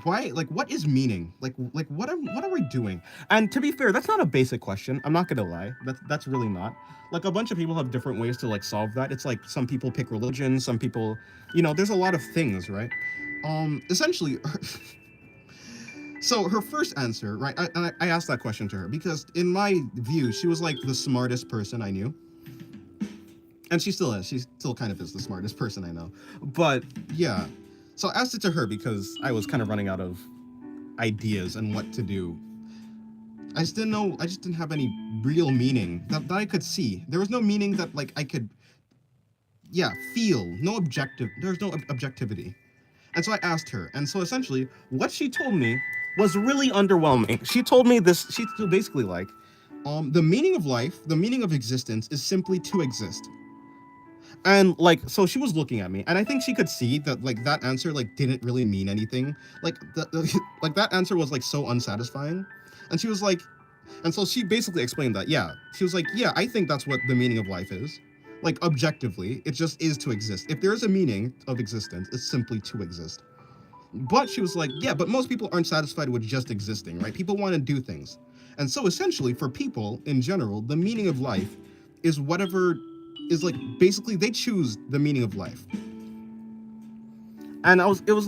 why what is meaning? What are we doing? And to be fair, that's not a basic question. I'm not gonna lie. That's really not. Like a bunch of people have different ways to solve that. It's like some people pick religion, some people, there's a lot of things, right? Essentially so her first answer, right? I asked that question to her because in my view, she was the smartest person I knew. And she still is. She still kind of is the smartest person I know. But yeah. So I asked it to her because I was kind of running out of ideas and what to do. I just didn't know. I just didn't have any real meaning that I could see. There was no meaning that I could, yeah, feel. No objective. There's no objectivity. And so I asked her. And so essentially, what she told me was really underwhelming. She told me this. She basically the meaning of life, the meaning of existence, is simply to exist. And so she was looking at me, and I think she could see that that answer didn't really mean anything. That answer was so unsatisfying. And she was and so she basically explained that, yeah. She was yeah, I think that's what the meaning of life is. Objectively, it just is to exist. If there is a meaning of existence, it's simply to exist. But she was yeah, but most people aren't satisfied with just existing, right? People want to do things. And so essentially, for people in general, the meaning of life is whatever is basically they choose the meaning of life. And it was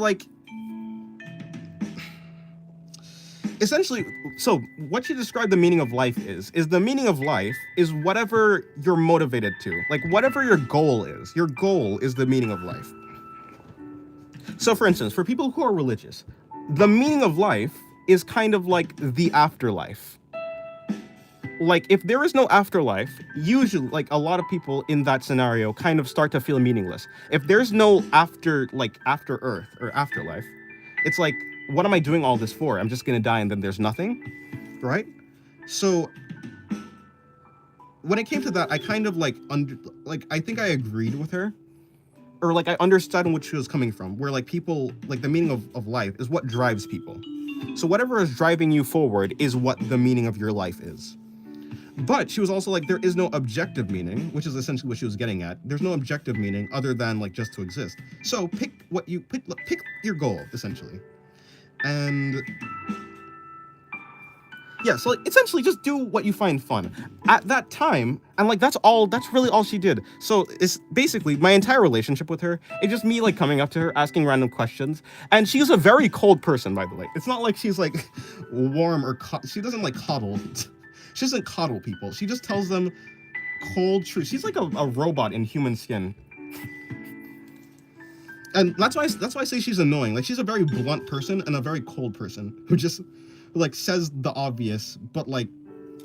essentially, so what you describe the meaning of life is the meaning of life is whatever you're motivated to, whatever your goal is the meaning of life. So for instance, for people who are religious, the meaning of life is kind of like the afterlife. If there is no afterlife, usually a lot of people in that scenario kind of start to feel meaningless. If there's no after earth or afterlife, it's what am I doing all this for? I'm just gonna die and then there's nothing, right? So when it came to that, I kind of I think I agreed with her, or I understood what she was coming from, where people the meaning of life is what drives people. So whatever is driving you forward is what the meaning of your life is. But she was also there is no objective meaning, which is essentially what she was getting at. There's no objective meaning other than just to exist. So pick your goal, essentially. And yeah, so essentially just do what you find fun at that time. And that's really all she did. So it's basically my entire relationship with her. It's just me coming up to her, asking random questions. And she's a very cold person, by the way. It's not like she's warm or she doesn't coddle. She doesn't coddle people. She just tells them cold truth. She's like a robot in human skin. And that's why I say she's annoying. She's a very blunt person and a very cold person who just says the obvious, but I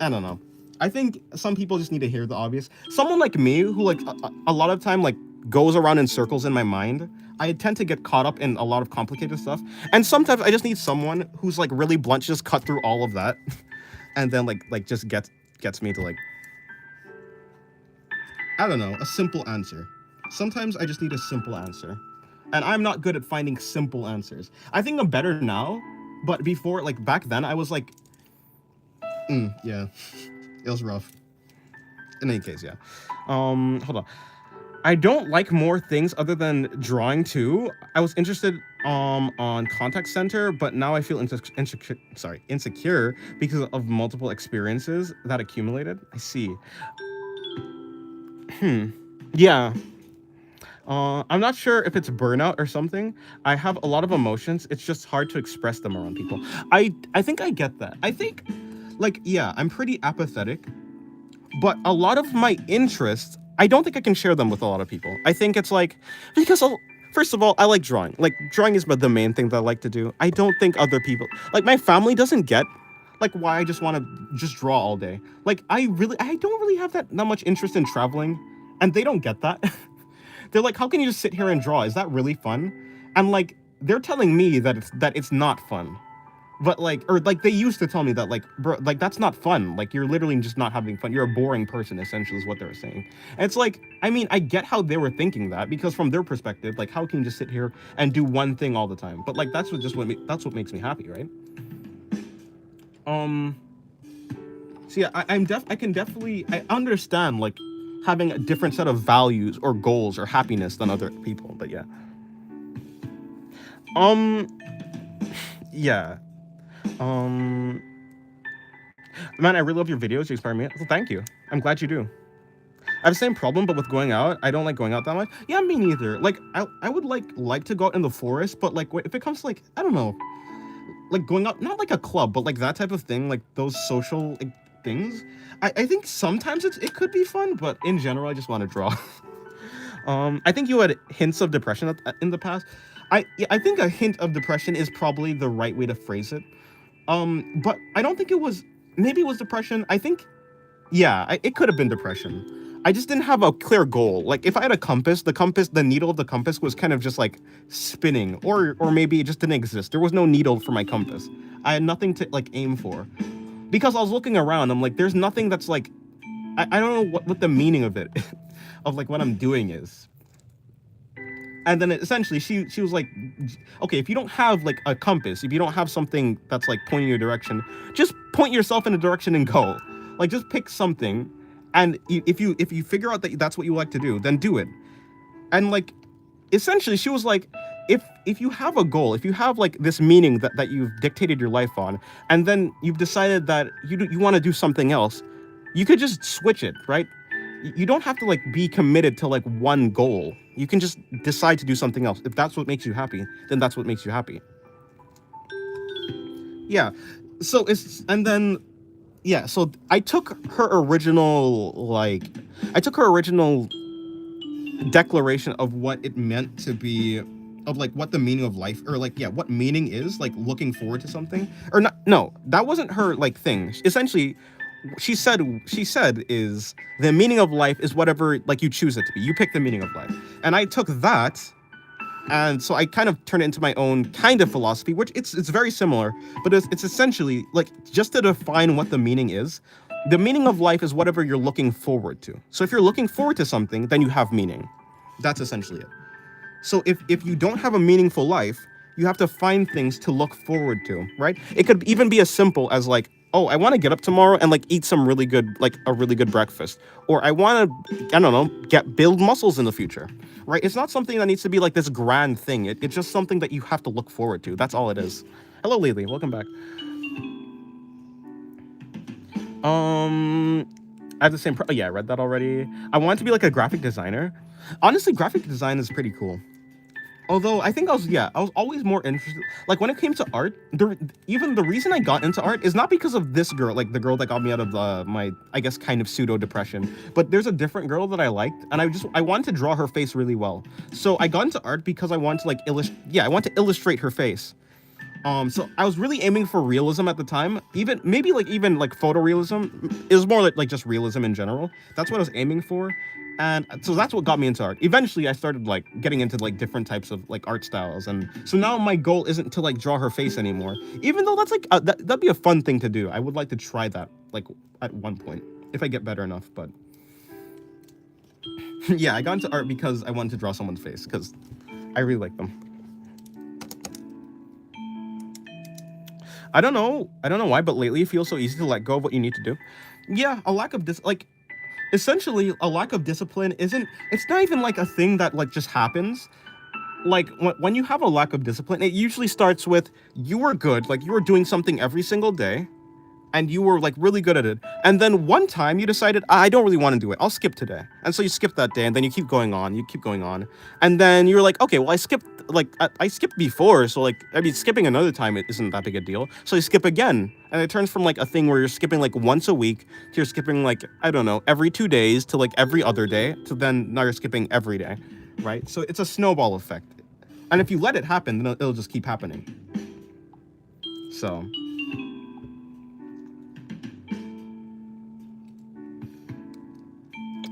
don't know. I think some people just need to hear the obvious. Someone like me who a lot of time goes around in circles in my mind. I tend to get caught up in a lot of complicated stuff, and sometimes I just need someone who's like really blunt, just cut through all of that, and then like just gets me to like, I don't know, a simple answer. Sometimes I just need a simple answer, and I'm not good at finding simple answers. I think I'm better now, but before, like back then, I was like, yeah, it was rough. In any case, yeah. Hold on. I don't like more things other than drawing too. I was interested on contact center, but now I feel insecure because of multiple experiences that accumulated. I see. Yeah. I'm not sure if it's burnout or something. I have a lot of emotions. It's just hard to express them around people. I think I get that. I think, like, yeah, I'm pretty apathetic, but a lot of my interests, I don't think I can share them with a lot of people. I think it's like, because first of all, I like drawing. Like, drawing is the main thing that I like to do. I don't think other people, like my family doesn't get like why I just want to just draw all day. Like I don't really have that much interest in traveling, and they don't get that. They're like, how can you just sit here and draw? Is that really fun? And like, they're telling me that it's not fun. But like, or like they used to tell me that, like, bro, like that's not fun. Like you're literally just not having fun. You're a boring person, essentially, is what they were saying. And it's like, I mean, I get how they were thinking that, because from their perspective, like, how can you just sit here and do one thing all the time? But like, that's what makes me happy, right? So yeah, I can definitely, I understand like having a different set of values or goals or happiness than other people. But yeah. Yeah. Man, I really love your videos. You inspire me. Well, thank you. I'm glad you do. I have the same problem, but with going out, I don't like going out that much. Yeah, me neither. Like, I would like to go out in the forest, but like if it comes to like, I don't know, like going out, not like a club, but like that type of thing, like those social like, things. I think sometimes it could be fun, but in general, I just want to draw. I think you had hints of depression in the past. I think a hint of depression is probably the right way to phrase it. But I don't think it was. Maybe it was depression. I think, yeah, it could have been depression. I just didn't have a clear goal. Like if I had a compass, the needle of the compass was kind of just like spinning, or maybe it just didn't exist. There was no needle for my compass. I had nothing to like aim for, because I was looking around. I'm like, there's nothing that's like, I don't know what the meaning of it, of like what I'm doing is. And then essentially she was like, okay, if you don't have like a compass, if you don't have something that's like pointing your direction, just point yourself in a direction and go. Like just pick something, and if you figure out that that's what you like to do, then do it. And like essentially she was like, if you have a goal, if you have like this meaning that you've dictated your life on, and then you've decided that you want to do something else, you could just switch it, right? You don't have to like be committed to like one goal. You can just decide to do something else. If that's what makes you happy, then that's what makes you happy. Yeah. So so I took her original declaration of what it meant to be, of like what the meaning of life, or like, yeah, what meaning is, like looking forward to something, or not. No, that wasn't her like thing. Essentially, she said is the meaning of life is whatever like you choose it to be. You pick the meaning of life. And I took that, and so I kind of turned it into my own kind of philosophy, which it's very similar, but it's essentially like just to define what the meaning is. The meaning of life is whatever you're looking forward to. So if you're looking forward to something, then you have meaning. That's essentially it. So if you don't have a meaningful life, you have to find things to look forward to, right? It could even be as simple as like, oh, I want to get up tomorrow and like eat some really good, like a really good breakfast. Or I want to, I don't know, build muscles in the future, right? It's not something that needs to be like this grand thing. It's just something that you have to look forward to. That's all it is. Hello, Lily. Welcome back. I have the same, yeah, I read that already. I want to be like a graphic designer. Honestly, graphic design is pretty cool. Although I think I was always more interested, like when it came to art, even the reason I got into art is not because of this girl, like the girl that got me out of my, I guess, kind of pseudo depression, but there's a different girl that I liked, and I wanted to draw her face really well. So I got into art because I wanted to like I want to illustrate her face. So I was really aiming for realism at the time, even like photorealism. It was more like just realism in general. That's what I was aiming for. And so that's what got me into art. Eventually I started like getting into like different types of like art styles, and so now my goal isn't to like draw her face anymore, even though that's like that'd be a fun thing to do. I would like to try that like at one point if I get better enough. But yeah, I got into art because I wanted to draw someone's face because I really like them. I don't know why, but lately it feels so easy to let go of what you need to do. Yeah, a lack of essentially a lack of discipline isn't, it's not even like a thing that like just happens. Like when you have a lack of discipline, it usually starts with you were good, like you were doing something every single day and you were like really good at it, and then one time you decided, I don't really want to do it, I'll skip today, and so you skip that day, and then you keep going on, and then you're like, okay, well I skipped, like I skipped before, so like I mean skipping another time it isn't that big a deal, so you skip again, and it turns from like a thing where you're skipping like once a week to you're skipping like, I don't know, every 2 days to like every other day to then now you're skipping every day, right? So it's a snowball effect, and if you let it happen, then it'll just keep happening. So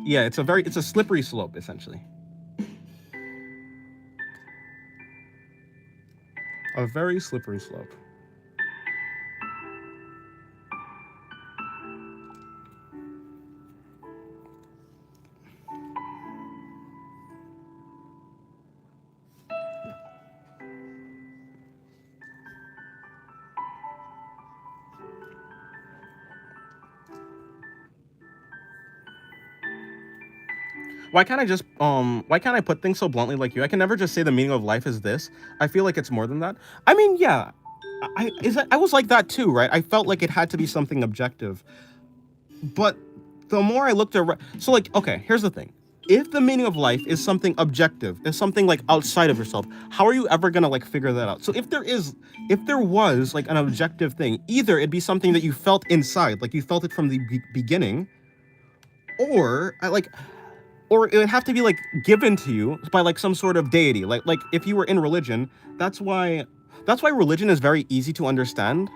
yeah, it's a slippery slope, essentially. A very slippery slope. Why can't I put things so bluntly like you? I can never just say the meaning of life is this. I feel like it's more than that. I mean, yeah. I was like that too, right? I felt like it had to be something objective. But the more I looked around, so like, okay, here's the thing. If the meaning of life is something objective, is something like outside of yourself, how are you ever gonna like figure that out? So if there was like an objective thing, either it'd be something that you felt inside, like you felt it from the beginning, or or it would have to be like given to you by like some sort of deity. Like if you were in religion, that's why religion is very easy to understand,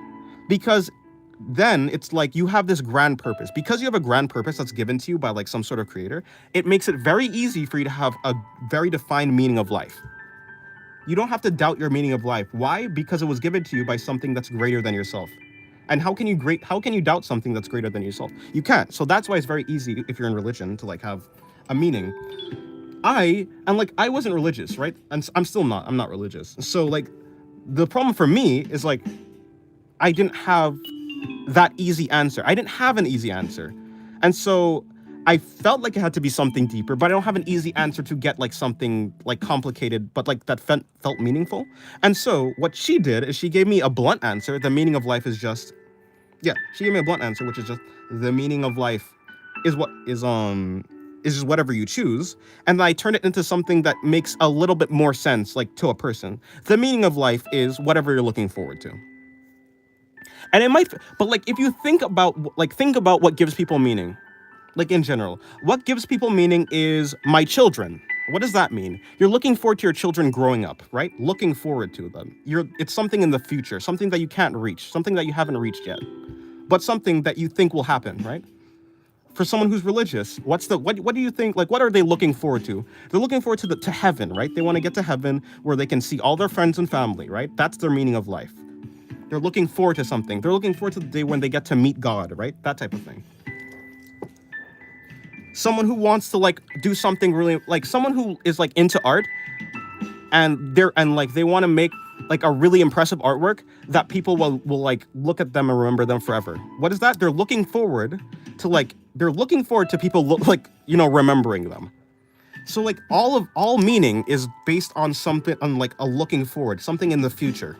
because then it's like you have this grand purpose. Because you have a grand purpose that's given to you by like some sort of creator, it makes it very easy for you to have a very defined meaning of life. You don't have to doubt your meaning of life. Why? Because it was given to you by something that's greater than yourself. And how can you doubt something that's greater than yourself? You can't. So that's why it's very easy if you're in religion to like have a meaning. I wasn't religious, right? And I'm not religious. So like the problem for me is like I didn't have that easy answer. I didn't have an easy answer. And so I felt like it had to be something deeper, but I don't have an easy answer to get like something like complicated, but like that felt meaningful. And so what she did is she gave me a blunt answer. The meaning of life is just, yeah, she gave me a blunt answer, which is just the meaning of life is what is just whatever you choose. And then I turned it into something that makes a little bit more sense, like to a person. The meaning of life is whatever you're looking forward to. And it might, but like if you think about what gives people meaning, like in general, what gives people meaning is my children. What does that mean? You're looking forward to your children growing up, right? Looking forward to them. It's something in the future, something that you can't reach, something that you haven't reached yet, but something that you think will happen, right? For someone who's religious, what do you think, like what are they looking forward to? They're looking forward to heaven, right? They want to get to heaven where they can see all their friends and family, right? That's their meaning of life. They're looking forward to something. They're looking forward to the day when they get to meet God, right? That type of thing. Someone who wants to like do something really, like someone who is like into art and they want to make like a really impressive artwork that people will like look at them and remember them forever. What is that? They're looking forward to people remembering them. So like all meaning is based on something, on like a looking forward, something in the future.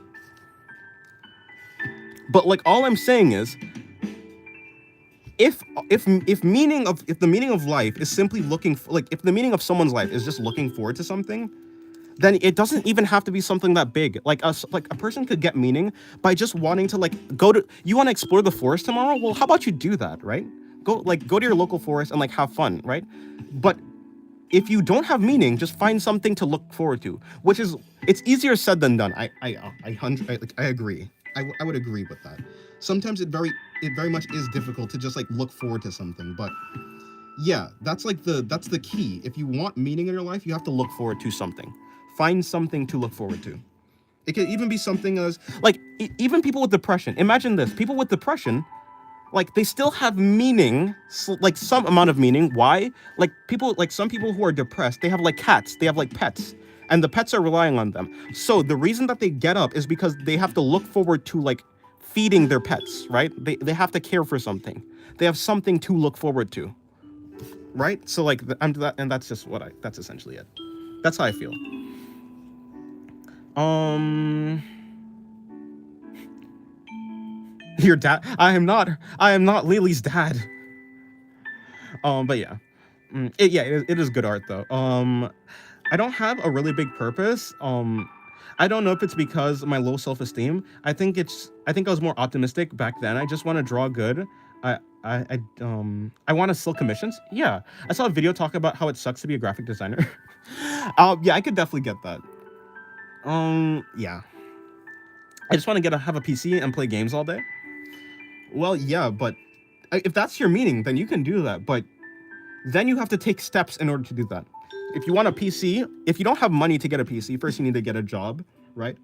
But like all I'm saying is, if the meaning of life is simply if the meaning of someone's life is just looking forward to something, then it doesn't even have to be something that big. Like a person could get meaning by just wanting to you want to explore the forest tomorrow? Well, how about you do that, right? Go to your local forest and like have fun, right? But if you don't have meaning, just find something to look forward to, it's easier said than done. I agree. I would agree with that. Sometimes it very much is difficult to just like look forward to something, but Yeah, that's the key. If you want meaning in your life, you have to look forward to something. Find something to look forward to. It could even be something as like even people with depression. Imagine this: people with depression, like they still have meaning, like some amount of meaning. Why? Like some people who are depressed, they have like cats, they have like pets, and the pets are relying on them. So the reason that they get up is because they have to look forward to like feeding their pets, right? They have to care for something. They have something to look forward to, right? So like and that's just that's essentially it. That's how I feel. Your dad? I am not Lily's dad. But yeah. It is good art though. I don't have a really big purpose. I don't know if it's because of my low self-esteem. I think I was more optimistic back then. I just want to draw good. I want to sell commissions. Yeah. I saw a video talk about how it sucks to be a graphic designer. Yeah, I could definitely get that. Yeah. I just want to have a PC and play games all day. Well, yeah, but if that's your meaning, then you can do that. But then you have to take steps in order to do that. If you want a PC, if you don't have money to get a PC, first you need to get a job, right?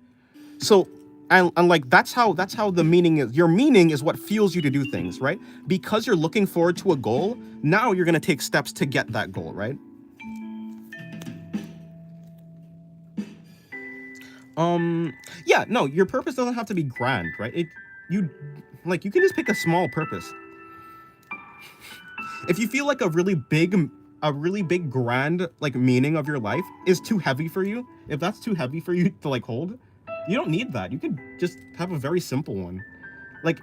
So, and like that's how the meaning is. Your meaning is what fuels you to do things, right? Because you're looking forward to a goal, now you're gonna take steps to get that goal, right? Yeah, no, your purpose doesn't have to be grand, right? You can just pick a small purpose. If you feel like a really big grand like meaning of your life is too heavy for you, if that's too heavy for you to like hold, you don't need that. You could just have a very simple one. Like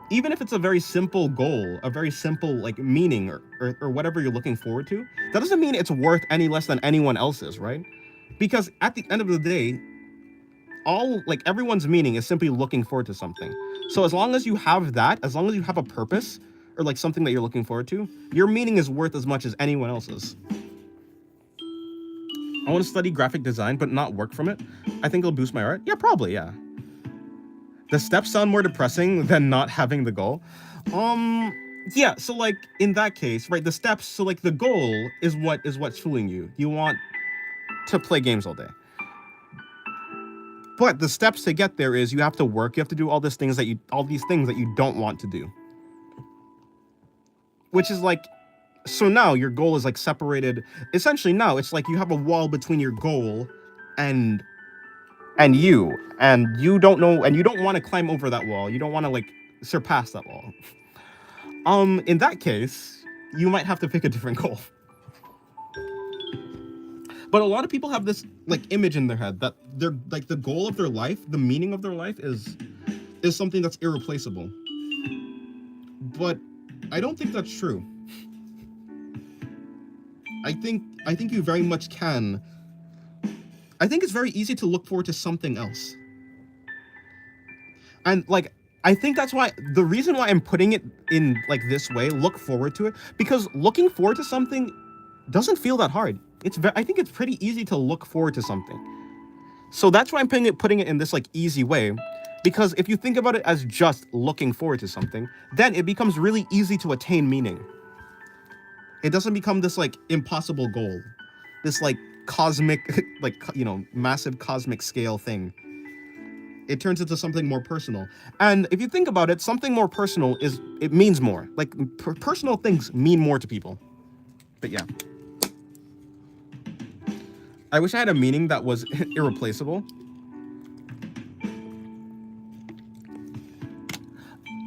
even if it's a very simple goal, a very simple like meaning or whatever you're looking forward to, that doesn't mean it's worth any less than anyone else's, right? Because at the end of the day, everyone's meaning is simply looking forward to something. So as long as you have that, as long as you have a purpose or like something that you're looking forward to, your meaning is worth as much as anyone else's. I want to study graphic design but not work from it. I think it'll boost my art. Yeah, probably, yeah. The steps sound more depressing than not having the goal. Yeah, so like in that case, right, the steps, so like the goal is what's fueling you. You want to play games all day. But the steps to get there is you have to work, you have to do all these things that you don't want to do. Which is like, so now your goal is like separated. Essentially now it's like you have a wall between your goal and you don't know, and you don't want to climb over that wall. You don't want to like surpass that wall. In that case, you might have to pick a different goal. But a lot of people have this like image in their head that they're like the goal of their life, the meaning of their life is something that's irreplaceable. But I don't think that's true. I think you very much can. I think it's very easy to look forward to something else. And like I think that's why the reason why I'm putting it in like this way, look forward to it, because looking forward to something doesn't feel that hard. I think it's pretty easy to look forward to something. So that's why I'm putting it in this like easy way, because if you think about it as just looking forward to something, then it becomes really easy to attain meaning. It doesn't become this like impossible goal, this like cosmic, like, you know, massive cosmic scale thing. It turns into something more personal. And if you think about it, something more personal it means more. Like personal things mean more to people. But yeah. I wish I had a meaning that was irreplaceable.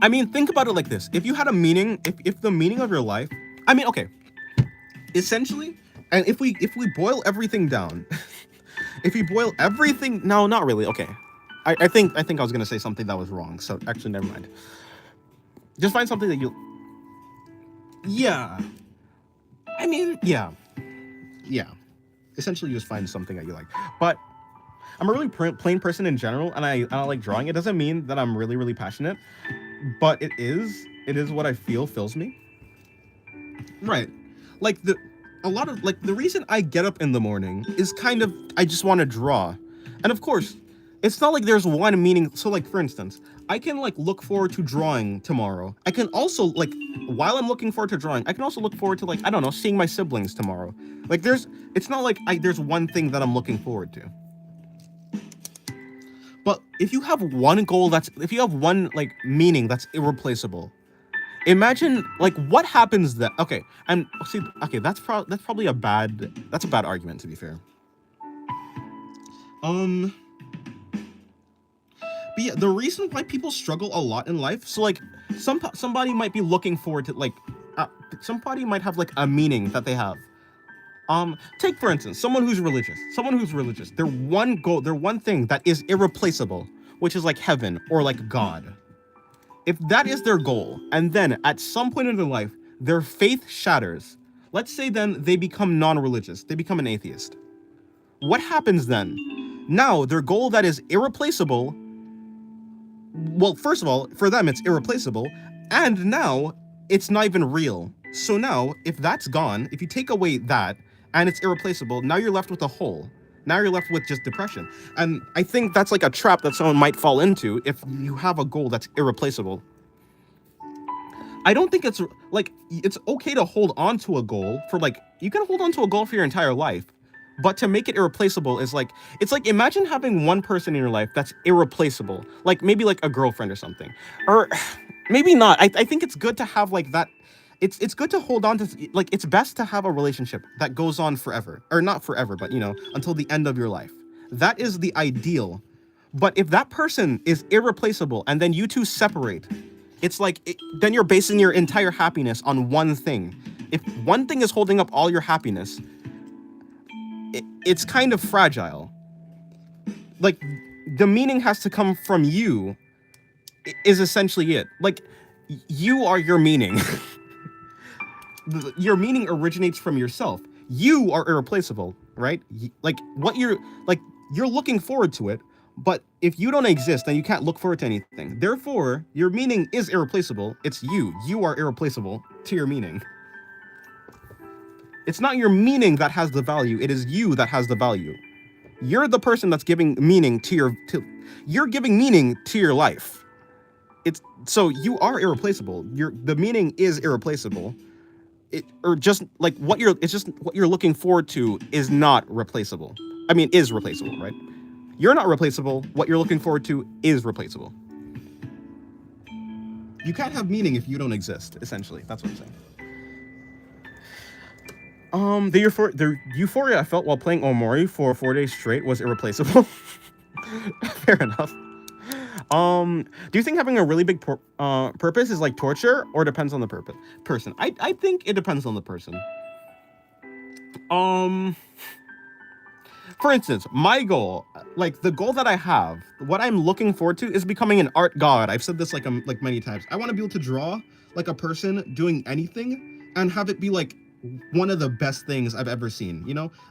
I mean, think about it like this. If you had a meaning, if the meaning of your life, I mean, okay, essentially, and if we boil everything down, if you boil everything, no, not really, okay. I think I was gonna say something that was wrong, so actually, never mind. Just find something that you, yeah. I mean, yeah. Essentially, just find something that you like. But I'm a really plain person in general, and I like drawing. It doesn't mean that I'm really, really passionate, but it is what I feel fills me. Right. Like the reason I get up in the morning is kind of, I just want to draw. And of course, It's not like there's one meaning. So like, for instance, I can like look forward to drawing tomorrow. I can also like, while I'm looking forward to drawing, I can also look forward to like, I don't know, seeing my siblings tomorrow. Like it's not like there's one thing that I'm looking forward to. But if you have one goal if you have one like meaning that's irreplaceable, imagine like what happens then. Okay, that's probably a bad argument, to be fair. But yeah, the reason why people struggle a lot in life, so like somebody might be looking forward to like somebody might have like a meaning that they have. Take for instance someone who's religious. Their one goal, their one thing that is irreplaceable, which is like heaven or like God. If that is their goal, and then at some point in their life their faith shatters, let's say then they become non-religious, they become an atheist. What happens then? Now their goal that is irreplaceable, well, first of all, for them it's irreplaceable, and now it's not even real. So now, if that's gone, if you take away that, and it's irreplaceable, now you're left with a hole. Now you're left with just depression. And I think that's like a trap that someone might fall into if you have a goal that's irreplaceable. I don't think it's okay to hold on to a goal for like, you can hold on to a goal for your entire life, but to make it irreplaceable is like, it's like, imagine having one person in your life that's irreplaceable, like maybe like a girlfriend or something, or maybe not. I think it's good to have like that. It's good to hold on to, like, it's best to have a relationship that goes on forever, or not forever, but until the end of your life. That is the ideal. But if that person is irreplaceable and then you two separate, it's like, then you're basing your entire happiness on one thing. If one thing is holding up all your happiness, it's kind of fragile. Like, the meaning has to come from you, is essentially it. Like, you are your meaning. Your meaning originates from yourself. You are irreplaceable, right? Like, you're looking forward to it, but if you don't exist, then you can't look forward to anything. Therefore, your meaning is irreplaceable. It's you. You are irreplaceable to your meaning. It's not your meaning that has the value. It is you that has the value. You're the person that's giving meaning you're giving meaning to your life. So you are irreplaceable. The meaning is irreplaceable. What you're looking forward to is not replaceable. I mean, is replaceable, right? You're not replaceable. What you're looking forward to is replaceable. You can't have meaning if you don't exist, essentially. That's what I'm saying. The euphoria I felt while playing Omori for 4 days straight was irreplaceable. Fair enough. Do you think having a really big purpose is like torture, or depends on the person? I think it depends on the person. For instance, my goal, like the goal that I have, what I'm looking forward to is becoming an art god. I've said this like many times. I want to be able to draw like a person doing anything and have it be like one of the best things I've ever seen.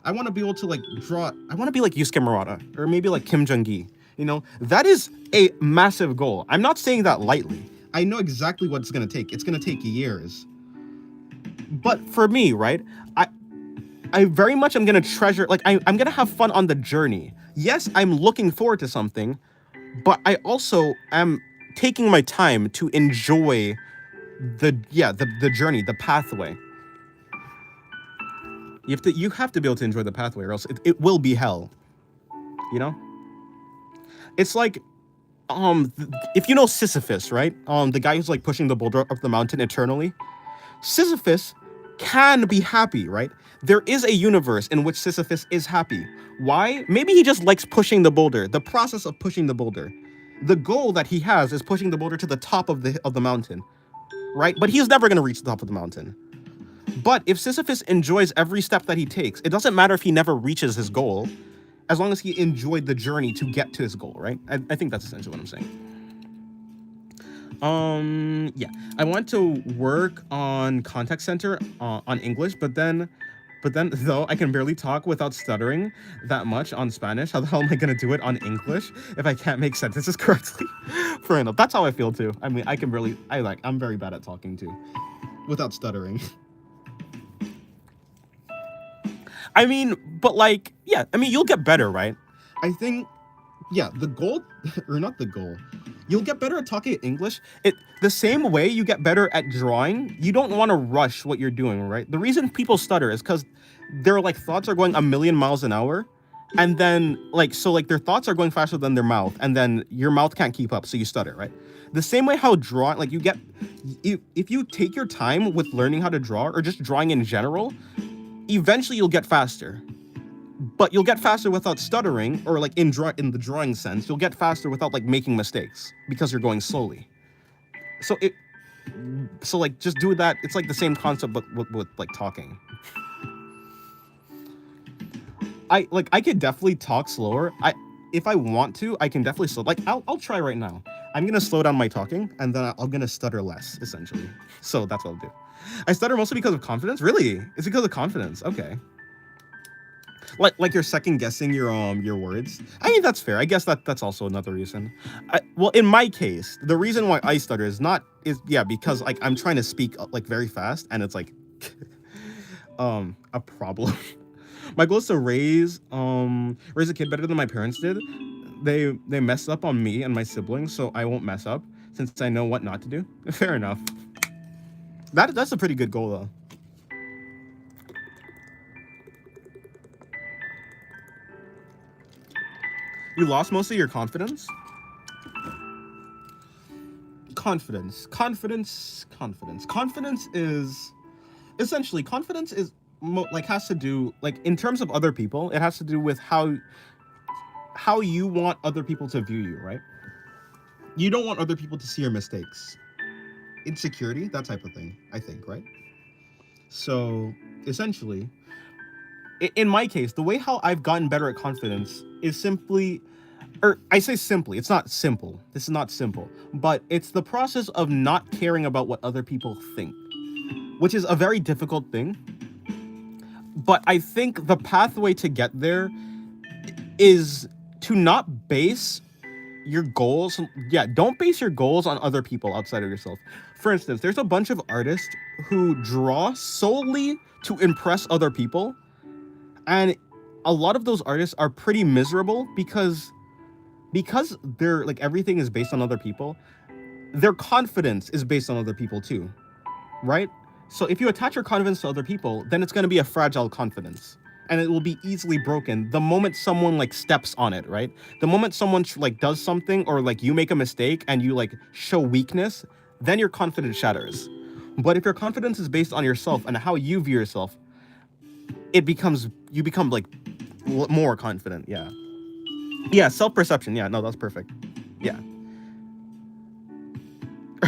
I want to be able to like draw. I want to be like Yusuke Murata, or maybe like Kim Jong-gi. That is a massive goal. I'm not saying that lightly. I know exactly what it's going to take. It's going to take years. But for me, right, I very much am going to treasure, like, I'm going to have fun on the journey. Yes, I'm looking forward to something, but I also am taking my time to enjoy the journey, the pathway. You have to be able to enjoy the pathway, or else it will be hell. It's like, if you know Sisyphus, right? The guy who's like pushing the boulder up the mountain eternally. Sisyphus can be happy, right? There is a universe in which Sisyphus is happy. Why? Maybe he just likes pushing the boulder, the process of pushing the boulder. The goal that he has is pushing the boulder to the top of the mountain, right? But he's never going to reach the top of the mountain. But if Sisyphus enjoys every step that he takes, it doesn't matter if he never reaches his goal, as long as he enjoyed the journey to get to his goal, right? I think that's essentially what I'm saying. Yeah, I want to work on contact center on English, but then though I can barely talk without stuttering that much on Spanish, how the hell am I gonna do it on English if I can't make sentences correctly? Fair enough. That's how I feel too. I mean, I'm very bad at talking too, without stuttering. I mean, but like, yeah, I mean, you'll get better, right? I think yeah, the goal, or not the goal, you'll get better at talking English. The same way you get better at drawing, you don't want to rush what you're doing, right? The reason people stutter is because their like thoughts are going a million miles an hour, and then like their thoughts are going faster than their mouth, and then your mouth can't keep up, so you stutter, right? The same way how drawing, like if you take your time with learning how to draw or just drawing in general, eventually you'll get faster. But you'll get faster without stuttering, or like in the drawing sense, you'll get faster without like making mistakes because you're going slowly. So like just do that. It's like the same concept, but with like talking. I could definitely talk slower. If I want to, I can definitely slow. Like I'll try right now. I'm gonna slow down my talking, and then I'm gonna stutter less, essentially. So that's what I'll do. I stutter mostly because of confidence. Really, it's because of confidence. Okay. Like you're second guessing your words. I mean, that's fair. I guess that's also another reason. Well, in my case, the reason why I stutter is because like I'm trying to speak like very fast, and it's like a problem. My goal is to raise a kid better than my parents did. They messed up on me and my siblings, so I won't mess up since I know what not to do. Fair enough. That's a pretty good goal though. You lost most of your confidence? Confidence is essentially has to do, like, in terms of other people, it has to do with how you want other people to view you, right? You don't want other people to see your mistakes. Insecurity, that type of thing, I think, right? So essentially, in my case, the way how I've gotten better at confidence is simply, or I say simply, it's not simple. This is not simple, but it's the process of not caring about what other people think, which is a very difficult thing. But I think the pathway to get there is to not base your goals. Yeah, don't base your goals on other people outside of yourself. For instance, there's a bunch of artists who draw solely to impress other people, and a lot of those artists are pretty miserable because they're like, everything is based on other people. Their confidence is based on other people too, right? So if you attach your confidence to other people, then it's going to be a fragile confidence, and it will be easily broken the moment someone like steps on it, right? The moment someone like does something, or like you make a mistake and you like show weakness, then your confidence shatters. But if your confidence is based on yourself and how you view yourself, you become like more confident. Yeah, self-perception. Yeah, no, that's perfect. Yeah.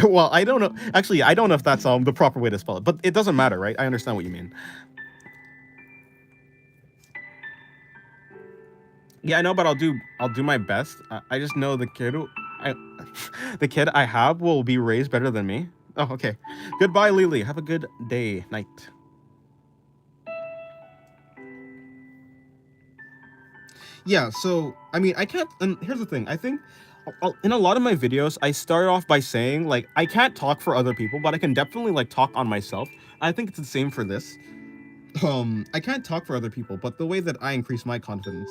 Well, I don't know. Actually, I don't know if that's the proper way to spell it, but it doesn't matter, right? I understand what you mean. Yeah, I know, but I'll do my best. I just know the kid I have will be raised better than me. Oh, okay. Goodbye, Lily. Have a good day, night. Yeah, so I mean, I can't. And here's the thing. I think in a lot of my videos, I start off by saying like I can't talk for other people, but I can definitely like talk on myself. I think it's the same for this. I can't talk for other people, but the way that I increase my confidence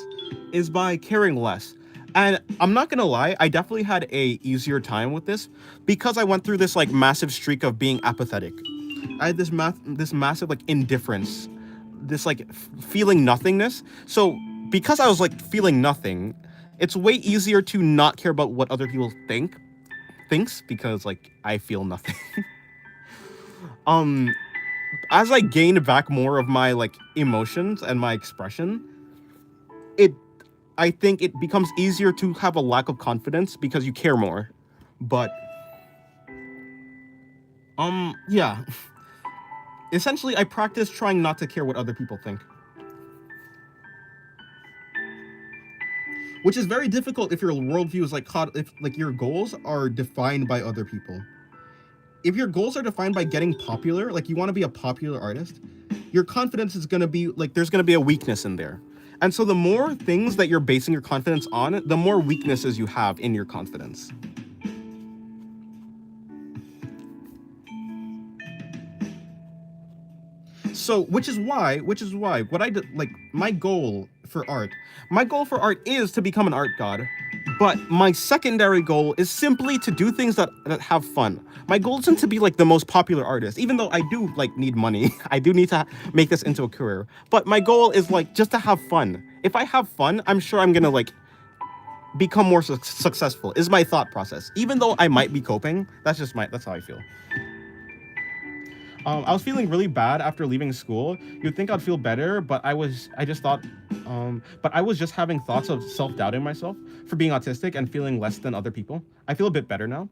is by caring less. And I'm not gonna lie, I definitely had a easier time with this because I went through this like massive streak of being apathetic. I had this massive like indifference, this like feeling nothingness. So because I was like feeling nothing, it's way easier to not care about what other people thinks, because like I feel nothing. As I gained back more of my like emotions and my expression, I think it becomes easier to have a lack of confidence because you care more. But yeah. Essentially, I practice trying not to care what other people think. Which is very difficult if your worldview is like if like your goals are defined by other people. If your goals are defined by getting popular, like you want to be a popular artist, your confidence is going to be like, there's going to be a weakness in there. And so the more things that you're basing your confidence on, the more weaknesses you have in your confidence. So, which is why what I did, like my goal for art is to become an art god. But my secondary goal is simply to do things that have fun. My goal isn't to be like the most popular artist, even though I do like need money. I do need to make this into a career. But my goal is like just to have fun. If I have fun, I'm sure I'm gonna like become more successful. Is my thought process. Even though I might be coping, that's how I feel. I was feeling really bad after leaving school. You'd think I'd feel better, but I was just having thoughts of self-doubting myself for being autistic and feeling less than other people. I feel a bit better now.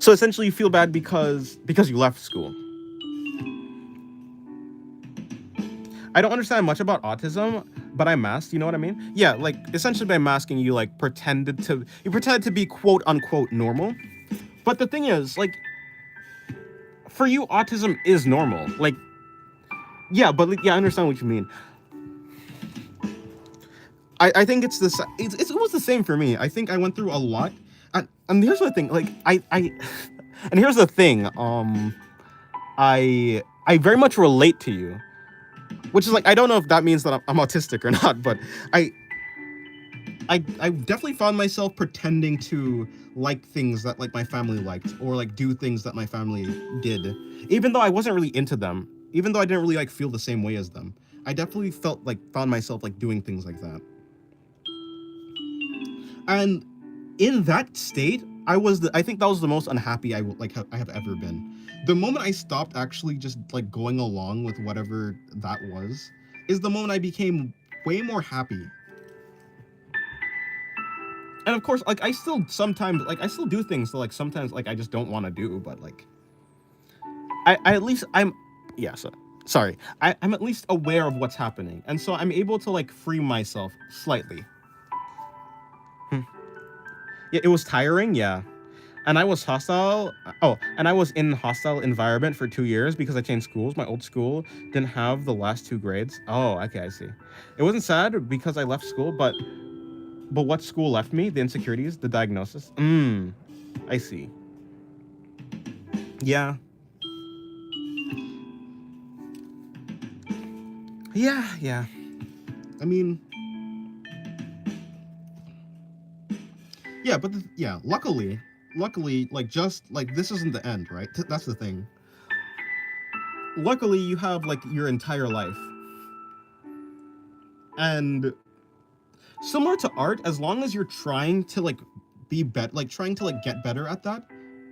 So essentially, you feel bad because you left school. I don't understand much about autism, but I masked. You know what I mean? Yeah, like essentially by masking, you like pretended to be quote unquote normal. But the thing is, like, for you, autism is normal. Like, yeah, but yeah, I understand what you mean. I think it was the same for me. I think I went through a lot, and here's the thing. Like, and here's the thing. I very much relate to you, which is like I don't know if that means that I'm autistic or not, but I definitely found myself pretending to like things that like my family liked, or like do things that my family did, even though I wasn't really into them, even though I didn't really like feel the same way as them. I definitely found myself like doing things like that. And in that state, I think that was the most unhappy I have ever been. The moment I stopped actually just like going along with whatever that was, is the moment I became way more happy. And of course, like I still do things that like sometimes like I just don't want to do, but like I at least I'm yeah, so sorry. I'm at least aware of what's happening. And so I'm able to like free myself slightly. Yeah, it was tiring, yeah. And I was hostile. Oh, and I was in hostile environment for 2 years because I changed schools. My old school didn't have the last 2 grades. Oh, okay, I see. It wasn't sad because I left school, but what school left me? The insecurities, the diagnosis. I see. Yeah. Yeah. I mean, yeah, but luckily, like just like this isn't the end, right? That's the thing. Luckily, you have like your entire life, and similar to art, as long as you're trying to like be better, like trying to like get better at that,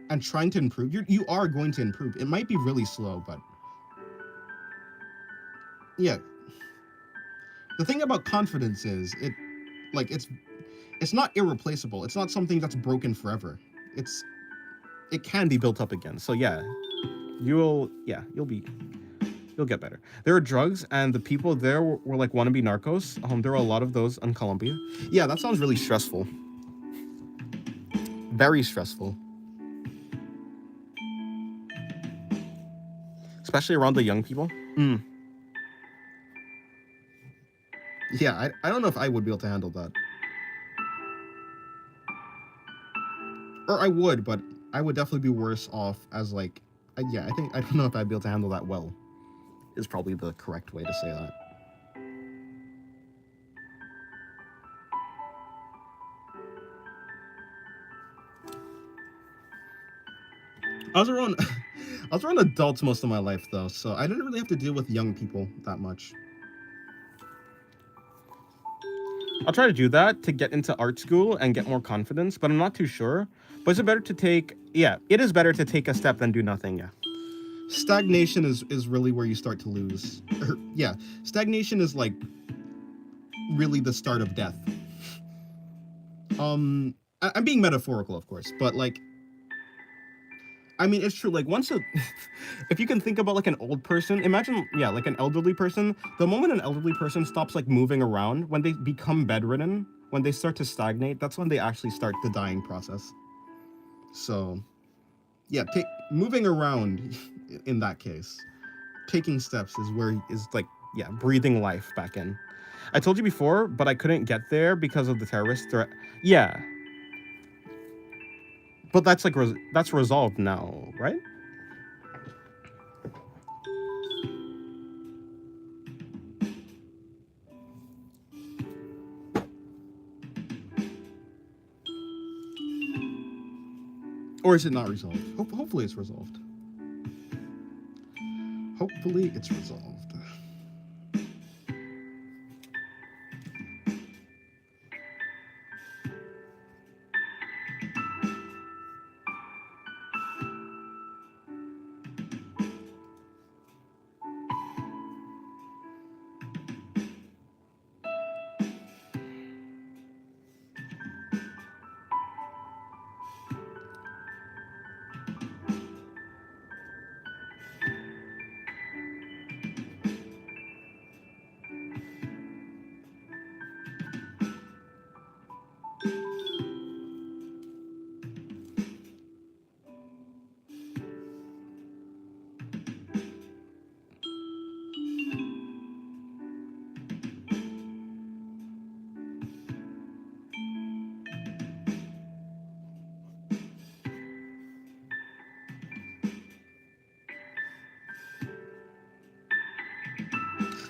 and trying to improve, you are going to improve. It might be really slow, but yeah. The thing about confidence is it's not irreplaceable. It's not something that's broken forever. It can be built up again. So yeah, you'll get better. There are drugs, and the people there were like wannabe narcos. There were a lot of those in Colombia. Yeah, that sounds really stressful. Very stressful. Especially around the young people. Yeah, I don't know if I would be able to handle that. Or I would, but I would definitely be worse off as like, I don't know if I'd be able to handle that well. Is probably the correct way to say that. I was around adults most of my life though, so I didn't really have to deal with young people that much. I'll try to do that to get into art school and get more confidence, but I'm not too sure. But it is better to take a step than do nothing, yeah. Stagnation is really where you start to lose. Yeah, stagnation is like really the start of death. I'm being metaphorical, of course, but like, I mean, it's true. Like if you can think about like an old person, imagine, like an elderly person. The moment an elderly person stops like moving around, when they become bedridden, when they start to stagnate, that's when they actually start the dying process. So, yeah, moving around in that case, taking steps is like, breathing life back in. I told you before, but I couldn't get there because of the terrorist threat. Yeah. But that's like that's resolved now, right? Or is it not resolved? Hopefully it's resolved. Hopefully it's resolved.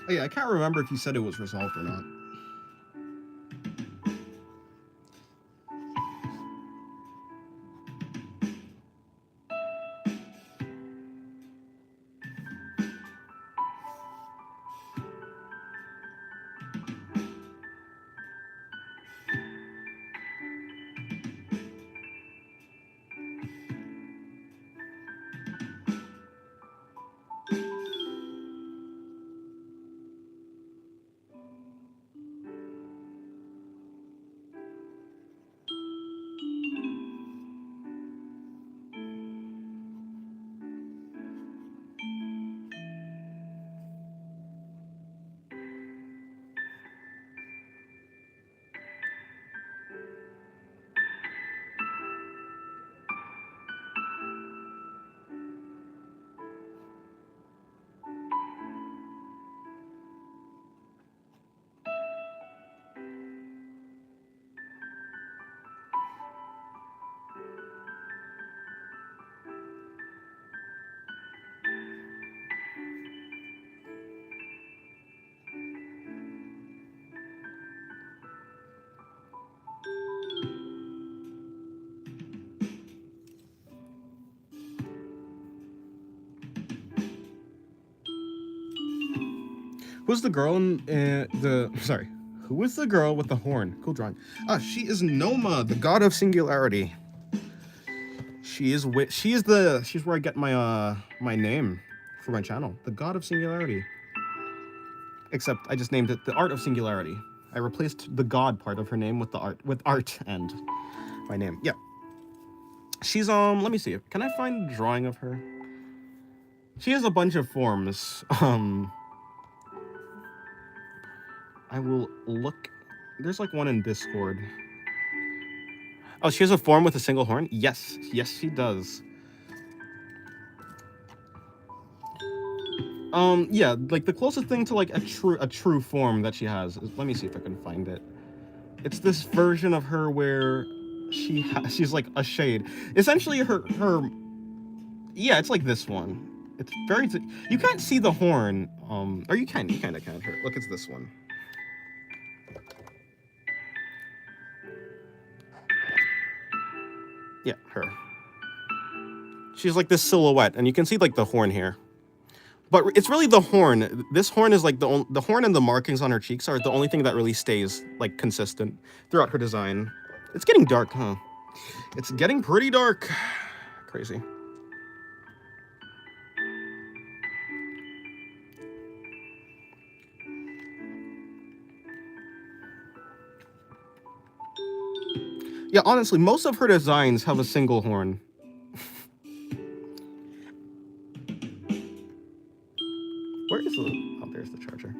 Oh yeah, I can't remember if you said it was resolved or not. Who's the girl in the... Sorry. Who is the girl with the horn? Cool drawing. Ah, she is Noma, the god of singularity. She's where I get my my name for my channel. The god of singularity. Except I just named it the art of singularity. I replaced the god part of her name with art and my name. Yeah. She's let me see. Can I find a drawing of her? She has a bunch of forms. I will look. There's like one in Discord. Oh, she has a form with a single horn? Yes. Yes, she does. Yeah, like the closest thing to like a true form that she has is, let me see if I can find it. It's this version of her where she's like a shade. Essentially her yeah, it's like this one. It's very you can't see the horn, or you kind of can. Here, look, it's this one. Yeah, her. She's like this silhouette, and you can see like the horn here. But it's really the horn. This horn is like the horn and the markings on her cheeks are the only thing that really stays like consistent throughout her design. It's getting dark, huh? It's getting pretty dark. Crazy. Yeah, honestly, most of her designs have a single horn. Where is the... Oh, there's the charger.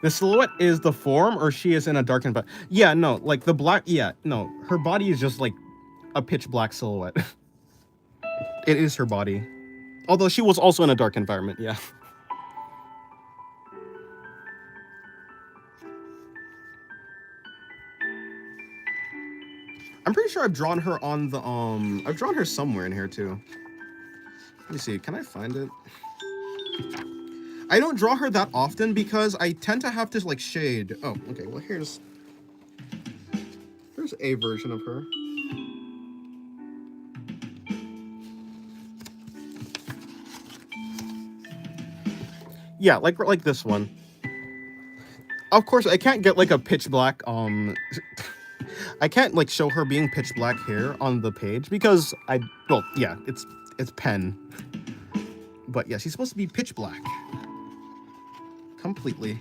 The silhouette is the form, or she is in a darkened... But yeah, no, like the black... Yeah, no, her body is just like a pitch black silhouette. It is her body. Although she was also in a dark environment, yeah. I'm pretty sure I've drawn her on the I've drawn her somewhere in here too. Let me see, can I find it? I don't draw her that often because I tend to have to like shade. Oh, okay, well here's a version of her. Yeah, like this one. Of course, I can't get like a pitch black I can't like show her being pitch black here on the page because well, yeah, it's pen. But yeah, she's supposed to be pitch black. Completely.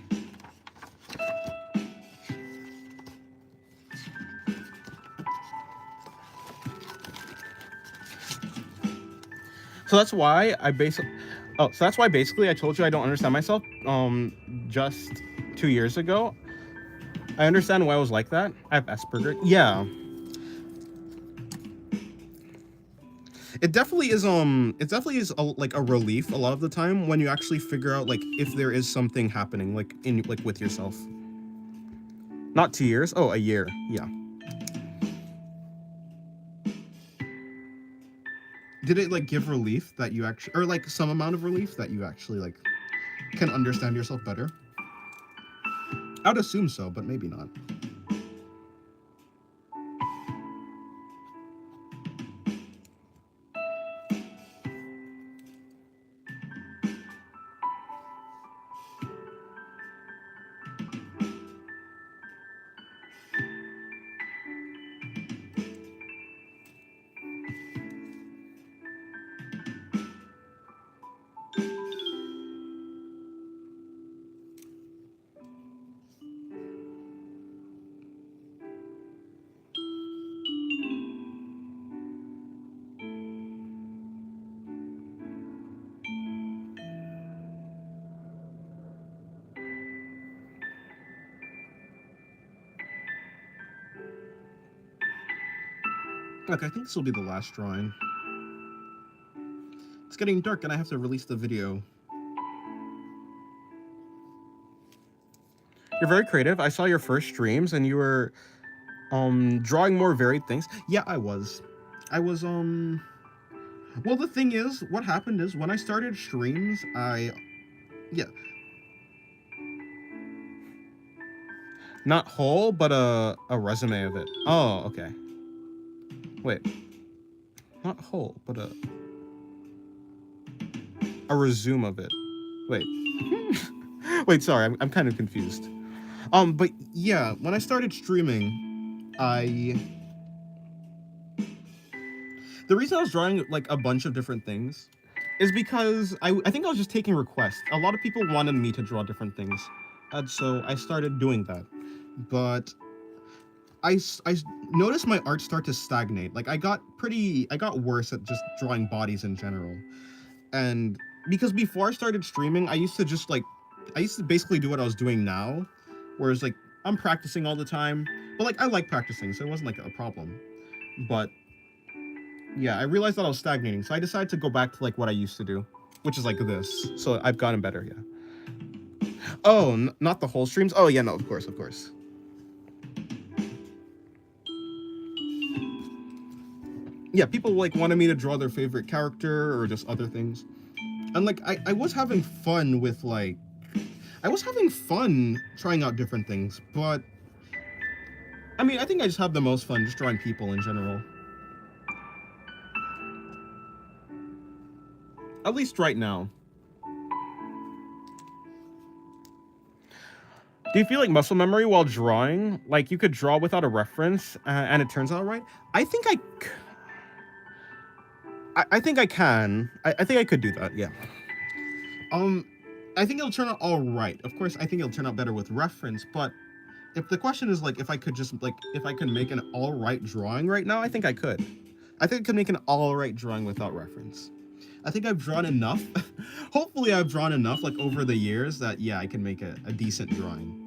So that's why basically I told you I don't understand myself just 2 years ago. I understand why I was like that. I have Asperger. Yeah. It definitely is like a relief a lot of the time when you actually figure out like if there is something happening like with yourself. Not 2 years. Oh, a year. Yeah. Did it like give relief that you actually, or like some amount of relief that you actually like can understand yourself better? I would assume so, but maybe not. Okay, I think this will be the last drawing. It's getting dark and I have to release the video. You're very creative. I saw your first streams and you were drawing more varied things. Yeah, I was well, the thing is, what happened is when I started streams, yeah. Not whole, but a resume of it. Oh, okay. Wait. Not whole, but a resume of it. Wait. Wait, sorry, I'm kind of confused. But yeah, when I started streaming, the reason I was drawing like a bunch of different things is because I think I was just taking requests. A lot of people wanted me to draw different things, and so I started doing that. But I noticed my art start to stagnate. Like I got worse at just drawing bodies in general. And because before I started streaming, I used to basically do what I was doing now, whereas like I'm practicing all the time, but like I like practicing, so it wasn't like a problem. But yeah, I realized that I was stagnating, so I decided to go back to like what I used to do, which is like this. So I've gotten better, yeah. Oh, not the whole streams? Oh yeah, no, of course. Yeah, people like wanted me to draw their favorite character or just other things. And like I was having fun with like I was having fun trying out different things, but I mean, I think I just have the most fun just drawing people in general. At least right now. Do you feel like muscle memory while drawing? Like you could draw without a reference and it turns out right? I think I think I can. I think I could do that, yeah. I think it'll turn out all right. Of course, I think it'll turn out better with reference, but if the question is like if I could just like if I could make an all right drawing right now, I think I could. I think I could make an all right drawing without reference. I think I've drawn enough. Hopefully I've drawn enough like over the years that yeah, I can make a decent drawing.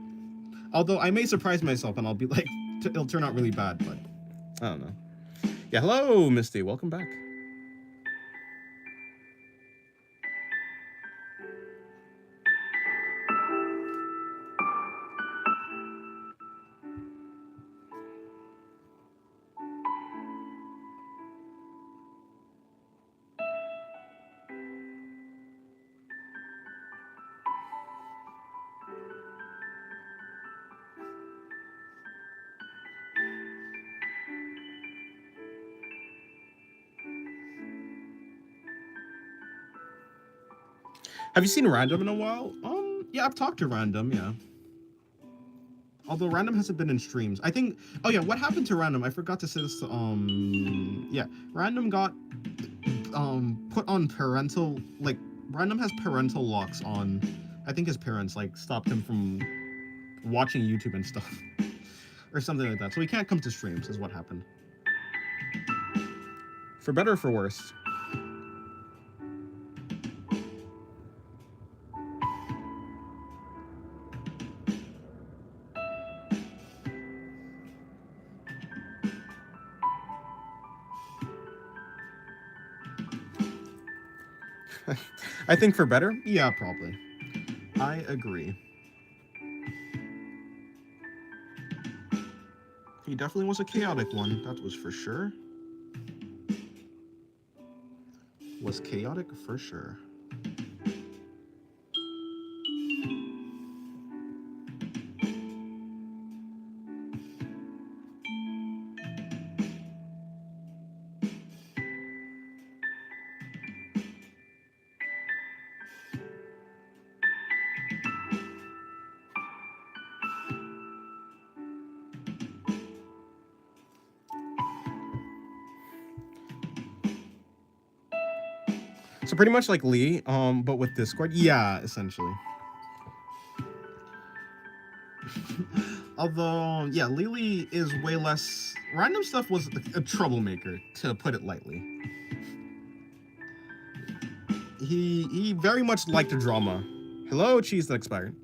Although I may surprise myself and I'll be like it'll turn out really bad, but I don't know. Yeah, hello Misty, welcome back. Have you seen Random in a while? Yeah, I've talked to Random, yeah. Although Random hasn't been in streams. I think, oh yeah, what happened to Random? I forgot to say this, yeah. Random got, put on parental, like, Random has parental locks on. I think his parents, like, stopped him from watching YouTube and stuff. Or something like that. So he can't come to streams, is what happened. For better or for worse. I think for better? Yeah, probably. I agree. He definitely was a chaotic one, that was for sure. Was chaotic for sure. So pretty much like Lee, but with Discord. Yeah, essentially. Although, yeah, Lily is way less. Random Stuff was a troublemaker, to put it lightly. He very much liked drama. Hello, cheese that expired.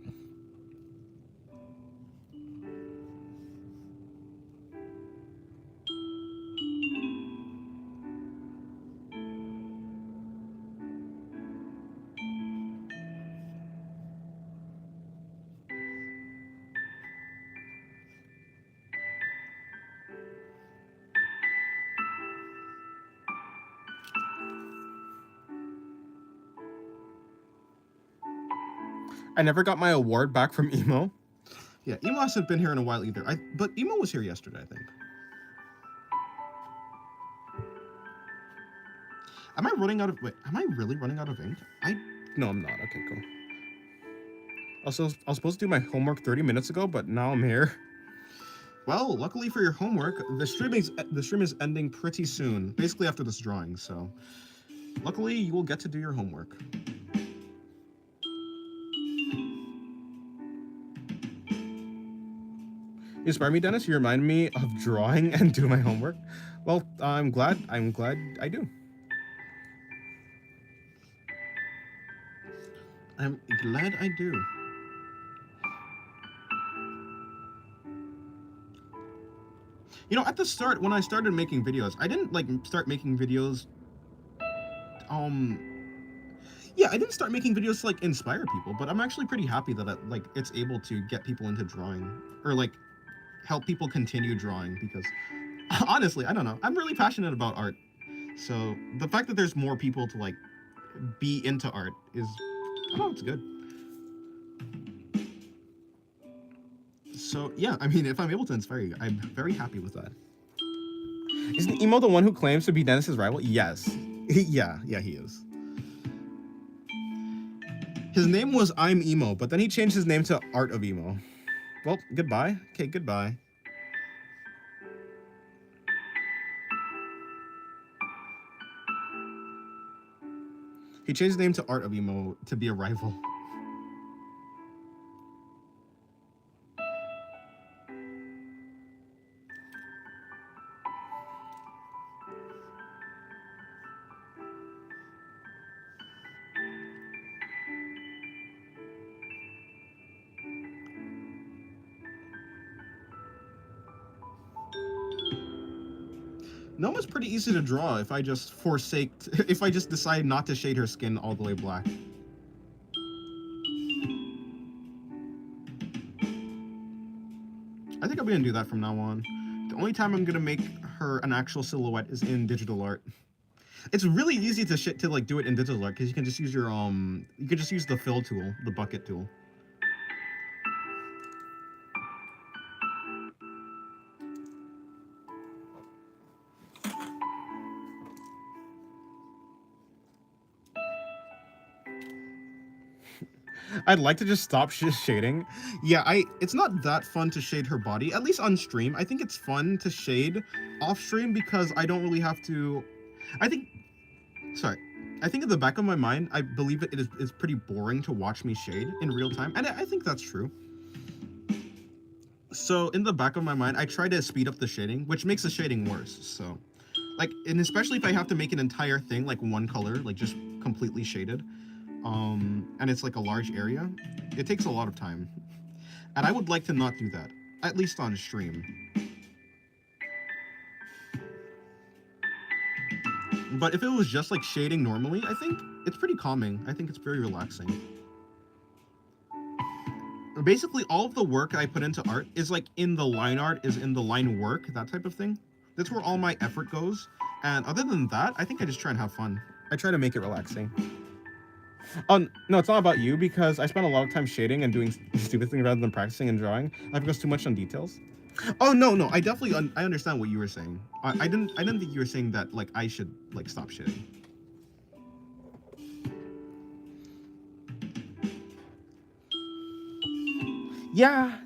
I never got my award back from Emo. Yeah, Emo hasn't been here in a while either. But Emo was here yesterday, I think. Am I running out of... Wait, am I really running out of ink? No, I'm not. Okay, cool. Also, I was supposed to do my homework 30 minutes ago, but now I'm here. Well, luckily for your homework, the stream is ending pretty soon, basically after this drawing, so... Luckily, you will get to do your homework. You inspire me, Dennis. You remind me of drawing and do my homework. Well, I'm glad I do. I'm glad I do. You know, at the start, when I started making videos, I didn't, like, start making videos... Yeah, I didn't start making videos to, like, inspire people, but I'm actually pretty happy that, it's able to get people into drawing. Or, like, help people continue drawing, because... Honestly, I don't know. I'm really passionate about art. So, the fact that there's more people to, like, be into art is... I don't know, it's good. So, yeah, I mean, if I'm able to inspire you, I'm very happy with that. Isn't Emo the one who claims to be Dennis's rival? Yes. Yeah, he is. His name was I'm Emo, but then he changed his name to Art of Emo. Well, goodbye. Okay, goodbye. He changed his name to Art of Emo to be a rival. Noma's pretty easy to draw if I just if I just decide not to shade her skin all the way black. I think I'm gonna do that from now on. The only time I'm gonna make her an actual silhouette is in digital art. It's really easy to like do it in digital art because you can just use your you can just use the fill tool, the bucket tool. I'd like to just stop shading. Yeah, it's not that fun to shade her body, at least on stream. I think it's fun to shade off stream because I don't really have to. I think, sorry, I think in the back of my mind, I believe it's pretty boring to watch me shade in real time, and I think that's true. So in the back of my mind, I try to speed up the shading, which makes the shading worse. So, like, and especially if I have to make an entire thing like one color, like just completely shaded, and it's like a large area, it takes a lot of time, and I would like to not do that, at least on stream. But if it was just like shading normally, I think it's pretty calming. I think it's very relaxing. Basically, all of the work I put into art is like in the line art, is in the line work, that type of thing. That's where all my effort goes. And other than that, I think I just try and have fun. I try to make it relaxing. No, it's not about you, because I spend a lot of time shading and doing stupid things rather than practicing and drawing. I focus too much on details. Oh no, I definitely I understand what you were saying. I didn't think you were saying that like I should like stop shading. Yeah.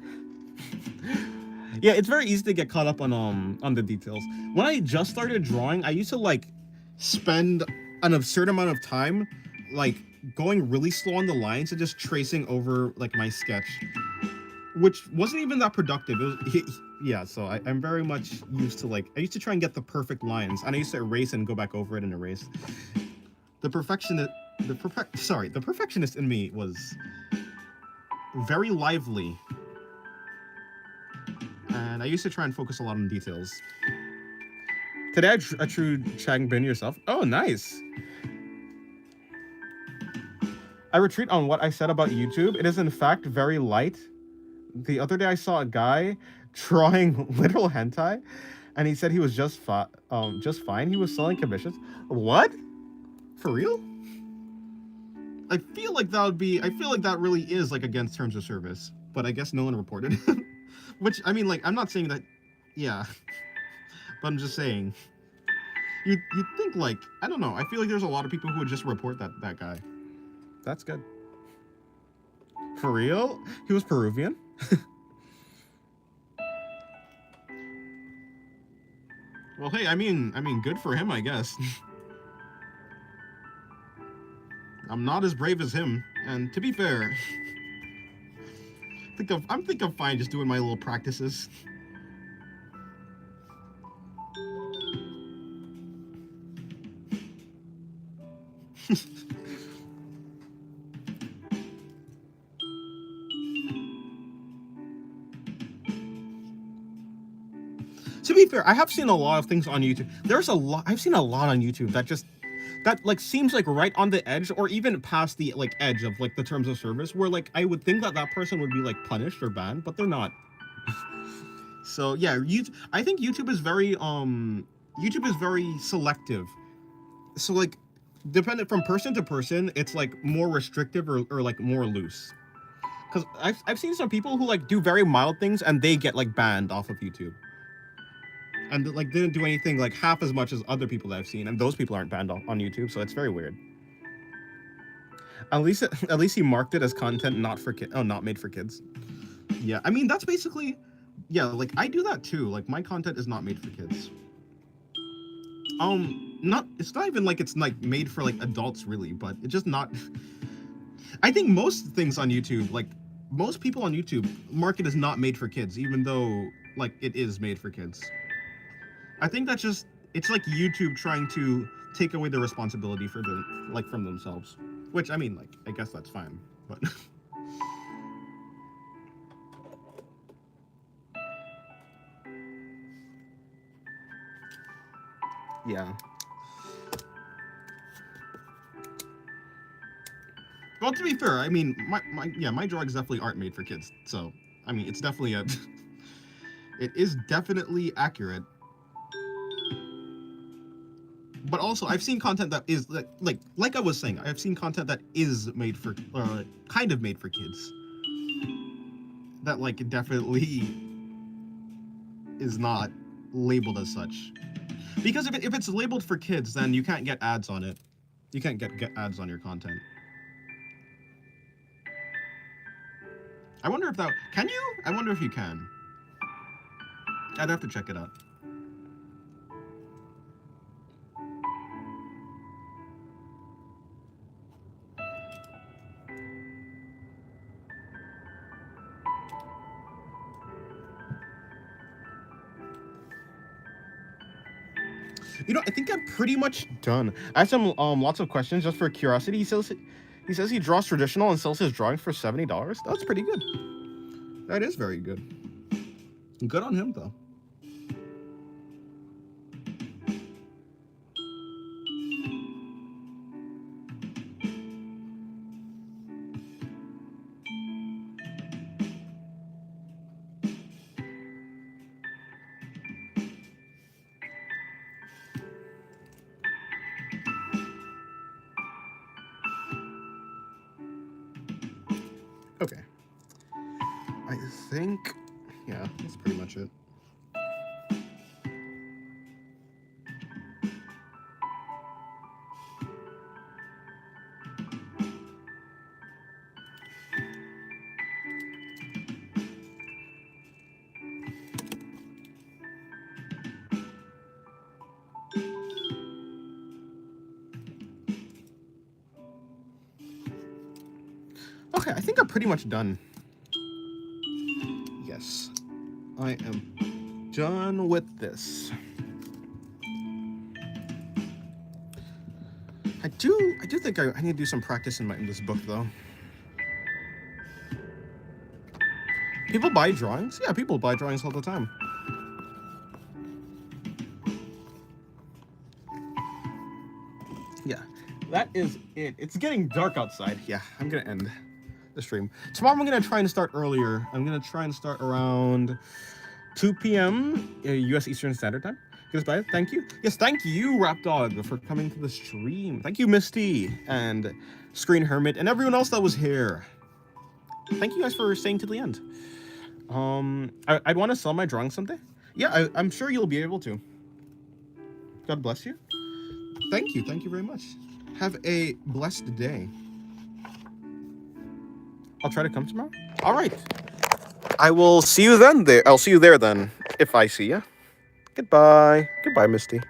Yeah, it's very easy to get caught up on the details. When I just started drawing, I used to like spend an absurd amount of time like going really slow on the lines and just tracing over like my sketch, which wasn't even that productive. It was, yeah, so I'm very much used to like, I used to try and get the perfect lines, and I used to erase and go back over it and erase. The perfectionist in me was very lively, and I used to try and focus a lot on details. Today I drew Changbin yourself. Oh, nice. I retreat on what I said about YouTube. It is in fact very light. The other day I saw a guy drawing literal hentai, and he said he was just fine. He was selling commissions. What? For real? I feel like that really is like against terms of service, but I guess no one reported. Which, I mean, like, I'm not saying that, yeah, but I'm just saying, you'd think, like, I don't know, I feel like there's a lot of people who would just report that guy. That's good. For real? He was Peruvian? Well, hey, I mean, good for him, I guess. I'm not as brave as him, and to be fair, I think I'm fine just doing my little practices. To be fair, I have seen a lot of things on YouTube. I've seen a lot on YouTube that like seems like right on the edge, or even past the like edge of like the terms of service, where like I would think that person would be like punished or banned, but they're not. So yeah, I think YouTube is very selective. So like, dependent from person to person, it's like more restrictive or like more loose. Because I've seen some people who like do very mild things and they get like banned off of YouTube. And like didn't do anything like half as much as other people that I've seen, and those people aren't banned on YouTube, so it's very weird. At least he marked it as content not made for kids. Yeah, I mean that's basically, yeah, like I do that too. Like my content is not made for kids. It's not even like it's like made for like adults really, but it's just not. I think most things on YouTube, like most people on YouTube, mark it as not made for kids, even though like it is made for kids. I think that's just, it's like YouTube trying to take away the responsibility for from themselves. Which, I mean, like, I guess that's fine, but... yeah. Well, to be fair, I mean, my drawings definitely aren't made for kids, so, I mean, it's definitely it is definitely accurate. But also, I've seen content that is like I was saying, I've seen content that is made for, kind of made for kids. That like definitely is not labeled as such. Because if it's labeled for kids, then you can't get ads on it. You can't get ads on your content. I wonder if that... Can you? I wonder if you can. I'd have to check it out. You know, I think I'm pretty much done. I have some lots of questions just for curiosity. He says he draws traditional and sells his drawings for $70. That's pretty good. That is very good. Good on him, though. Okay. I think, yeah, that's pretty much it. Okay, I think I'm pretty much done. Yes, I am done with this. I do think I need to do some practice in this book, though. People buy drawings? Yeah, people buy drawings all the time. Yeah, that is it. It's getting dark outside. Yeah, I'm gonna end the stream. Tomorrow I'm gonna try and start earlier. I'm gonna try and start around 2 p.m. U.S. Eastern Standard Time. Goodbye. Thank you. Yes, thank you, Rap Dog, for coming to the stream. Thank you, Misty and Screen Hermit and everyone else that was here. Thank you guys for staying to the end. I'd want to sell my drawings someday. Yeah, I'm sure you'll be able to. God bless you. Thank you very much. Have a blessed day. I'll try to come tomorrow. All right. I will see you then. I'll see you there then, if I see you. Goodbye. Goodbye, Misty.